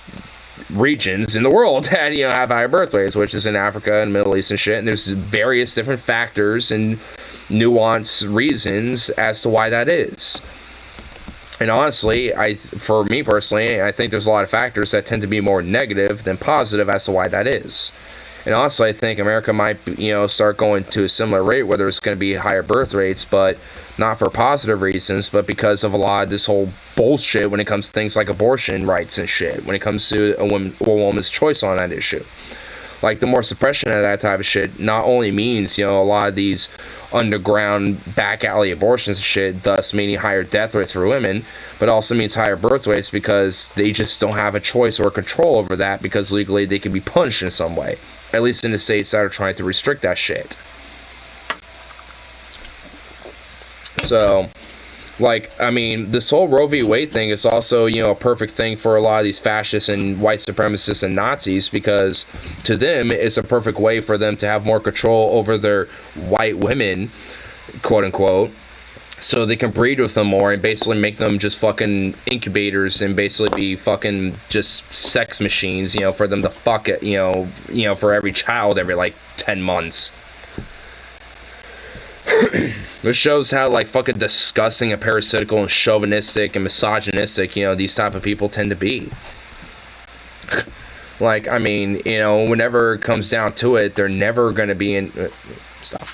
regions in the world that, you know, have higher birth rates, which is in Africa and Middle East and shit, and there's various different factors and nuanced reasons as to why that is. And honestly, for me personally, I think there's a lot of factors that tend to be more negative than positive as to why that is. And honestly, I think America might, you know, start going to a similar rate where there's going to be higher birth rates, but not for positive reasons, but because of a lot of this whole bullshit when it comes to things like abortion rights and shit, when it comes to a woman's choice on that issue. Like, the more suppression of that type of shit not only means, you know, a lot of these underground back alley abortions and shit, thus meaning higher death rates for women, but also means higher birth rates because they just don't have a choice or control over that, because legally they can be punished in some way, at least in the states that are trying to restrict that shit. So, like, I mean, this whole Roe v. Wade thing is also, you know, a perfect thing for a lot of these fascists and white supremacists and Nazis, because to them, it's a perfect way for them to have more control over their white women, quote unquote, so they can breed with them more and basically make them just fucking incubators and basically be fucking just sex machines, you know, for them to fuck it, you know, for every child every like 10 months. This shows how, like, fucking disgusting and parasitical and chauvinistic and misogynistic, you know, these type of people tend to be. Like, I mean, you know, whenever it comes down to it, they're never going to be in... stop.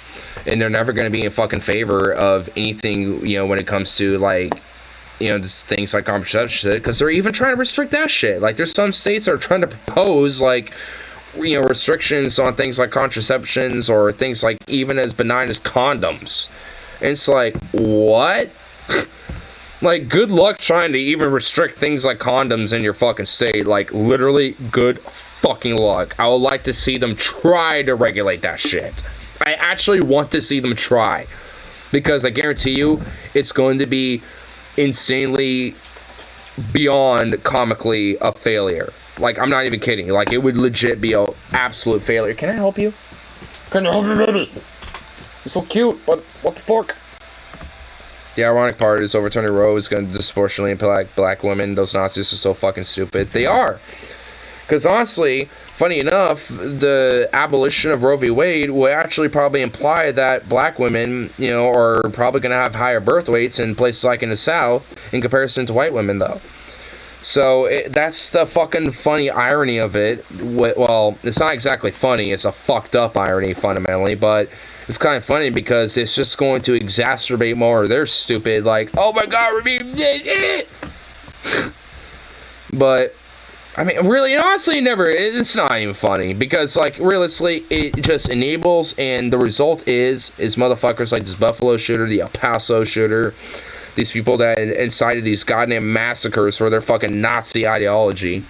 And they're never going to be in fucking favor of anything, you know, when it comes to, like, just things like contraception, because they're even trying to restrict that shit. Like, there's some states that are trying to propose, like, restrictions on things like contraceptions, or things like even as benign as condoms. And it's like, what? Like, good luck trying to even restrict things like condoms in your fucking state. Like, literally, good fucking luck. I would like to see them try to regulate that shit. I actually want to see them try. Because I guarantee you, it's going to be insanely beyond comically a failure. Like, I'm not even kidding. Like, it would legit be an absolute failure. Can I help you? Can I help you, baby? You're so cute, but what the fuck? The ironic part is overturning Roe is going to disproportionately impact black women. Those Nazis are so fucking stupid. They are. Because honestly, funny enough, the abolition of Roe v. Wade will actually probably imply that black women, are probably going to have higher birth weights in places like in the South in comparison to white women, though. So that's the fucking funny irony of it. Well, it's not exactly funny. It's a fucked up irony, fundamentally, but it's kind of funny because it's just going to exacerbate more of their stupid, like, oh my god, we're being... But... I mean, really, honestly, it's not even funny, because, like, realistically, it just enables, and the result is motherfuckers like this Buffalo shooter, the El Paso shooter, these people that incited these goddamn massacres for their fucking Nazi ideology.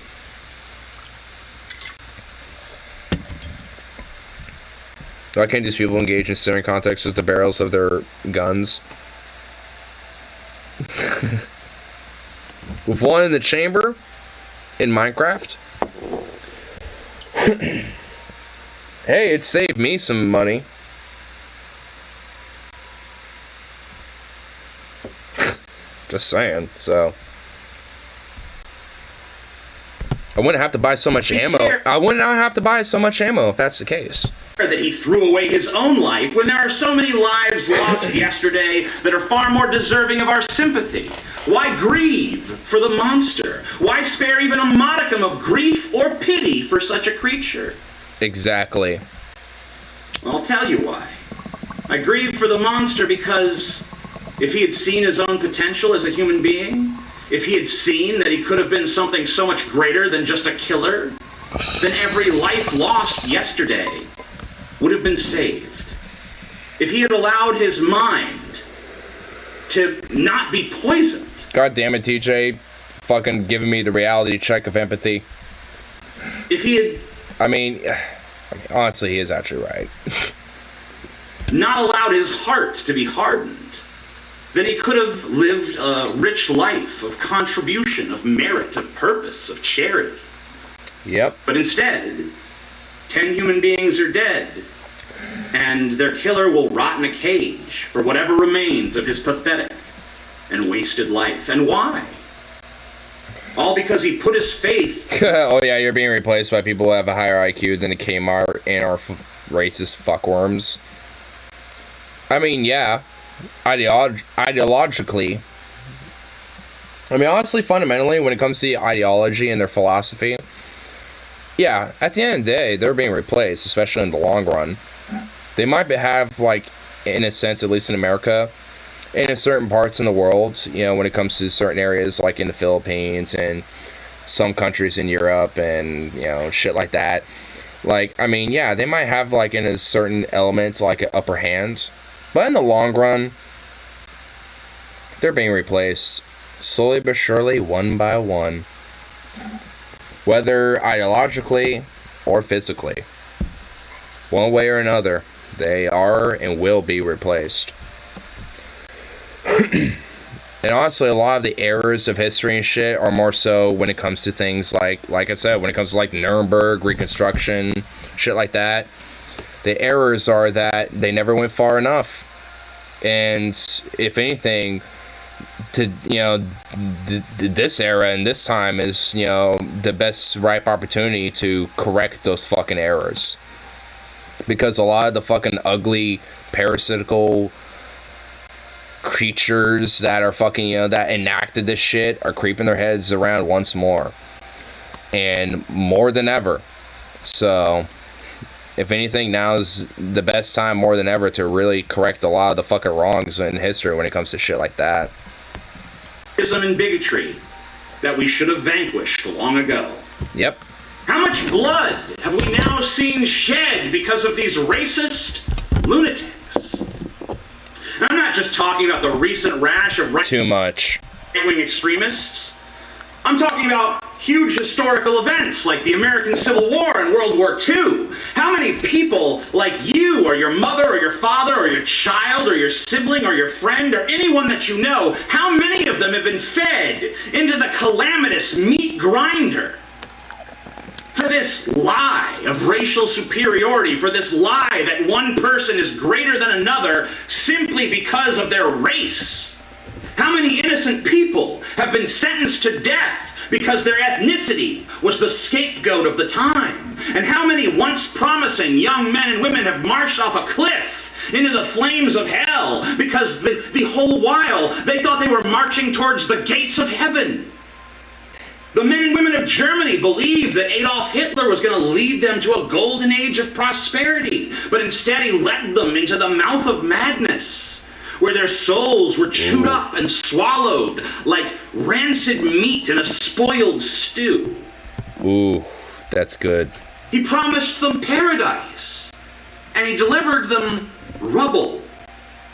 Why can't these people engage in similar context with the barrels of their guns? With one in the chamber... in Minecraft? Hey, it saved me some money. Just saying, so. I wouldn't have to buy so much ammo. I would not have to buy so much ammo if that's the case. That he threw away his own life when there are so many lives lost yesterday that are far more deserving of our sympathy. Why grieve for the monster? Why spare even a modicum of grief or pity for such a creature? Exactly. I'll tell you why. I grieve for the monster because if he had seen his own potential as a human being, if he had seen that he could have been something so much greater than just a killer, then every life lost yesterday would have been saved. If he had allowed his mind to not be poisoned. God damn it, TJ. Fucking giving me the reality check of empathy. If he had... I mean, honestly, he is actually right. not allowed his heart to be hardened, then he could have lived a rich life of contribution, of merit, of purpose, of charity. Yep. But instead, 10 human beings are dead, and their killer will rot in a cage for whatever remains of his pathetic and wasted life. And why? All because he put his faith... Oh yeah, you're being replaced by people who have a higher IQ than the Kmart and are racist fuckworms. I mean, yeah, ideologically. I mean, honestly, fundamentally, when it comes to ideology and their philosophy, yeah, at the end of the day, they're being replaced, especially in the long run. They might have, like, in a sense, at least in America, in certain parts in the world, you know, when it comes to certain areas, like in the Philippines and some countries in Europe and, you know, shit like that. Like, I mean, yeah, they might have, like, in a certain element, like, an upper hand. But in the long run, they're being replaced slowly but surely, one by one. Whether ideologically or physically. One way or another, they are and will be replaced. And honestly, a lot of the errors of history and shit are more so when it comes to things like I said, when it comes to like Nuremberg, Reconstruction, shit like that. The errors are that they never went far enough. And if anything, to, you know, this era and this time is, you know, the best ripe opportunity to correct those fucking errors. Because a lot of the fucking ugly, parasitical creatures that are fucking, you know, that enacted this shit are creeping their heads around once more. And more than ever. So, if anything, now is the best time more than ever to really correct a lot of the fucking wrongs in history when it comes to shit like that. racism and bigotry that we should have vanquished long ago. Yep. How much blood have we now seen shed because of these racist lunatics? And I'm not just talking about the recent rash of Too much. right-wing extremists. I'm talking about huge historical events like the American Civil War and World War II. How many people like you or your mother or your father or your child or your sibling or your friend or anyone that you know, how many of them have been fed into the calamitous meat grinder for this lie of racial superiority, for this lie that one person is greater than another simply because of their race? How many innocent people have been sentenced to death because their ethnicity was the scapegoat of the time? And how many once promising young men and women have marched off a cliff into the flames of hell because the whole while they thought they were marching towards the gates of heaven? The men and women of Germany believed that Adolf Hitler was going to lead them to a golden age of prosperity, but instead he led them into the mouth of madness, where their souls were chewed up and swallowed like rancid meat in a spoiled stew. Ooh, that's good. He promised them paradise, and he delivered them rubble.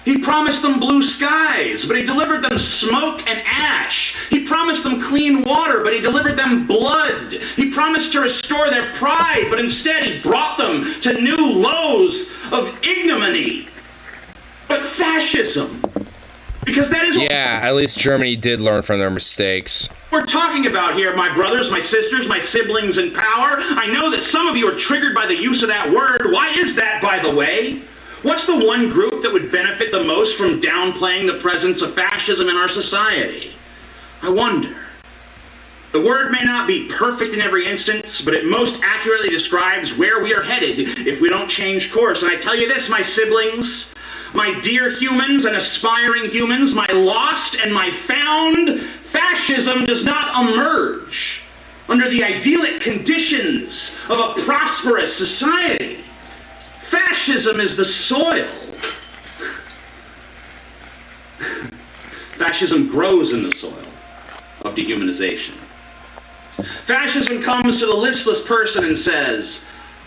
He promised them blue skies, but he delivered them smoke and ash. He promised them clean water, but he delivered them blood. He promised to restore their pride, but instead he brought them to new lows of ignominy. But fascism, because that is what Yeah, at least Germany did learn from their mistakes. we're talking about here, my brothers, my sisters, my siblings in power. I know that some of you are triggered by the use of that word. Why is that, by the way? What's the one group that would benefit the most from downplaying the presence of fascism in our society? I wonder. The word may not be perfect in every instance, but it most accurately describes where we are headed if we don't change course. And I tell you this, my siblings, my dear humans and aspiring humans, my lost and my found, fascism does not emerge under the idyllic conditions of a prosperous society. Fascism is the soil. Fascism grows in the soil of dehumanization. Fascism comes to the listless person and says,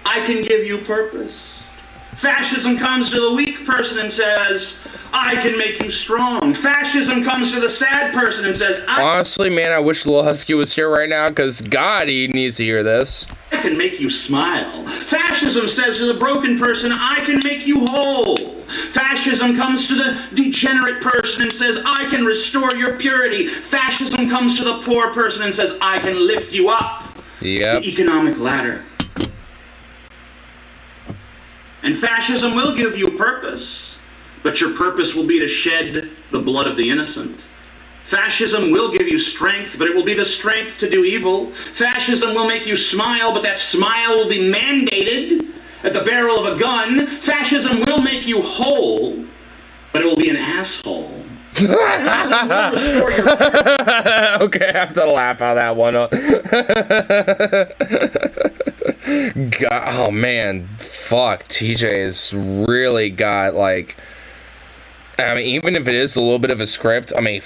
I can give you purpose. Fascism comes to the weak person and says, I can make you strong. Fascism comes to the sad person and says, Honestly, man, I wish Lil Husky was here right now, because God, he needs to hear this. I can make you smile. Fascism says to the broken person, I can make you whole. Fascism comes to the degenerate person and says, I can restore your purity. Fascism comes to the poor person and says, I can lift you up Yep. the economic ladder. And fascism will give you purpose, but your purpose will be to shed the blood of the innocent. Fascism will give you strength, but it will be the strength to do evil. Fascism will make you smile, but that smile will be mandated at the barrel of a gun. Fascism will make you whole, but it will be an asshole. Fascism will restore your Okay, I have to laugh at that one. God, oh man, fuck, TJ has really got, like, I mean, even if it is a little bit of a script, I mean,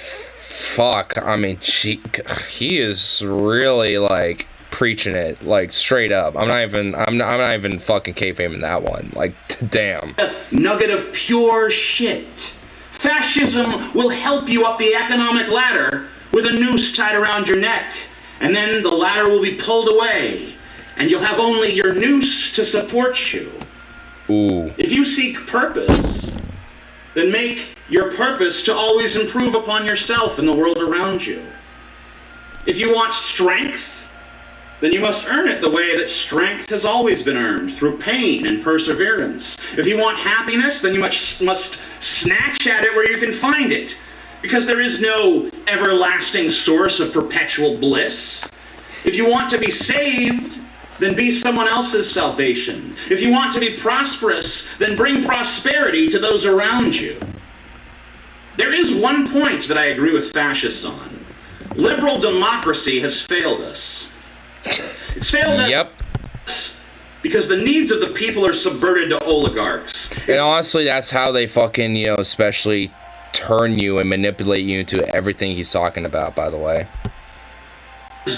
fuck, I mean, he is really, like, preaching it, like, straight up. I'm not even fucking kayfaming that one, like, damn. nugget of pure shit. Fascism will help you up the economic ladder with a noose tied around your neck, and then the ladder will be pulled away, and you'll have only your noose to support you. Ooh. If you seek purpose, then make your purpose to always improve upon yourself and the world around you. If you want strength, then you must earn it the way that strength has always been earned, through pain and perseverance. If you want happiness, then you must snatch at it where you can find it, because there is no everlasting source of perpetual bliss. If you want to be saved, then be someone else's salvation. If you want to be prosperous, then bring prosperity to those around you. There is one point that I agree with fascists on. Liberal democracy has failed us. It's failed us. Yep. Because the needs of the people are subverted to oligarchs. And honestly, that's how they fucking, especially turn you and manipulate you into everything he's talking about, by the way.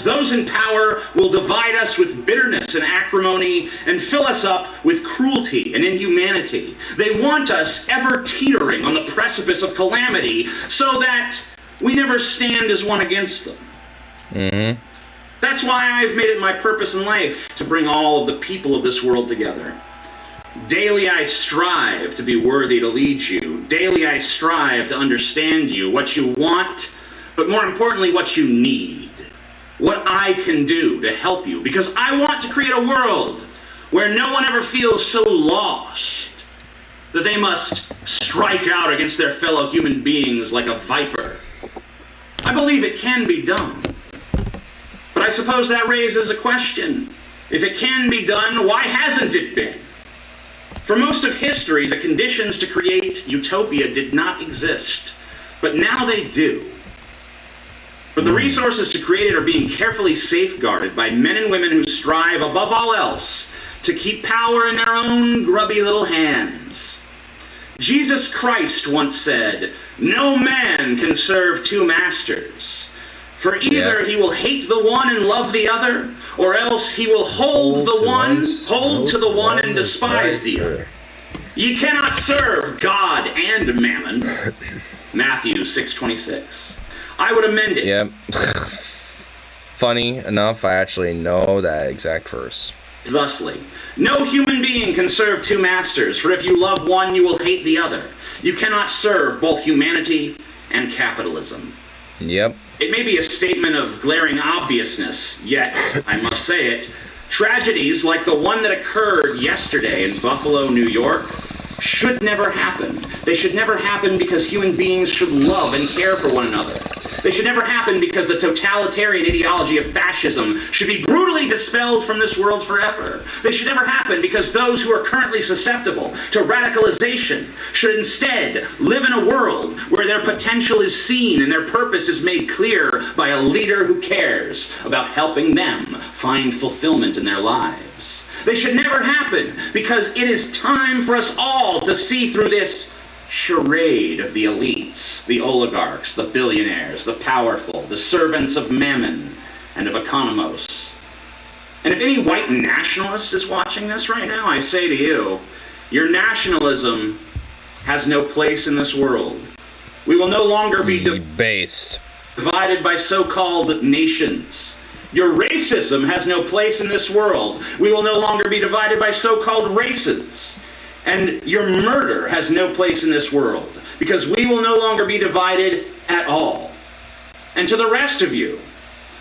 Those in power will divide us with bitterness and acrimony and fill us up with cruelty and inhumanity. They want us ever teetering on the precipice of calamity so that we never stand as one against them. Mm-hmm. That's why I've made it my purpose in life to bring all of the people of this world together. Daily I strive to be worthy to lead you. Daily I strive to understand you, what you want, but more importantly, what you need. What I can do to help you, because I want to create a world where no one ever feels so lost that they must strike out against their fellow human beings like a viper. I believe it can be done. But I suppose that raises a question. If it can be done, why hasn't it been? For most of history, the conditions to create utopia did not exist, but now they do. But the resources to create it are being carefully safeguarded by men and women who strive above all else to keep power in their own grubby little hands. Jesus Christ once said, "No man can serve two masters, for either he will hate the one and love the other, or else he will hold to the one and despise the other. Ye cannot serve God and mammon." Matthew 6:26. I would amend it. Yep. Funny enough, I actually know that exact verse. Thusly, no human being can serve two masters, for if you love one, you will hate the other. You cannot serve both humanity and capitalism. Yep. It may be a statement of glaring obviousness, yet, I must say it, tragedies like the one that occurred yesterday in Buffalo, New York, should never happen. They should never happen because human beings should love and care for one another. They should never happen because the totalitarian ideology of fascism should be brutally dispelled from this world forever. They should never happen because those who are currently susceptible to radicalization should instead live in a world where their potential is seen and their purpose is made clear by a leader who cares about helping them find fulfillment in their lives. They should never happen because it is time for us all to see through this charade of the elites, the oligarchs, the billionaires, the powerful, the servants of mammon and of economos. And if any white nationalist is watching this right now, I say to you, your nationalism has no place in this world. We will no longer be divided by so-called nations. Your racism has no place in this world. We will no longer be divided by so-called races. And your murder has no place in this world, because we will no longer be divided at all. And to the rest of you,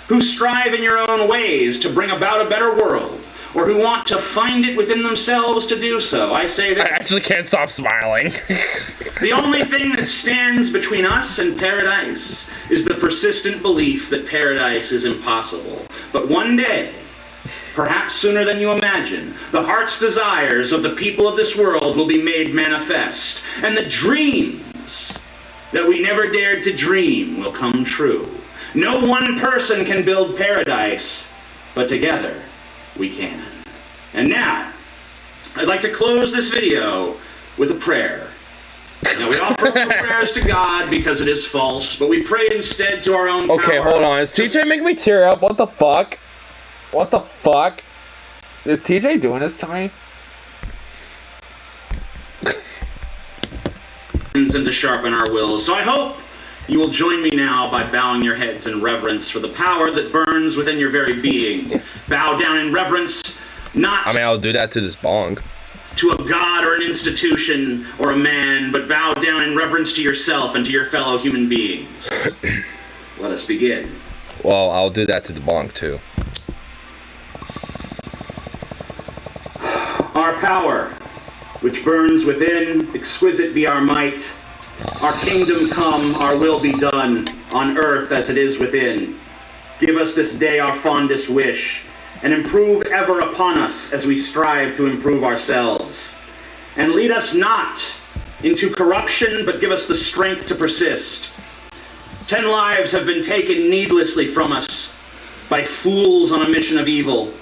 who strive in your own ways to bring about a better world, or who want to find it within themselves to do so, I say that I actually can't stop smiling. the only thing that stands between us and paradise is the persistent belief that paradise is impossible. But one day, perhaps sooner than you imagine, the heart's desires of the people of this world will be made manifest, and the dreams that we never dared to dream will come true. No one person can build paradise, but together we can. And now, I'd like to close this video with a prayer. Now, we offer no prayers to God because it is false, but we pray instead to our own power. Okay, hold on. Is TJ making me tear up? What the fuck? What the fuck? Is TJ doing this to me? And to sharpen our wills. So I hope you will join me now by bowing your heads in reverence for the power that burns within your very being. Bow down in reverence, not I'll do that to this bong. to a god or an institution or a man, but bow down in reverence to yourself and to your fellow human beings. Let us begin. Well, I'll do that to the bong too. Our power, which burns within, exquisite be our might. Our kingdom come, our will be done, on earth as it is within. Give us this day our fondest wish, and improve ever upon us as we strive to improve ourselves. And lead us not into corruption, but give us the strength to persist. 10 lives have been taken needlessly from us by fools on a mission of evil.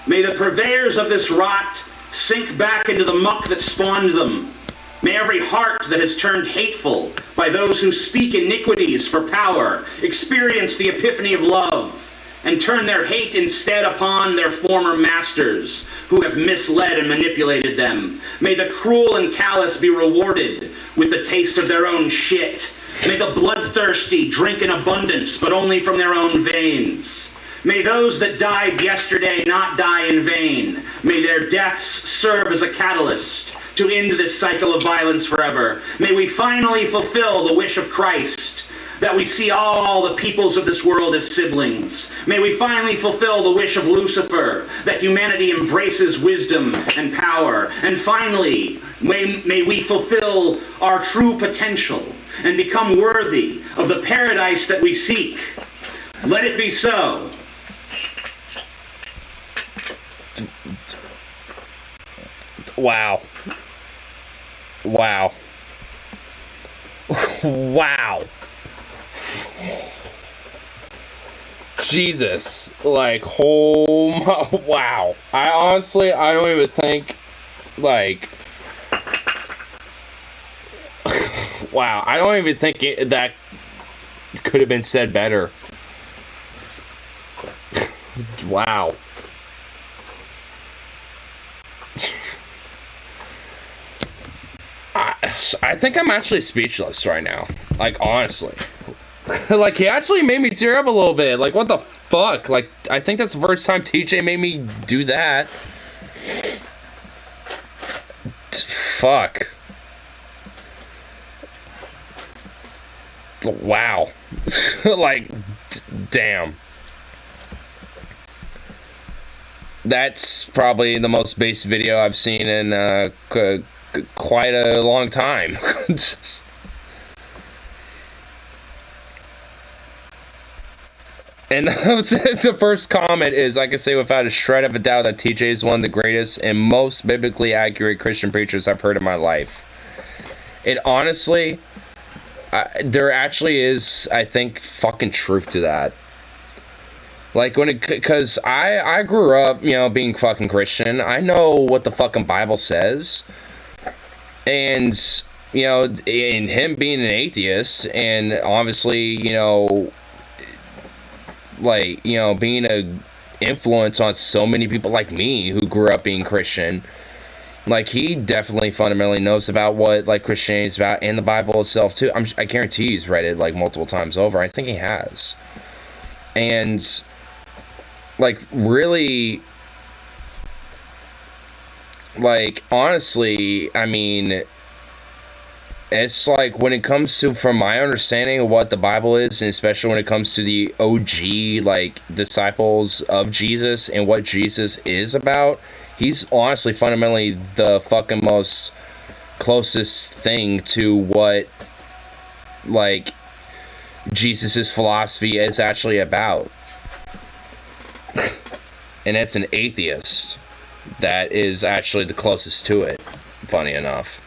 May the purveyors of this rot sink back into the muck that spawned them. May every heart that has turned hateful by those who speak iniquities for power experience the epiphany of love and turn their hate instead upon their former masters who have misled and manipulated them. May the cruel and callous be rewarded with the taste of their own shit. May the bloodthirsty drink in abundance, but only from their own veins. May those that died yesterday not die in vain. May their deaths serve as a catalyst to end this cycle of violence forever. May we finally fulfill the wish of Christ, that we see all the peoples of this world as siblings. May we finally fulfill the wish of Lucifer, that humanity embraces wisdom and power. And finally, may we fulfill our true potential and become worthy of the paradise that we seek. Let it be so. Wow. Wow. Wow. Jesus. Like, oh my, wow. I honestly, I don't even think, like, wow. I don't even think that could have been said better. Wow. I think I'm actually speechless right now. Like, honestly. Like, he actually made me tear up a little bit. Like, what the fuck? Like, I think that's the first time TJ made me do that. Fuck. Wow. Like, damn. That's probably the most based video I've seen in quite a long time. And the first comment is, I can say without a shred of a doubt that TJ is one of the greatest and most biblically accurate Christian preachers I've heard in my life. And honestly, there actually is, I think, fucking truth to that. Like, because I grew up, you know, being fucking Christian. I know what the fucking Bible says. And, you know, in him being an atheist, and obviously, you know, like, you know, being a influence on so many people like me who grew up being Christian, like, he definitely fundamentally knows about what, like, Christianity is about, and the Bible itself, too. I guarantee he's read it, like, multiple times over. I think he has. And, like, really, like, honestly, I mean, it's like, when it comes to, from my understanding of what the Bible is, and especially when it comes to the OG, like, disciples of Jesus and what Jesus is about, he's honestly fundamentally the fucking most closest thing to what, like, Jesus's philosophy is actually about. And it's an atheist that is actually the closest to it, funny enough.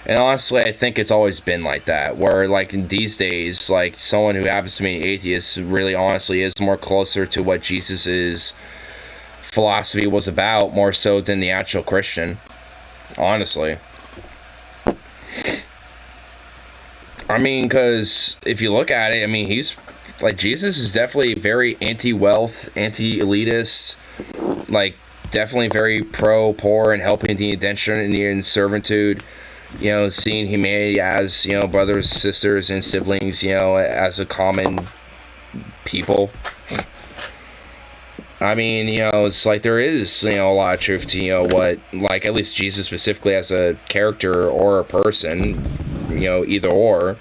And honestly, I think it's always been like that, where, like, in these days, like, someone who happens to be an atheist really honestly is more closer to what Jesus's philosophy was about, more so than the actual Christian, honestly. I mean, because if you look at it, I mean, he's, like, Jesus is definitely very anti-wealth, anti-elitist, like, definitely very pro-poor and helping the indentured and in servitude, you know, seeing humanity as, you know, brothers, sisters, and siblings, you know, as a common people. I mean, you know, it's like there is, you know, a lot of truth to, you know, what, like, at least Jesus specifically as a character or a person, you know, either or.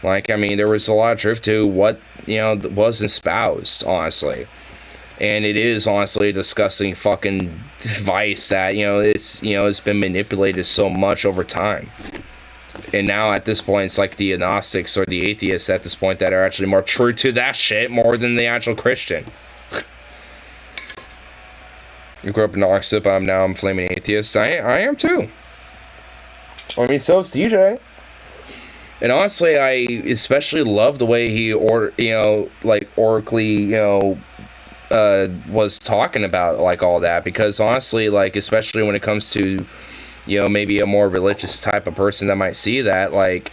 Like, I mean, there was a lot of truth to what, you know, was espoused, honestly. And it is, honestly, a disgusting fucking vice that, you know, it's been manipulated so much over time. And now, at this point, it's like the agnostics or the atheists at this point that are actually more true to that shit more than the actual Christian. I grew up in Knoxville, but now I'm a flaming atheist. I am too. I mean, so is TJ. And honestly, I especially love the way he, oracly, was talking about, like, all that. Because honestly, like, especially when it comes to you know, maybe a more religious type of person that might see that, like,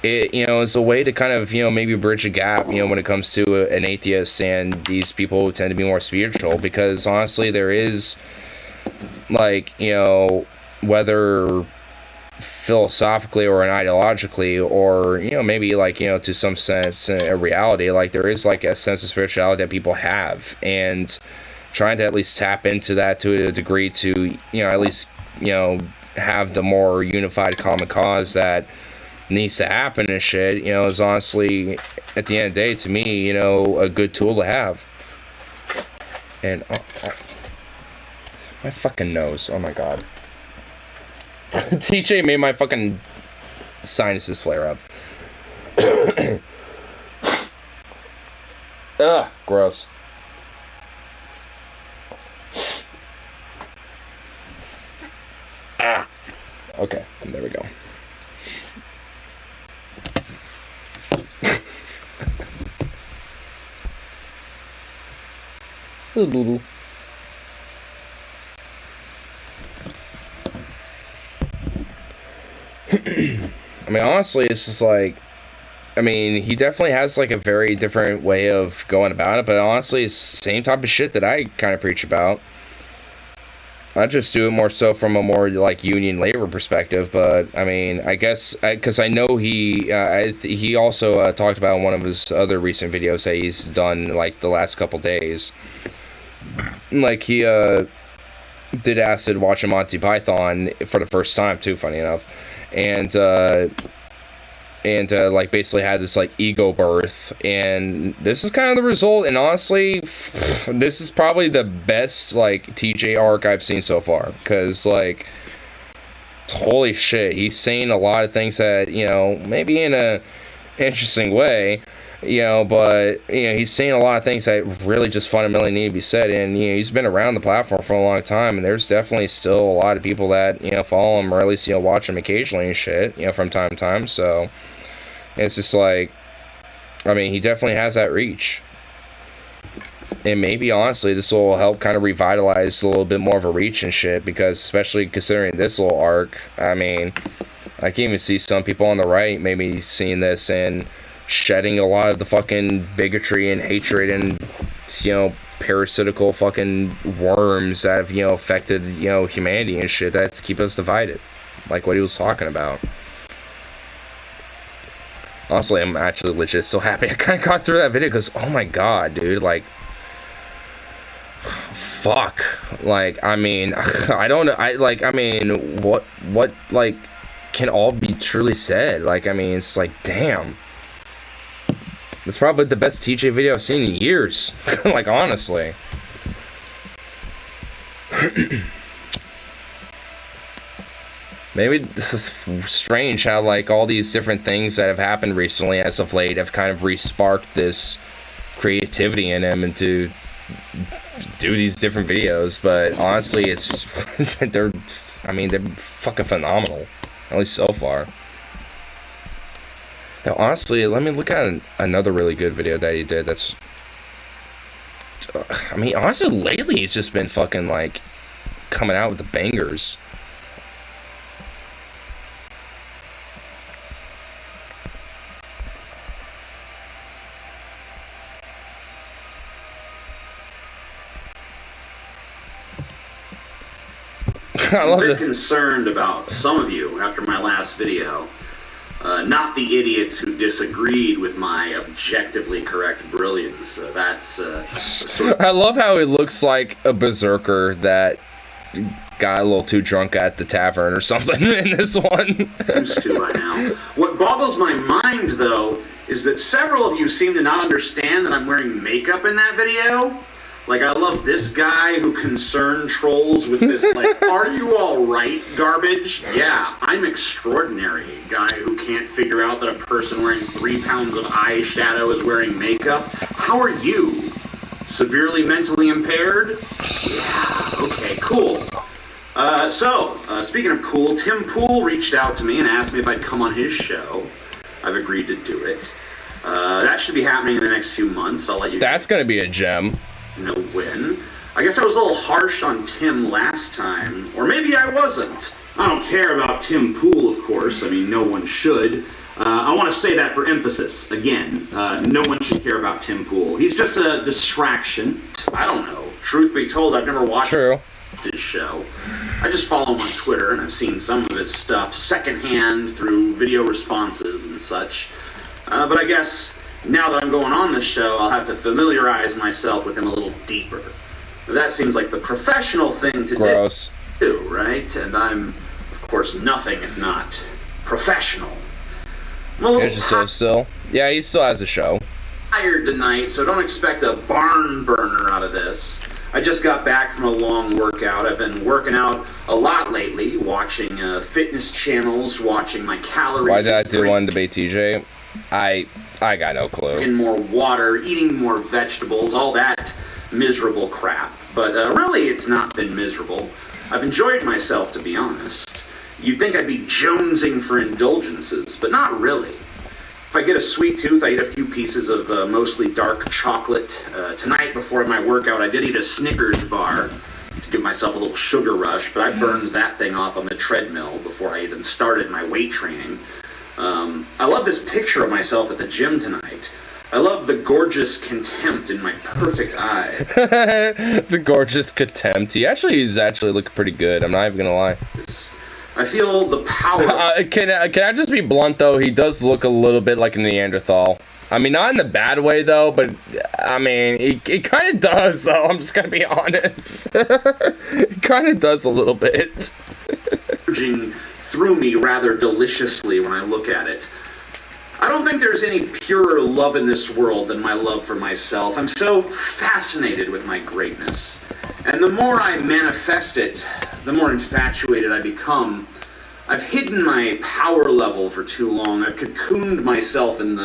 it, you know, it's a way to kind of, you know, maybe bridge a gap, you know, when it comes to an atheist and these people who tend to be more spiritual, because honestly, there is, like, you know, whether philosophically or ideologically, or, you know, maybe, like, you know, to some sense, a reality, like, there is, like, a sense of spirituality that people have, and trying to at least tap into that to a degree to, you know, at least, you know, have the more unified common cause that needs to happen and shit, you know, is honestly, at the end of the day, to me, you know, a good tool to have. And my fucking nose, oh my god. TJ made my fucking sinuses flare up. Ugh, gross. Ah. Okay, there we go. Ooh, I mean, honestly, it's just like, I mean, he definitely has, like, a very different way of going about it, but honestly, it's the same type of shit that I kind of preach about. I just do it more so from a more, like, union labor perspective, but, I mean, I guess, because I know he also talked about in one of his other recent videos that he's done, like, the last couple days. Like, he did acid watching Monty Python for the first time, too, funny enough. And like, basically had this, like, ego birth, and this is kind of the result, and honestly, this is probably the best, like, TJ arc I've seen so far, because, like, holy shit, he's saying a lot of things that, you know, maybe in a interesting way, you know, but, you know, he's saying a lot of things that really just fundamentally need to be said, and, you know, he's been around the platform for a long time, and there's definitely still a lot of people that, you know, follow him, or at least, you know, watch him occasionally and shit, you know, from time to time, so it's just like, I mean, he definitely has that reach. And maybe, honestly, this will help kind of revitalize a little bit more of a reach and shit, because especially considering this little arc, I mean, I can even see some people on the right maybe seeing this and shedding a lot of the fucking bigotry and hatred and, you know, parasitical fucking worms that have, you know, affected, you know, humanity and shit that's keep us divided, like what he was talking about. Honestly, I'm actually legit so happy I kind of got through that video, because, oh my god, dude, like, fuck, like, I mean, I don't know, I mean, what, like, can all be truly said? Like, I mean, it's like, damn. It's probably the best TJ video I've seen in years, like, honestly. Maybe this is strange how, like, all these different things that have happened recently as of late have kind of re-sparked this creativity in him and to do these different videos, but honestly, it's just, they're fucking phenomenal, at least so far. Now, honestly, let me look at another really good video that he did that's, I mean, honestly, lately he's just been fucking, like, coming out with the bangers. I'm a bit concerned about some of you after my last video. Not the idiots who disagreed with my objectively correct brilliance. I love how he looks like a berserker that got a little too drunk at the tavern or something in this one. Used to by now. What boggles my mind, though, is that several of you seem to not understand that I'm wearing makeup in that video. Like, I love this guy who concerned trolls with this, like, are you alright garbage? Yeah, I'm extraordinary. Guy who can't figure out that a person wearing 3 pounds of eyeshadow is wearing makeup. How are you? Severely mentally impaired? Yeah, okay, cool. Speaking of cool, Tim Pool reached out to me and asked me if I'd come on his show. I've agreed to do it. That should be happening in the next few months. I'll let you That's gonna be a gem. Know when. I guess I was a little harsh on Tim last time, or maybe I wasn't. I don't care about Tim Pool, of course. I mean, no one should. I want to say that for emphasis. Again, no one should care about Tim Pool. He's just a distraction. I don't know. Truth be told, I've never watched his show. I just follow him on Twitter, and I've seen some of his stuff secondhand through video responses and such. But I guess now that I'm going on this show, I'll have to familiarize myself with him a little deeper. That seems like the professional thing to do, right? And I'm, of course, nothing if not professional. Still. Yeah, he still has a show. Tired tonight, so don't expect a barn burner out of this. I just got back from a long workout. I've been working out a lot lately, watching fitness channels, watching my calories. Why did I do one debate, TJ? I got no clue. Drinking more water, eating more vegetables, all that miserable crap. But really, it's not been miserable. I've enjoyed myself, to be honest. You'd think I'd be jonesing for indulgences, but not really. If I get a sweet tooth, I eat a few pieces of mostly dark chocolate. Tonight, before my workout, I did eat a Snickers bar to give myself a little sugar rush, but I burned that thing off on the treadmill before I even started my weight training. I love this picture of myself at the gym tonight. I love the gorgeous contempt in my perfect eye. The gorgeous contempt. He's actually looking pretty good. I'm not even gonna lie. I feel the power. Can I just be blunt though? He does look a little bit like a Neanderthal. I mean, not in the bad way though, but I mean, he kind of does though. I'm just gonna be honest. He kind of does a little bit. Through me rather deliciously when I look at it. I don't think there's any purer love in this world than my love for myself. I'm so fascinated with my greatness. And the more I manifest it, the more infatuated I become. I've hidden my power level for too long. I've cocooned myself in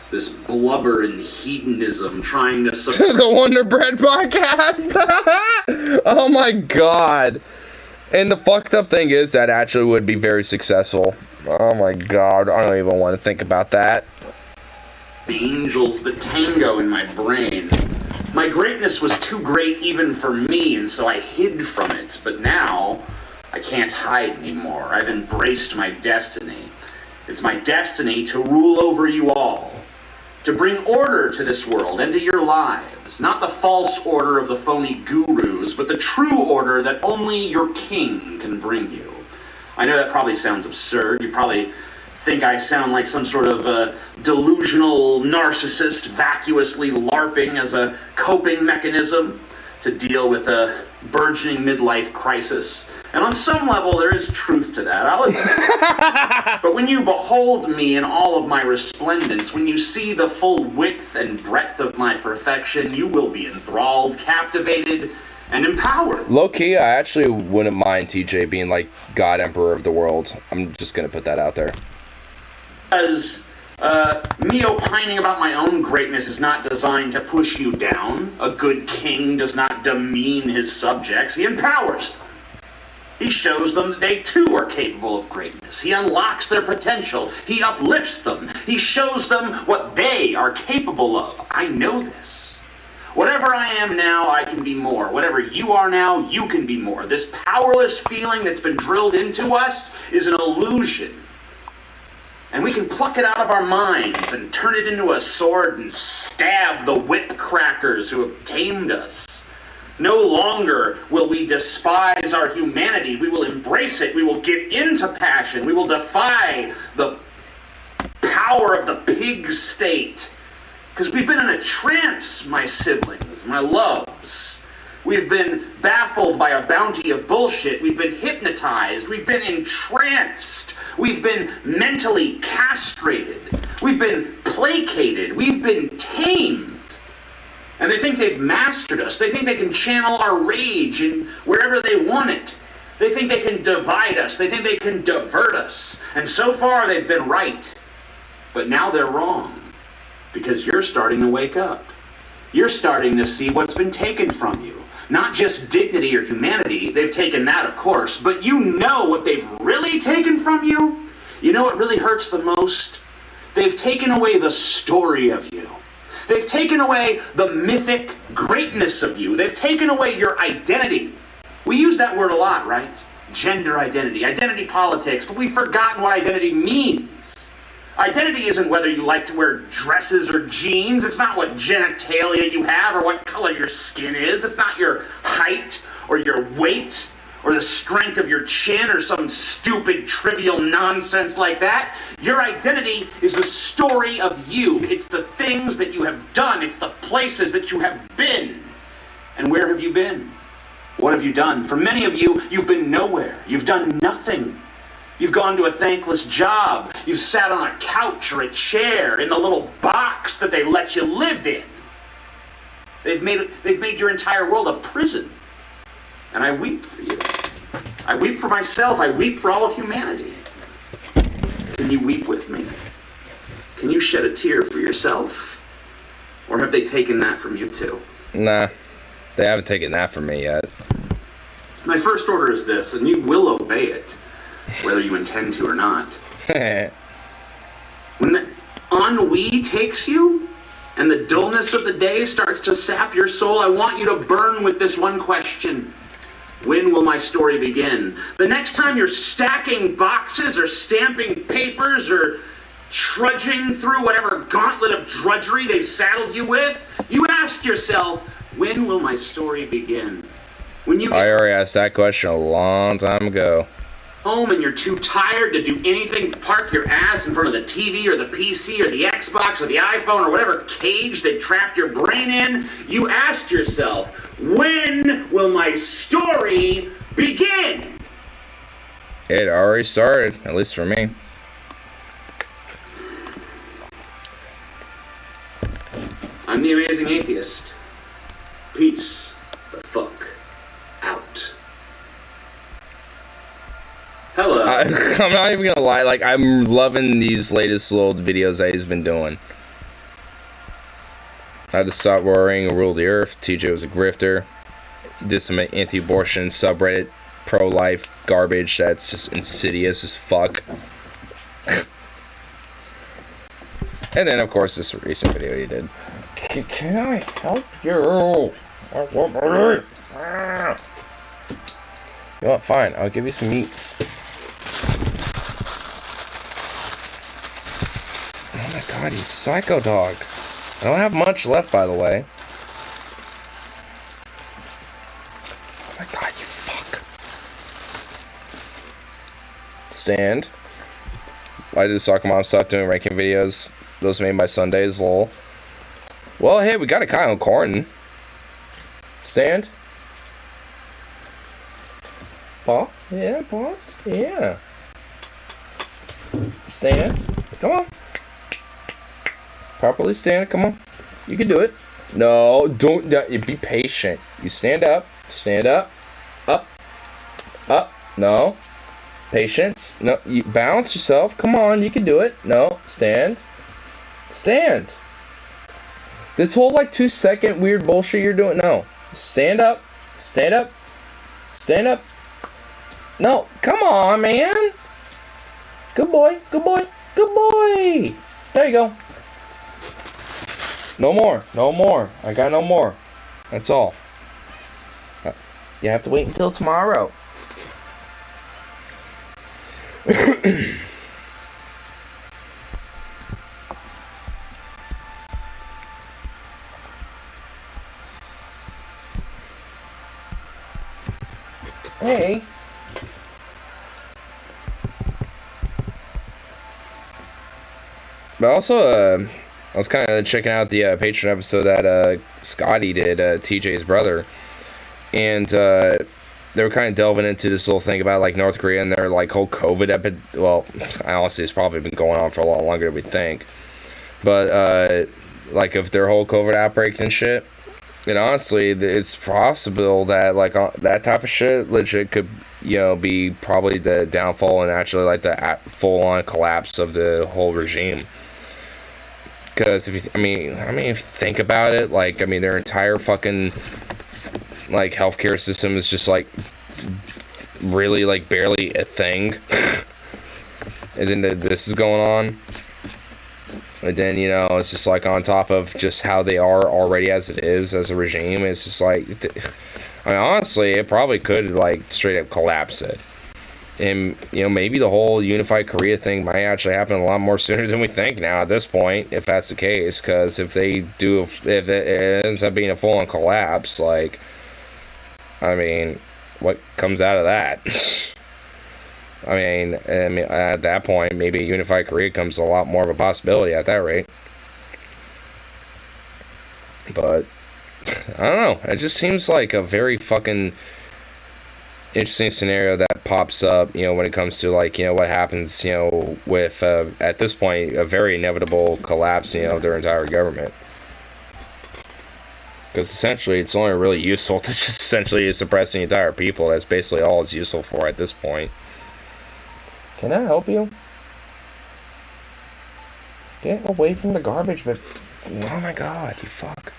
this blubber and hedonism, trying to suppress the Wonder Bread podcast. Oh my god. And the fucked up thing is that actually would be very successful. Oh my god, I don't even want to think about that. Angels that tango in my brain. My greatness was too great even for me, and so I hid from it. But now, I can't hide anymore. I've embraced my destiny. It's my destiny to rule over you all. To bring order to this world and to your lives. Not the false order of the phony gurus, but the true order that only your king can bring you. I know that probably sounds absurd. You probably think I sound like some sort of delusional narcissist vacuously LARPing as a coping mechanism to deal with a burgeoning midlife crisis. And on some level, there is truth to that, I'll admit. But when you behold me in all of my resplendence, when you see the full width and breadth of my perfection, you will be enthralled, captivated, and empowered. Low-key, I actually wouldn't mind TJ being like God Emperor of the world. I'm just gonna put that out there. Because me opining about my own greatness is not designed to push you down. A good king does not demean his subjects, he empowers them. He shows them that they too are capable of greatness. He unlocks their potential. He uplifts them. He shows them what they are capable of. I know this. Whatever I am now, I can be more. Whatever you are now, you can be more. This powerless feeling that's been drilled into us is an illusion. And we can pluck it out of our minds and turn it into a sword and stab the whip crackers who have tamed us. No longer will we despise our humanity. We will embrace it. We will give into passion. We will defy the power of the pig state. Because we've been in a trance, my siblings, my loves. We've been baffled by a bounty of bullshit. We've been hypnotized. We've been entranced. We've been mentally castrated. We've been placated. We've been tamed. And they think they've mastered us. They think they can channel our rage in wherever they want it. They think they can divide us. They think they can divert us. And so far they've been right. But now they're wrong. Because you're starting to wake up. You're starting to see what's been taken from you. Not just dignity or humanity. They've taken that, of course. But you know what they've really taken from you? You know what really hurts the most? They've taken away the story of you. They've taken away the mythic greatness of you. They've taken away your identity. We use that word a lot, right? gender identity, identity politics, but we've forgotten what identity means. Identity isn't whether you like to wear dresses or jeans. It's not what genitalia you have or what color your skin is. It's not your height or your weight or the strength of your chin or some stupid, trivial nonsense like that. Your identity is the story of you. It's the things that you have done. It's the places that you have been. And where have you been? What have you done? For many of you, you've been nowhere. You've done nothing. You've gone to a thankless job. You've sat on a couch or a chair in the little box that they let you live in. They've made your entire world a prison. And I weep for you. I weep for myself. I weep for all of humanity. Can you weep with me? Can you shed a tear for yourself? Or have they taken that from you too? Nah, they haven't taken that from me yet. My first order is this, and you will obey it, whether you intend to or not. When the ennui takes you, and the dullness of the day starts to sap your soul, I want you to burn with this one question. When will my story begin? The next time you're stacking boxes or stamping papers or trudging through whatever gauntlet of drudgery they've saddled you with, you ask yourself, when will my story begin? When you I already asked that question a long time ago. Home and you're too tired to do anything but park your ass in front of the TV or the PC or the Xbox or the iPhone or whatever cage they trapped your brain in, you ask yourself, when will my story begin? It already started, at least for me. I'm the Amazing Atheist. Peace the fuck out. Hello. I'm not even gonna lie, like, I'm loving these latest little videos that he's been doing. I had to stop worrying, rule the earth. TJ was a grifter. Did some anti-abortion, subreddit, pro-life garbage that's just insidious as fuck. And then, of course, this recent video he did. Can I help you? You know what? Fine. I'll give you some meats. Oh my god, he's psycho dog. I don't have much left, by the way. Oh my god, you fuck. Stand. I did soccer mom stuff doing ranking videos. Those made my Sundays, lol. Well, hey, we got a Kyle Corn. Stand. Boss? Yeah, boss? Yeah. Stand. Come on. Properly stand. Come on. You can do it. No, don't. Be patient. You stand up. Stand up. Up. Up. No. Patience. No. You balance yourself. Come on. You can do it. No. Stand. Stand. This whole like 2-second weird bullshit you're doing. No. Stand up. Stand up. Stand up. No. Come on, man. Good boy. Good boy. Good boy. There you go. No more. No more. I got no more. That's all. You have to wait until tomorrow. Hey. But also, I was kind of checking out the Patreon episode that Scotty did, TJ's brother, and they were kind of delving into this little thing about like North Korea and their like whole COVID well, honestly, it's probably been going on for a lot longer than we think, but like of their whole COVID outbreak and shit. And honestly, it's possible that like that type of shit legit could, you know, be probably the downfall and actually like the full-on collapse of the whole regime. Because if you, if you think about it, like, I mean, their entire fucking like healthcare system is just like really like barely a thing, and then this is going on. And then, you know, it's just like on top of just how they are already as it is as a regime. It's just like, I mean, honestly, it probably could like straight up collapse it. And, you know, maybe the whole unified Korea thing might actually happen a lot more sooner than we think now at this point, if that's the case. Because if they do, if it ends up being a full-on collapse, like, I mean, what comes out of that? I mean, at that point, maybe a unified Korea becomes a lot more of a possibility at that rate. But, I don't know. It just seems like a very fucking interesting scenario that pops up, you know, when it comes to, like, you know, what happens, you know, with, at this point, a very inevitable collapse, you know, of their entire government. Because essentially, it's only really useful to just essentially suppress the entire people. That's basically all it's useful for at this point. Can I help you? Get away from the garbage, but... Oh my god, you fuck.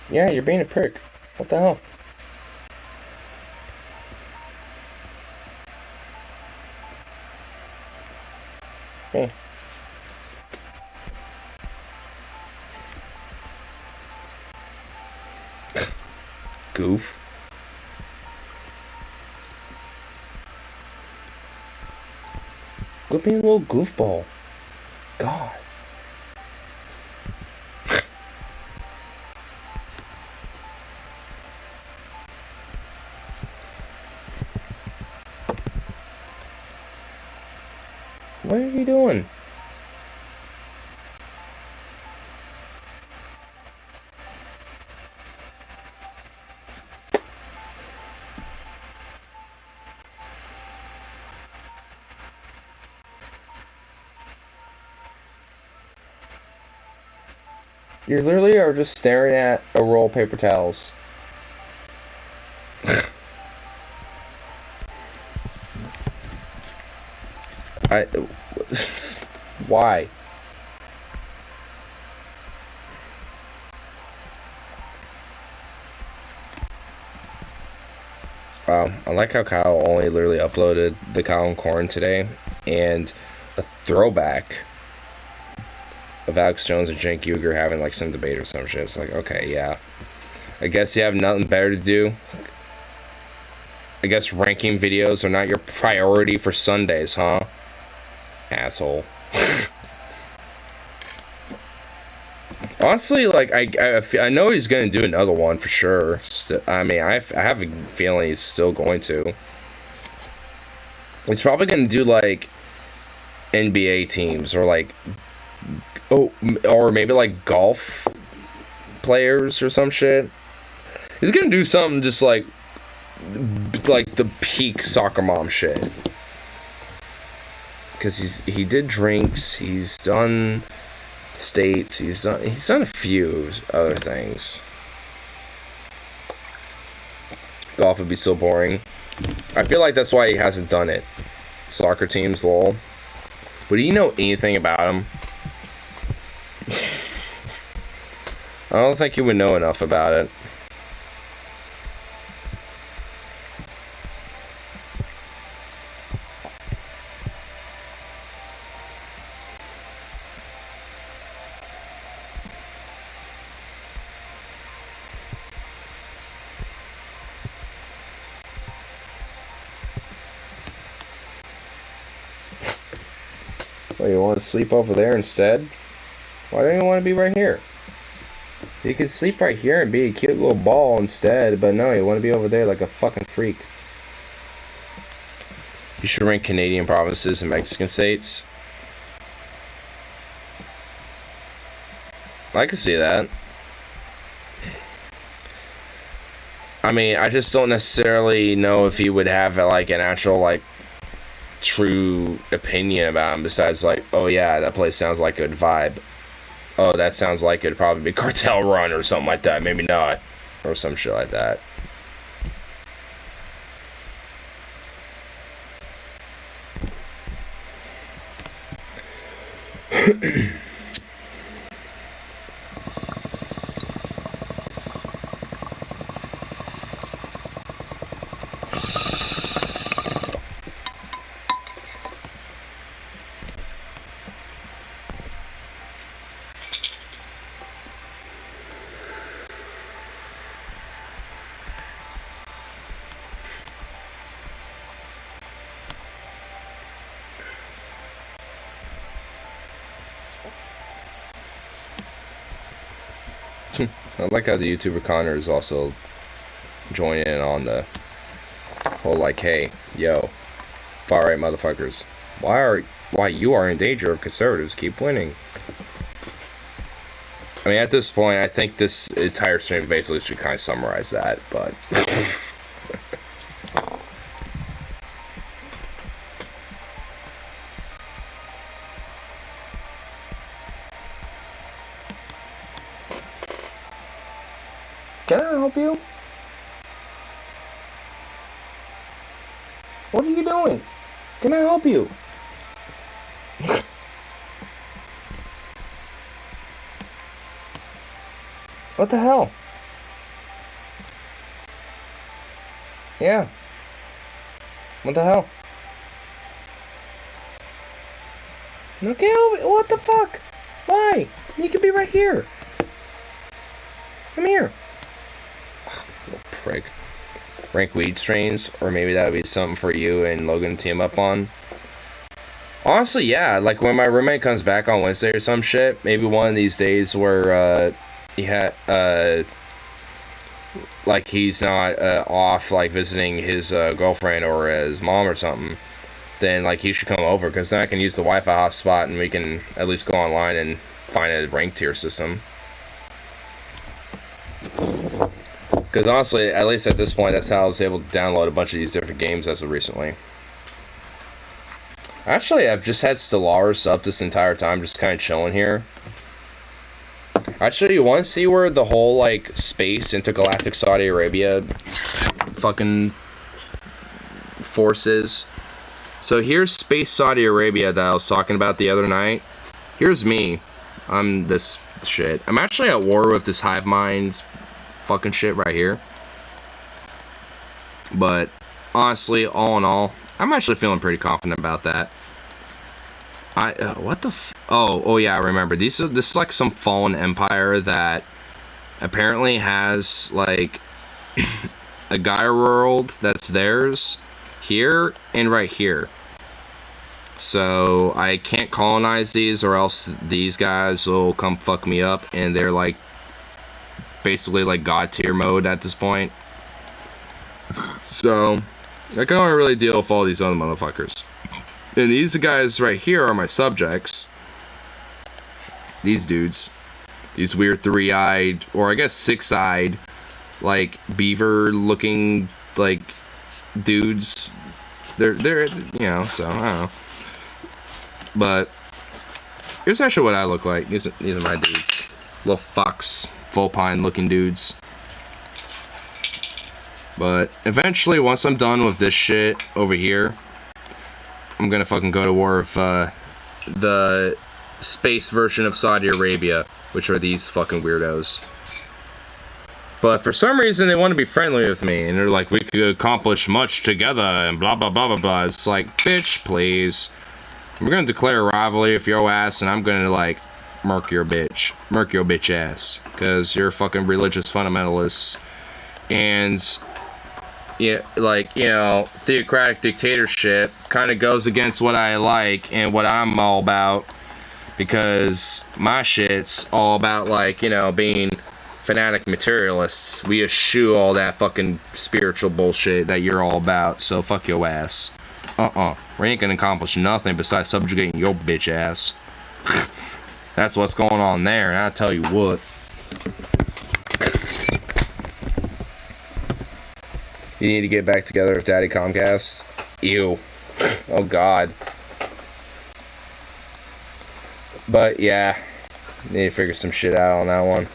Yeah, you're being a prick. What the hell? Hey. Goof. Quit being a little goofball. God. What are you doing? You literally are just staring at a roll of paper towels. Why? I like how Kyle only literally uploaded the Kyle and Corn today, and a throwback of Alex Jones and Cenk Uygur having like some debate or some shit. It's like, okay, yeah. I guess you have nothing better to do. I guess ranking videos are not your priority for Sundays, huh? Asshole. Honestly, like, I know he's gonna do another one for sure. I mean, I have a feeling he's still going to. He's probably gonna do like NBA teams or like, or maybe like golf players or some shit. He's gonna do something just like the peak soccer mom shit. Because he did drinks, he's done states, he's done a few other things. Golf would be so boring. I feel like that's why he hasn't done it. Soccer teams, lol. But do you know anything about him? I don't think you would know enough about it. Well, you want to sleep over there instead? Why don't you want to be right here? You could sleep right here and be a cute little ball instead, but no, you want to be over there like a fucking freak. You should rank Canadian provinces and Mexican states. I can see that. I mean, I just don't necessarily know if he would have like an actual like true opinion about him besides like, oh yeah, that place sounds like a good vibe. Oh, that sounds like it'd probably be Cartel Run or something like that. Maybe not. Or some shit like that. I like how the YouTuber Connor is also joining in on the whole like, hey, yo, far right motherfuckers, why you are in danger of conservatives keep winning. I mean, at this point, I think this entire stream basically should kind of summarize that, but can I help you? What are you doing? Can I help you? What the hell? Yeah. What the hell? Okay, what the fuck? Why? You could be right here. Come here. Little prick. Rank weed strains, or maybe that would be something for you and Logan to team up on. Honestly, yeah, like when my roommate comes back on Wednesday or some shit, maybe one of these days where he had like he's not off like visiting his girlfriend or his mom or something, then like he should come over, because then I can use the Wi-Fi hotspot and we can at least go online and find a rank tier system. Because honestly, at least at this point, that's how I was able to download a bunch of these different games as of recently. Actually, I've just had Stellaris up this entire time, just kind of chilling here. Actually, you want to see where the whole, like, space intergalactic Saudi Arabia fucking force is? So here's space Saudi Arabia that I was talking about the other night. Here's me. I'm this shit. I'm actually at war with this hive mind fucking shit right here. But honestly, all in all, I'm actually feeling pretty confident about that. What the oh yeah, I remember. This is like some fallen empire that apparently has like a Gaia world that's theirs here and right here. So I can't colonize these, or else these guys will come fuck me up, and they're like basically like god tier mode at this point. So I can only really deal with all these other motherfuckers. And these guys right here are my subjects. These dudes. These weird three-eyed, or I guess six-eyed, like beaver-looking like dudes. They're you know, so I don't know. But here's actually what I look like. These are my dudes. Little fox, vulpine-looking dudes. But eventually, once I'm done with this shit over here, I'm gonna fucking go to war with the space version of Saudi Arabia, which are these fucking weirdos. But for some reason, they want to be friendly with me, and they're like, we could accomplish much together, and blah blah blah blah blah. It's like, bitch, please. We're gonna declare a rivalry with your ass, and I'm gonna like murk your bitch ass, because you're fucking religious fundamentalists, and yeah, like, you know, theocratic dictatorship kind of goes against what I like and what I'm all about, because my shit's all about, like, you know, being fanatic materialists. We eschew all that fucking spiritual bullshit that you're all about, so fuck your ass. We ain't gonna accomplish nothing besides subjugating your bitch ass. That's what's going on there, and I'll tell you what. You need to get back together with Daddy Comcast. Ew. Oh god. But yeah, need to figure some shit out on that one.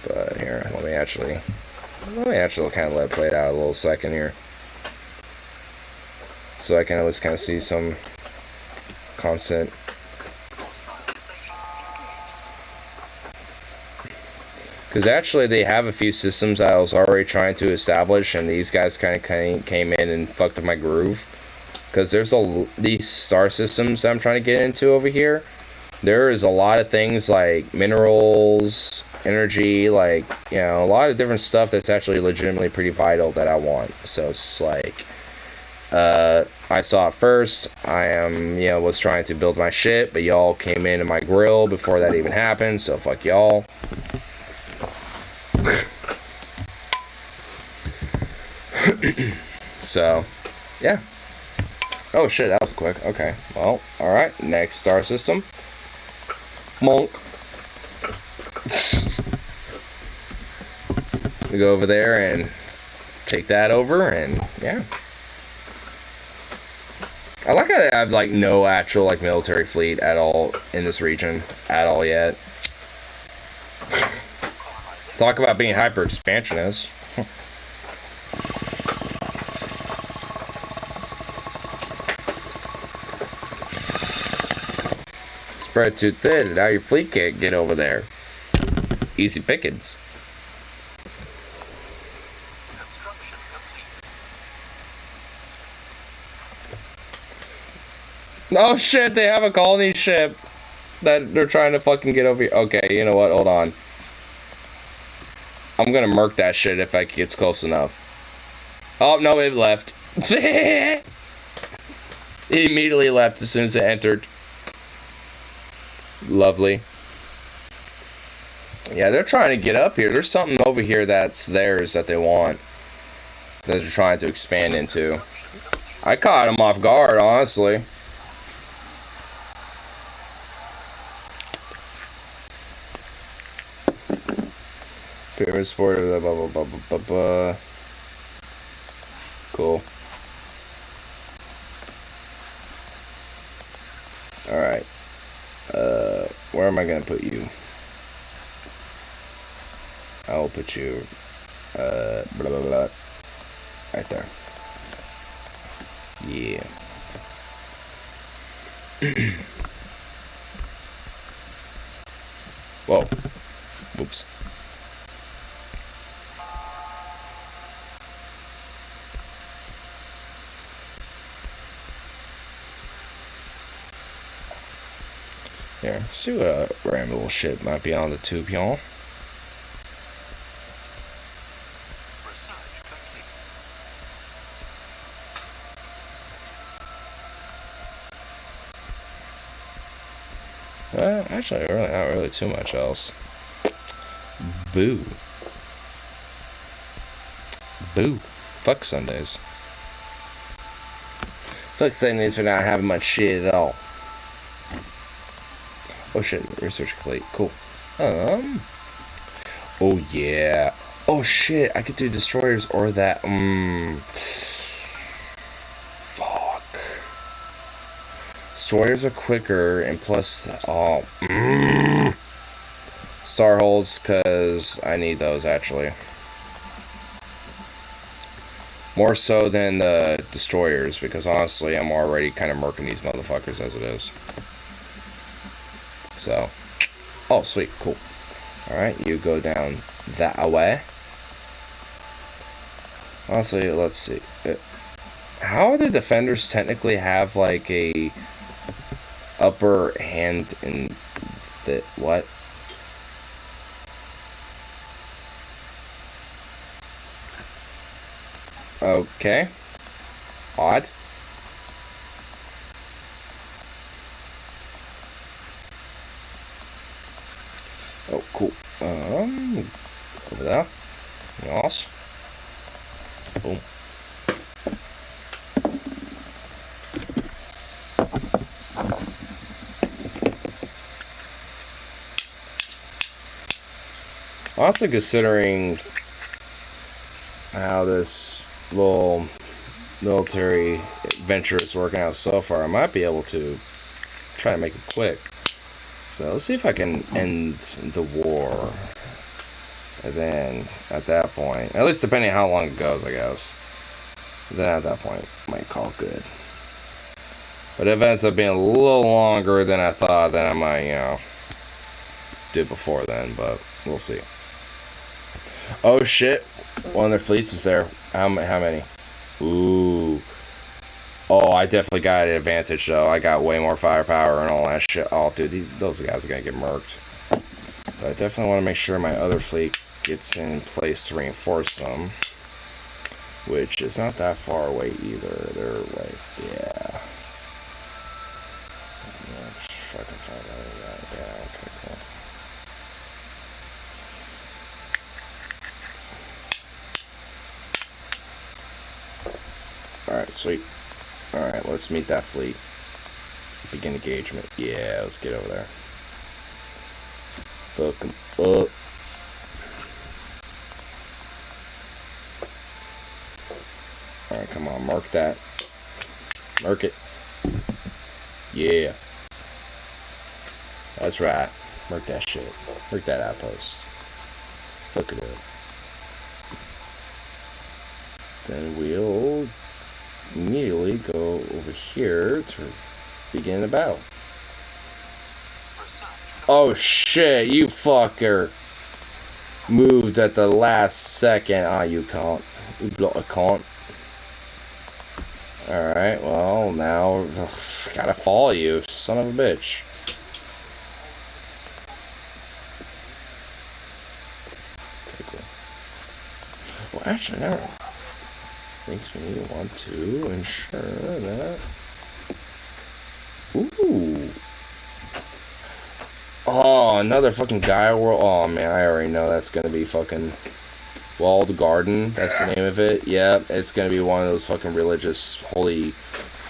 But here, let me actually kind of let it play it out a little second here, so I can at least kind of see some constant. Because actually they have a few systems I was already trying to establish, and these guys kind of came in and fucked up my groove. Because there's these star systems that I'm trying to get into over here. There is a lot of things like minerals, energy, like, you know, a lot of different stuff that's actually legitimately pretty vital that I want. So it's like, I saw it first. I was trying to build my shit, but y'all came into my grill before that even happened, so fuck y'all. So, yeah. Oh shit, that was quick. Okay, well, alright. Next star system. Monk. We go over there and take that over, and yeah. I like how they have like no actual like military fleet at all in this region at all yet. Talk about being hyper expansionist. Spread too thin, and now your fleet can't get over there. Easy pickings. Oh shit, they have a colony ship that they're trying to fucking get over here. Okay, you know what? Hold on. I'm gonna murk that shit if it gets close enough. Oh, no, it left. It immediately left as soon as it entered. Lovely. Yeah, they're trying to get up here. There's something over here that's theirs that they want. That they're trying to expand into. I caught them off guard, honestly. Pyramid sport, blah, blah, blah, blah, blah, blah. Cool. Alright. Where am I gonna put you? I will put you, blah, blah, blah. Right there. Yeah. Whoa. Whoops. Here, see what a random little shit might be on the tube, y'all. Well, actually, really, not really too much else. Boo. Boo. Fuck Sundays. Fuck Sundays for not having much shit at all. Oh shit, research complete. Cool. Oh yeah. Oh shit, I could do destroyers or that. Fuck. Destroyers are quicker and plus, star holds, cause I need those actually. More so than the destroyers, because honestly, I'm already kind of murking these motherfuckers as it is. So, oh sweet, cool. Alright, you go down that way. Honestly, let's see. How do defenders technically have like a upper hand in the what? Okay. Odd. Oh, cool. Over there. Yes. Boom. Also considering how this little military venture is working out so far, I might be able to try to make it quick. So let's see if I can end the war. And then at that point, at least depending on how long it goes, I guess. Then at that point, I might call it good. But if it ends up being a little longer than I thought, then I might, do it before then, but we'll see. Oh shit, one of their fleets is there. How many? Ooh. Oh, I definitely got an advantage though. I got way more firepower and all that shit. Oh, dude, those guys are gonna get murked. But I definitely want to make sure my other fleet gets in place to reinforce them. which is not that far away either. They're like, yeah. If I can find that. Yeah, okay, cool. Alright, sweet. Alright, let's meet that fleet. Begin engagement. Yeah, let's get over there. Fuck 'em up. Alright, come on, mark that. Mark it. Yeah. That's right. Mark that shit. Mark that outpost. Fuck it up. Then we'll immediately go over here to begin the battle. Oh shit, you fucker. Moved at the last second. Ah, you can't. You can't. Alright, well, now, gotta follow you, son of a bitch. Okay, cool. Well, actually, that makes me want to ensure that... Ooh. Oh, another fucking Gaia world. Oh, man, I already know that's gonna be fucking... Walled Garden, that's the name of it. Yep, it's gonna be one of those fucking religious, holy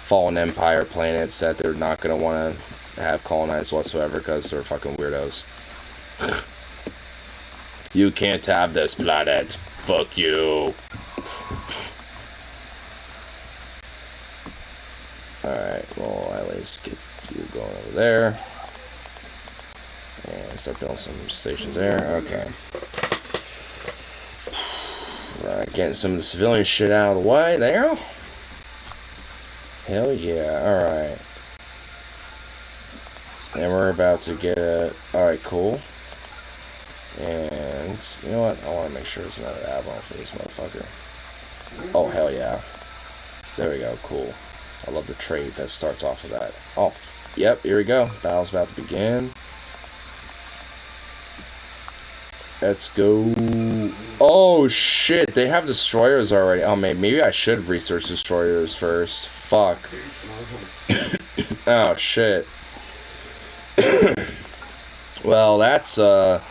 fallen empire planets that they're not gonna want to have colonized whatsoever because they're fucking weirdos. You can't have this planet. Fuck you. Alright, well, at least get you going over there. And start building some stations there. Okay. Getting some of the civilian shit out of the way there. Hell yeah, alright. And we're about to get a... Alright, cool. And, you know what? I want to make sure there's another Avalon for this motherfucker. Oh, hell yeah. There we go, cool. I love the trait that starts off with that. Oh, yep, here we go. Battle's about to begin. Let's go. Oh shit, they have destroyers already. Oh man, maybe I should research destroyers first. Fuck. Oh shit. Well, that's a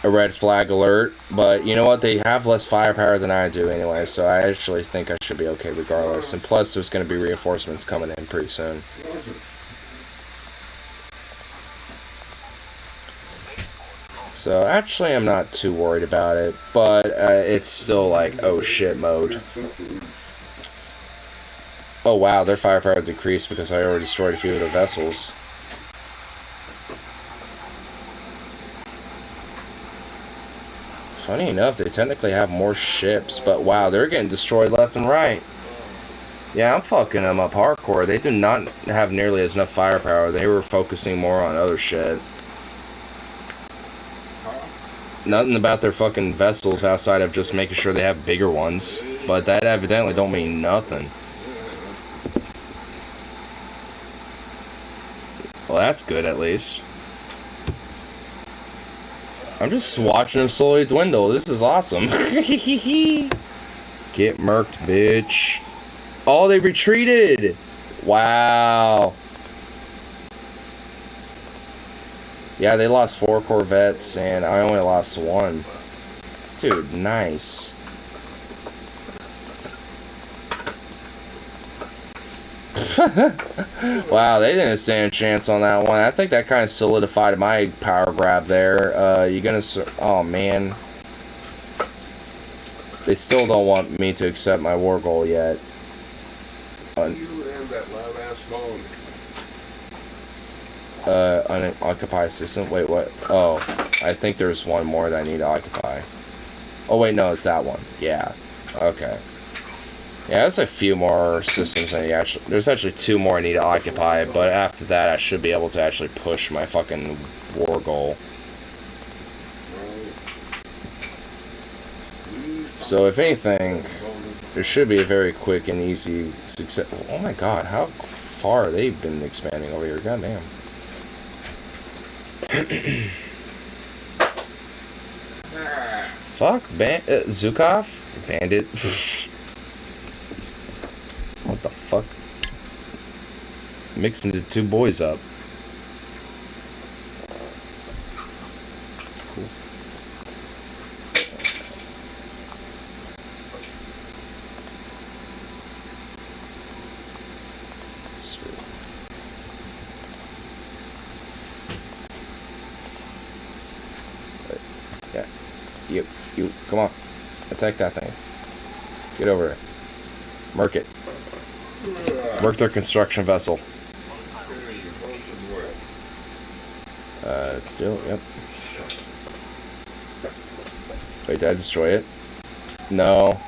red flag alert, but you know what? They have less firepower than I do anyway, so I actually think I should be okay regardless. And plus, there's going to be reinforcements coming in pretty soon. So actually I'm not too worried about it, but it's still like, oh shit mode. Oh wow, their firepower decreased because I already destroyed a few of their vessels. Funny enough, they technically have more ships, but wow, they're getting destroyed left and right. Yeah, I'm fucking them up hardcore. They do not have nearly as enough firepower. They were focusing more on other shit. Nothing about their fucking vessels outside of just making sure they have bigger ones. But that evidently don't mean nothing. Well, that's good at least. I'm just watching them slowly dwindle. This is awesome. Get murked, bitch. Oh, they retreated. Wow. Yeah, they lost 4 corvettes, and I only lost 1. Dude, nice. Wow, they didn't stand a chance on that one. I think that kind of solidified my power grab there. You gonna... Oh, man. They still don't want me to accept my war goal yet. You and that loud-ass phone. Unoccupy system. Wait, what? Oh, I think there's one more that I need to occupy. Oh wait, no, it's that one. Yeah. Okay. Yeah, there's a few more systems I actually. There's actually 2 more I need to occupy, but after that, I should be able to actually push my fucking war goal. So if anything, there should be a very quick and easy success. Oh my god, how far they've been expanding over here? Goddamn. Fuck, Zukov? Bandit. What the fuck? Mixing the two boys up. Cool. Sweet. Yeah. You, come on. Attack that thing. Get over it. Mark it. Mark their construction vessel. Still, yep. Wait, did I destroy it? No.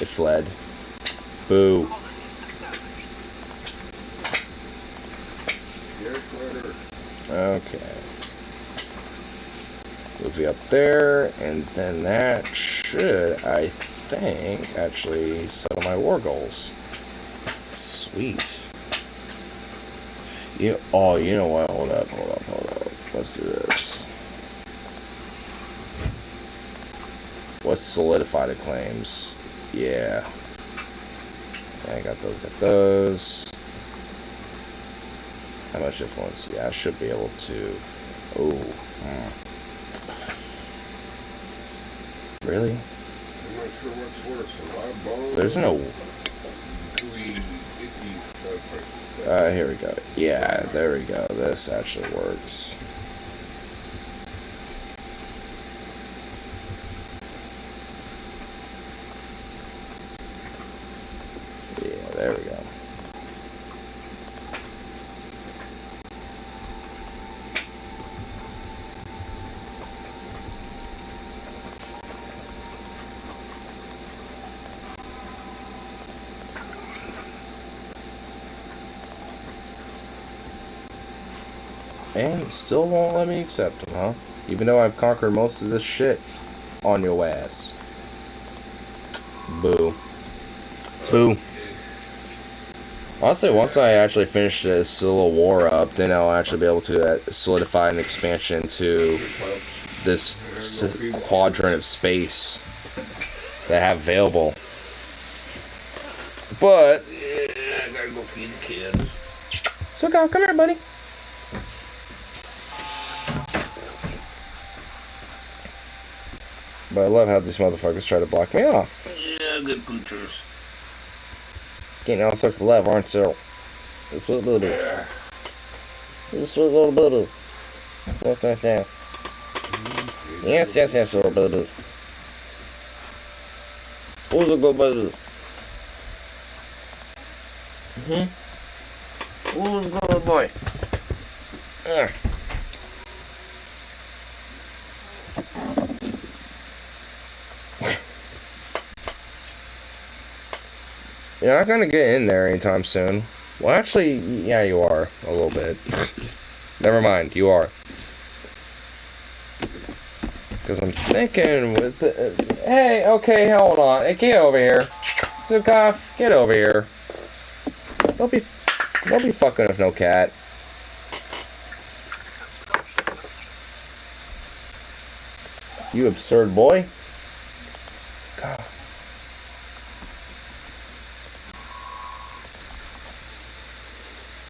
It fled. Boo. Okay. Move you up there, and then that should, I think, actually settle my war goals. Sweet. Oh, you know what? Hold up. Let's do this. What's solidified claims? Yeah. I got those. How much influence? Yeah, I should be able to. Oh. Really? I'm not sure what's worse, a live bone. There's no. Gooey, icky stuff. Here we go. Yeah, there we go. This actually works. Yeah, there we go. And still won't let me accept them, huh? Even though I've conquered most of this shit on your ass. Boo. Boo. Honestly, once I actually finish this little war up, then I'll actually be able to solidify an expansion to this quadrant of space that I have available. But, I gotta go feed the kids. so come here, buddy. But I love how these motherfuckers try to block me off. Yeah, good poochers. Getting all sorts of love, aren't you? This sweet little bit. This sweet little bit. Yes. Yes, little bit. Who's a good bit? Who's a good boy? You're not gonna get in there anytime soon. Well, actually, yeah, you are. A little bit. Never mind, you are. Because I'm thinking with... hey, okay, hold on. Hey, get over here. Sukov, get over here. Don't be fucking with no cat. You absurd boy. God.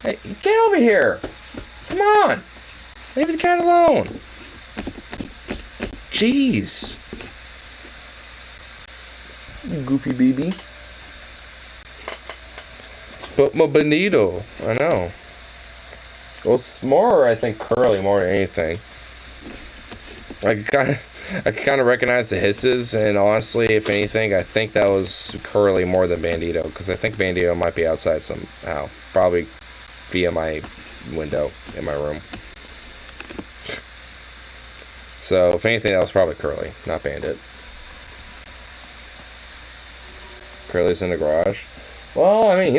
Hey, get over here! Come on! Leave the cat alone! Jeez! You goofy baby. But my bonito, I know. Well, it's more, I think, Curly more than anything. I can kind of recognize the hisses, and honestly, if anything, I think that was Curly more than Bandito, because I think Bandito might be outside somehow. Probably via my window in my room. So, if anything, that was probably Curly, not Bandit. Curly's in the garage. Well, I mean,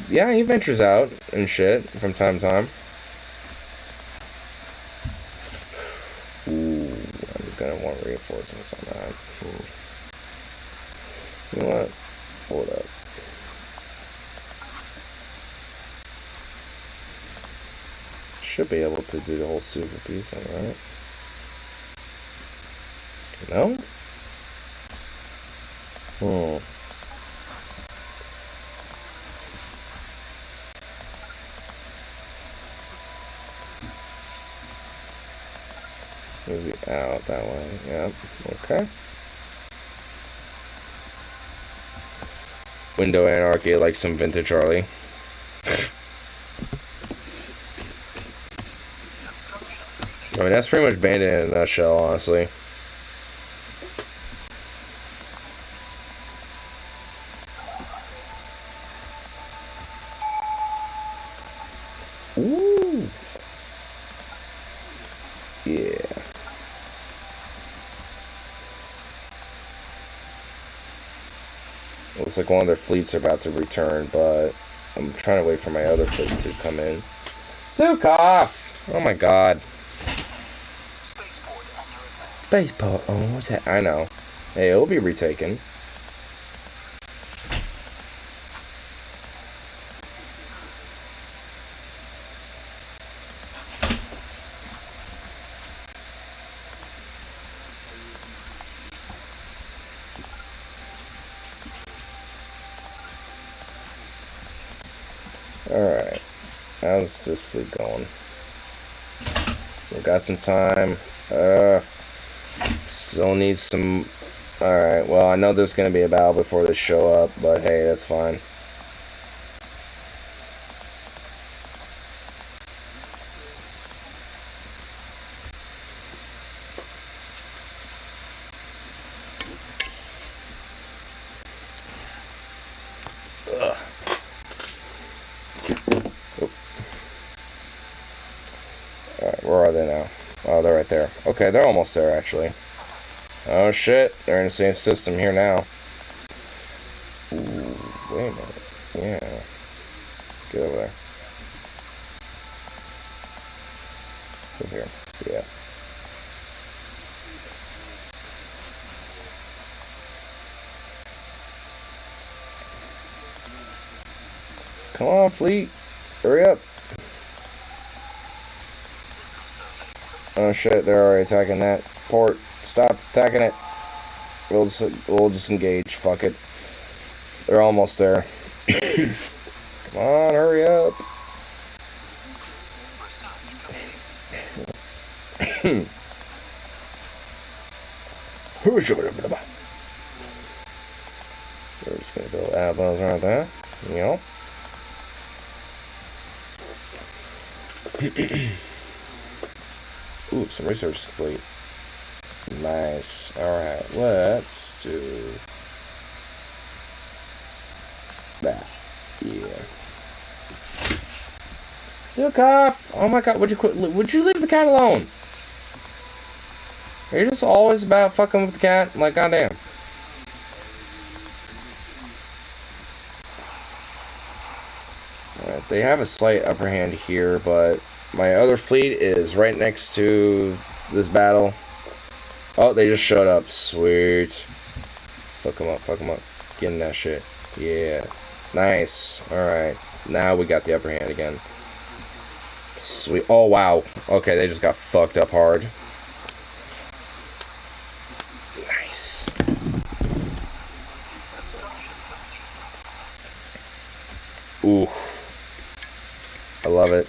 he ventures out and shit from time to time. Ooh, I'm gonna want reinforcements on that. You know what? Hold up. Should be able to do the whole super piece thing, right? No? Hmm. Maybe out that way. Yep. Okay. Window anarchy, like some vintage Harley. I mean, that's pretty much Bandit in a nutshell, honestly. Ooh. Yeah. Looks like one of their fleets are about to return, but I'm trying to wait for my other fleet to come in. Sukov! Oh my god. Spaceport. Oh, what's that? I know. Hey, it'll be retaken. Alright. How's this fleet going? Still got some time. Still need some... Alright, well, I know there's going to be a battle before they show up, but hey, that's fine. Ugh. Alright, where are they now? Oh, they're right there. Okay, they're almost there, actually. Oh, shit. They're in the same system here now. Ooh, wait a minute. Yeah. Get over there. Over here. Yeah. Come on, fleet. Hurry up. Oh shit, they're already attacking that port. Stop attacking it. We'll just engage. Fuck it. They're almost there. Come on, hurry up. We're just gonna build outbounds around there. Yep. Ooh, some research is complete. Nice. Alright, let's do that. Yeah. Silkoff! Oh my god, would you leave the cat alone? Are you just always about fucking with the cat? Like, goddamn. Alright, they have a slight upper hand here, but my other fleet is right next to this battle. Oh, they just showed up. Sweet. Fuck them up, fuck them up. Get in that shit. Yeah. Nice. Alright. Now we got the upper hand again. Sweet. Oh, wow. Okay, they just got fucked up hard. Nice. Ooh. I love it.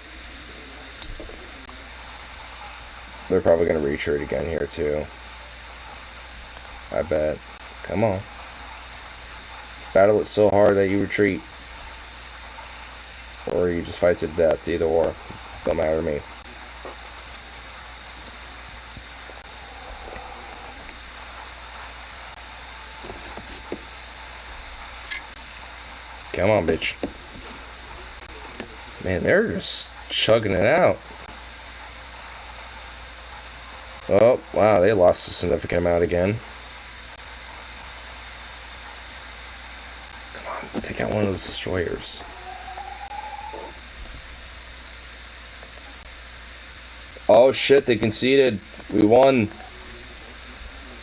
They're probably going to retreat again here, too. I bet. Come on. Battle it so hard that you retreat. Or you just fight to death. Either or. Don't matter to me. Come on, bitch. Man, they're just chugging it out. Oh, wow, they lost a significant amount again. Come on, take out one of those destroyers. Oh shit, they conceded. We won.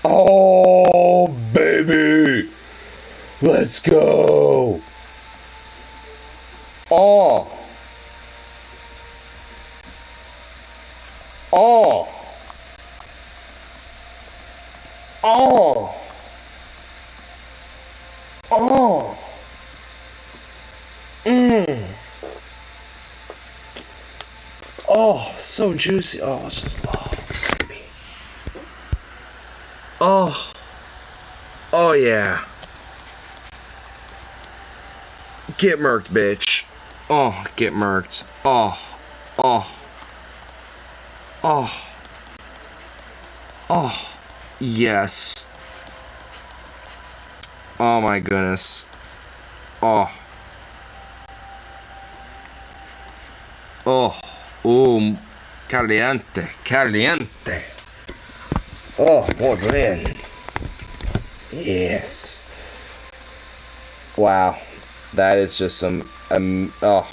Oh, baby. Let's go. Oh. Oh. Oh. so juicy. Oh, it's just, oh, baby. Oh. Oh, yeah. Get murked, bitch. Oh, get murked. Oh. Oh. Oh. Oh. Yes. Oh, my goodness. Oh. Oh. Oh. Caliente. Caliente. Oh, muy bien. Yes. Wow. That is just some, oh.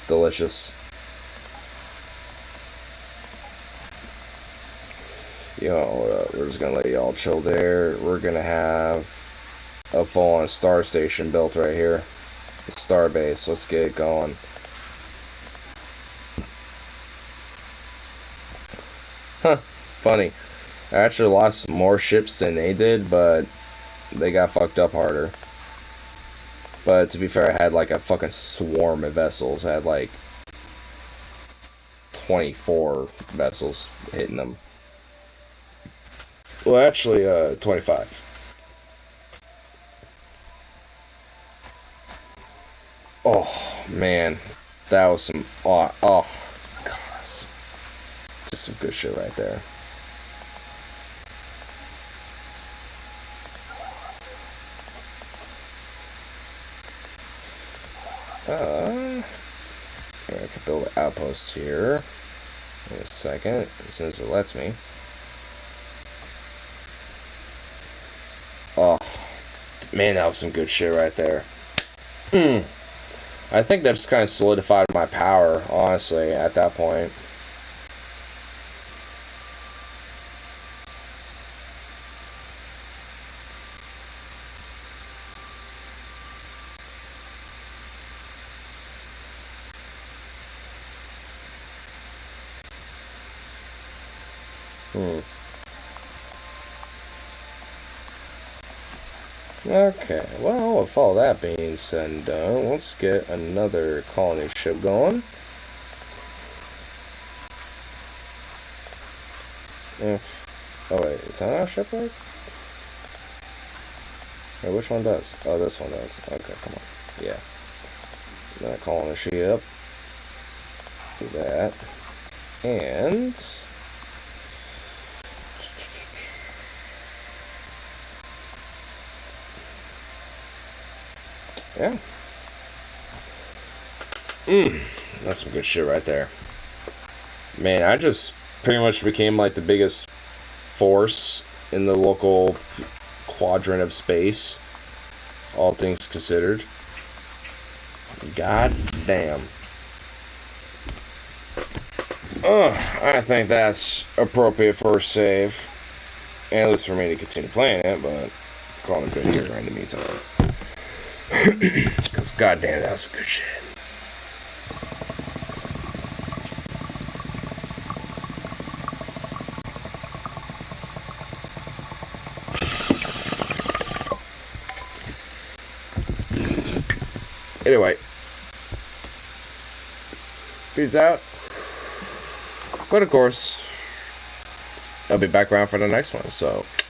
Delicious. You know, we're just gonna let y'all chill there. We're gonna have a full-on star station built right here. A star base. Let's get it going. Huh. Funny. I actually lost more ships than they did, but they got fucked up harder. But to be fair, I had like a fucking swarm of vessels. I had like 24 vessels hitting them. Well, actually, 25. Oh, man. That was some... Oh, God. That's just some good shit right there. I can build an outpost here in a second, as soon as it lets me. Oh, man, that was some good shit right there. I think that just kind of solidified my power, honestly, at that point. Okay, well, with all that being said and done, let's get another colony ship going. Oh wait, is that not a shipwreck? Or which one does? Oh, this one does. Okay, come on. Yeah. Another colony ship. Do that. And... yeah. That's some good shit right there. Man, I just pretty much became like the biggest force in the local quadrant of space, all things considered. God damn. I think that's appropriate for a save. At least for me to continue playing it, but calling it good here in the meantime. Because goddamn, that was good shit. Anyway, peace out. But of course, I'll be back around for the next one, so